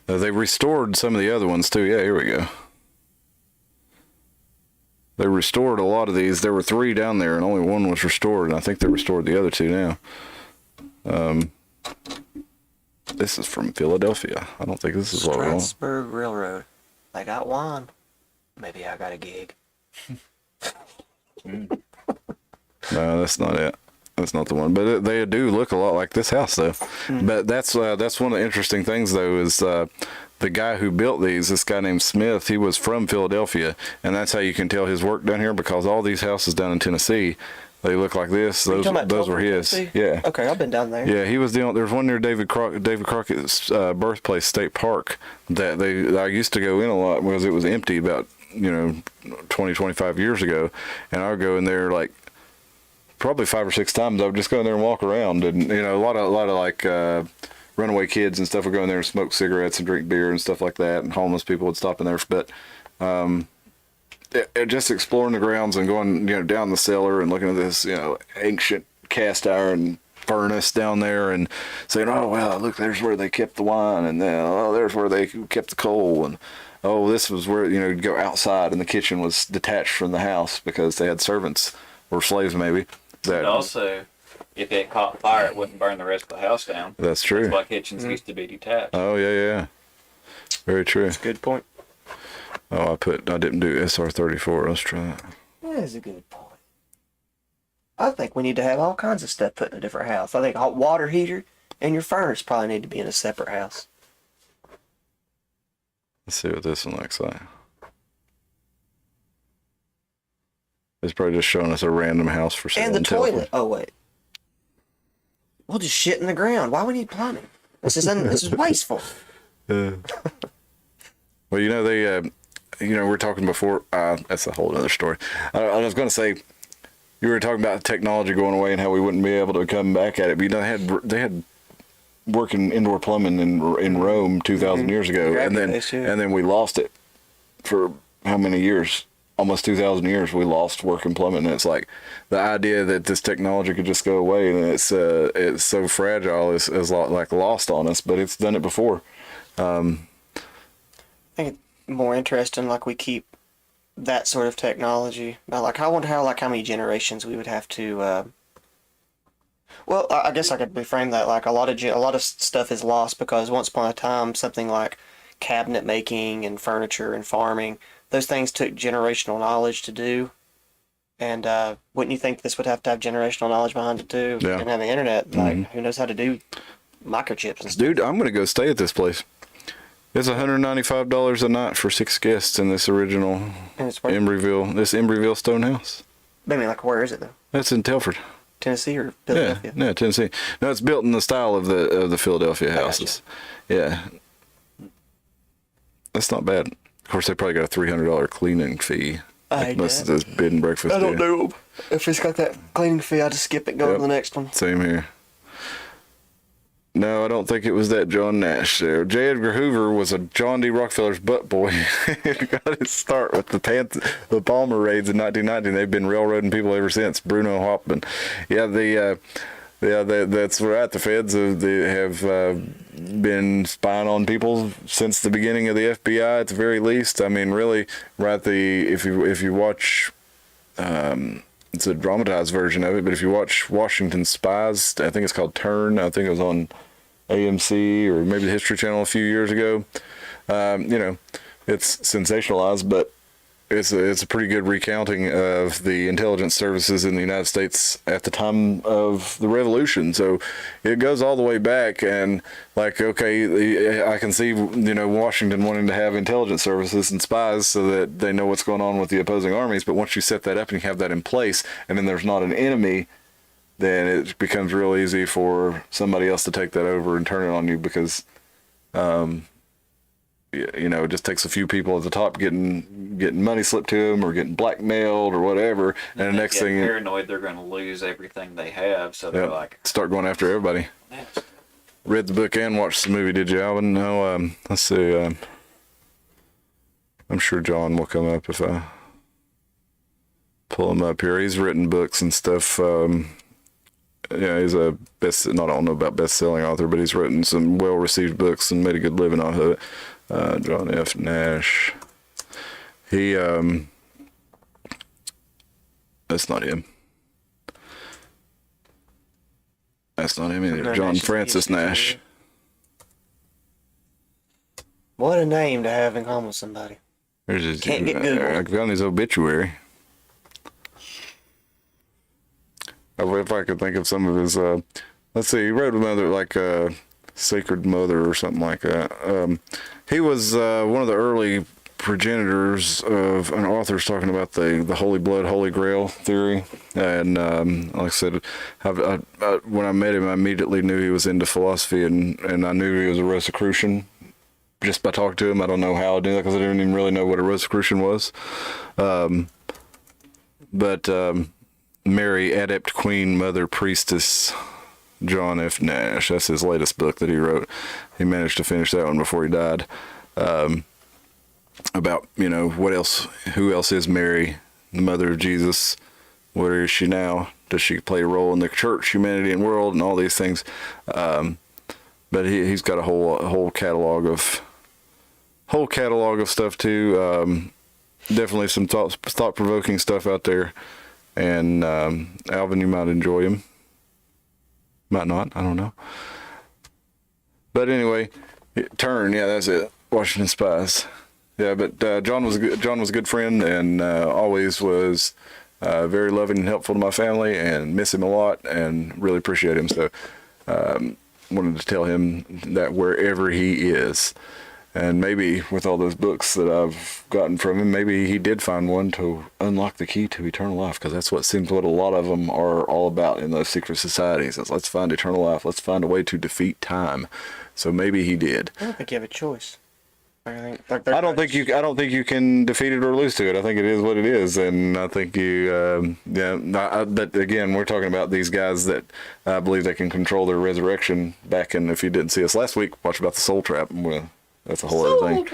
They restored some of the other ones too. Yeah, here we go. They restored a lot of these. There were 3 down there, and only 1 was restored, and I think they restored the other 2 now. This is from Philadelphia. I don't think this is what we want. Strasburg Railroad. I got one. Maybe I got a gig. No, that's not it. That's not the one. But they do look a lot like this house, though. But that's one of the interesting things, though, is the guy who built these, this guy named Smith, he was from Philadelphia, and that's how you can tell his work down here, because all these houses down in Tennessee, they look like this. Those were his. Tennessee? Yeah. Okay, I've been down there. Yeah, he was there's one near David Crockett's birthplace, State Park, that I used to go in a lot because it was empty about 20, 25 years ago, and I would go in there like probably 5 or 6 times. I would just go in there and walk around, and a lot of like runaway kids and stuff would go in there and smoke cigarettes and drink beer and stuff like that, and homeless people would stop in there. But just exploring the grounds and going down the cellar and looking at this ancient cast iron furnace down there and saying, oh, well, look, there's where they kept the wine, and then, oh, there's where they kept the coal, and oh, this was where, you know, you'd go outside and the kitchen was detached from the house because they had servants or slaves maybe. And also, if it caught fire, it wouldn't burn the rest of the house down. That's true. That's why kitchens used to be detached. Oh, yeah. Very true. That's a good point. Oh, I didn't do SR34. Let's try that. That is a good point. I think we need to have all kinds of stuff put in a different house. I think a hot water heater and your furnace probably need to be in a separate house. Let's see what this one looks like. It's probably just showing us a random house for sale. And the in Telford. toilet. Oh, wait. We'll just shit in the ground. Why we need plumbing? This is wasteful. Well, you know, we were talking before. That's a whole other story. I was going to say, you were talking about technology going away and how we wouldn't be able to come back at it. But you know, they had working indoor plumbing in Rome 2,000 years ago, and then we lost it for how many years? Almost 2,000 years. We lost working plumbing, and it's like the idea that this technology could just go away and it's so fragile is like lost on us. But it's done it before. I think it's more interesting. Like we keep that sort of technology. Like I wonder how many generations we would have to. Well, I guess I could reframe that. Like a lot of stuff is lost because once upon a time, something like cabinet making and furniture and farming, those things took generational knowledge to do. And wouldn't you think this would have to have generational knowledge behind it too? Yeah. And have the internet. Like who knows how to do microchips and stuff. Dude, I'm gonna go stay at this place. It's $195 a night for 6 guests in this original And it's worth. Embreeville stone house. I mean, like where is it though? That's in Telford. Tennessee or Philadelphia? Yeah, Tennessee. No, it's built in the style of the Philadelphia houses. Yeah, that's not bad. Of course, they probably got a $300 cleaning fee. Like most of those bed and breakfast. I don't know. If it's got that cleaning fee, I just skip it and go to the next one. Same here. No, I don't think it was that John Nash there. J. Edgar Hoover was a John D. Rockefeller's butt boy. He got his start with the Palmer raids in 1990. They've been railroading people ever since. Bruno Hauptmann. Yeah, that's right. The feds have been spying on people since the beginning of the FBI, at the very least. I mean, really, right? If you watch, it's a dramatized version of it. But if you watch Washington Spies, I think it's called Turn. I think it was on AMC or maybe the History Channel a few years ago. It's sensationalized, but it's a pretty good recounting of the intelligence services in the United States at the time of the Revolution. So it goes all the way back, and like, okay, I can see, Washington wanting to have intelligence services and spies so that they know what's going on with the opposing armies. But once you set that up and you have that in place, and then there's not an enemy, then it becomes real easy for somebody else to take that over and turn it on you because, it just takes a few people at the top getting money slipped to them or getting blackmailed or whatever, and the next thing, paranoid they're going to lose everything they have, so they're like start going after everybody. Read the book and watched the movie, did you, Alvin? No. Let's see. I'm sure John will come up if I pull him up here. He's written books and stuff. He's a I don't know about best-selling author, but he's written some well-received books and made a good living off of it. John F. Nash. He, that's not him. That's not him either. No, John Nash Francis Nash. What a name to have in common with somebody. There's his, Can't get Google. I found his obituary. If I could think of some of his, let's see, he wrote another, like, Sacred Mother or something like that. He was one of the early progenitors of an author's talking about the Holy Blood, Holy Grail theory. And like I said, when I met him, I immediately knew he was into philosophy, and I knew he was a Rosicrucian just by talking to him. I don't know how I knew that because I didn't even really know what a Rosicrucian was. But Mary, Adept Queen, Mother, Priestess, John F. Nash. That's his latest book that he wrote. He managed to finish that one before he died. About, what else, who else is Mary, the mother of Jesus? Where is she now? does she play a role in the church, humanity, and world, and all these things. But he's got a whole catalog of stuff too. Definitely some thought provoking stuff out there. And Alvin, you might enjoy him. Might not. I don't know. But anyway, Turn. Yeah, that's it. Washington Spies. Yeah, but John was a good friend, and always was very loving and helpful to my family, and miss him a lot, and really appreciate him. So wanted to tell him that wherever he is. And maybe with all those books that I've gotten from him, maybe he did find one to unlock the key to eternal life, because that's what seems what a lot of them are all about in those secret societies. Is let's find eternal life. Let's find a way to defeat time. So maybe he did. I don't think you have a choice. I don't think you can defeat it or lose to it. I think it is what it is, and I think you, but again, we're talking about these guys that I believe they can control their resurrection. Back in, if you didn't see us last week, watch about the soul trap. That's a whole other thing.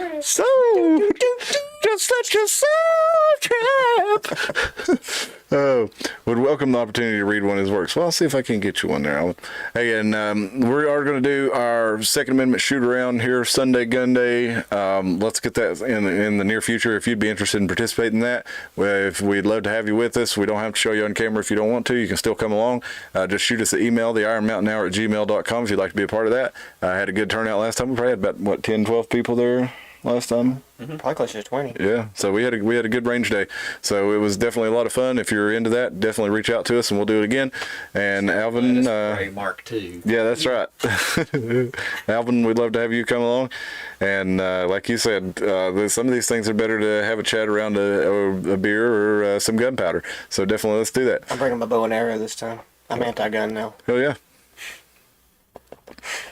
Just such a soul trap. Oh, would welcome the opportunity to read one of his works. Well, I'll see if I can get you one there, Alan. Hey, and we are going to do our Second Amendment shoot around here Sunday Gun Day. Let's get that in the near future. If you'd be interested in participating in that, if we'd love to have you with us. We don't have to show you on camera if you don't want to. You can still come along. Just shoot us an email, theironmountainhour@gmail.com, if you'd like to be a part of that. I had a good turnout last time. We probably had about 10, 12 people there last time. Probably close to 20. Yeah, so we had a good range day. So it was definitely a lot of fun. If you're into that, definitely reach out to us and we'll do it again. And Alvin, Mark II. Yeah, that's right. Alvin, we'd love to have you come along. And like you said, some of these things are better to have a chat around a beer or some gunpowder. So definitely let's do that. I'm bringing my bow and arrow this time. I'm anti-gun now. Oh yeah.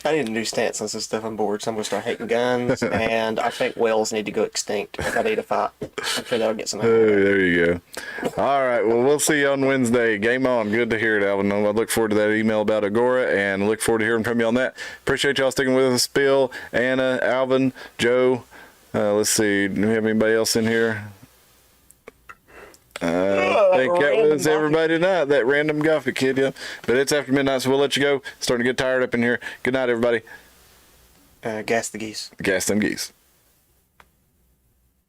I need a new stance on some stuff. I'm bored, so I'm going to start hating guns, and I think whales need to go extinct if I need a fight. I'm sure that'll get some. Oh, there you go. All right, well, we'll see you on Wednesday. Game on. Good to hear it, Alvin. I look forward to that email about Agora, and look forward to hearing from you on that. Appreciate y'all sticking with us, Bill, Anna, Alvin, Joe. Let's see, do we have anybody else in here? I think that was everybody tonight, that random Gothic kid, yeah. But it's after midnight, so we'll let you go. Starting to get tired up in here. Good night, everybody. Gas the geese. Gas them geese.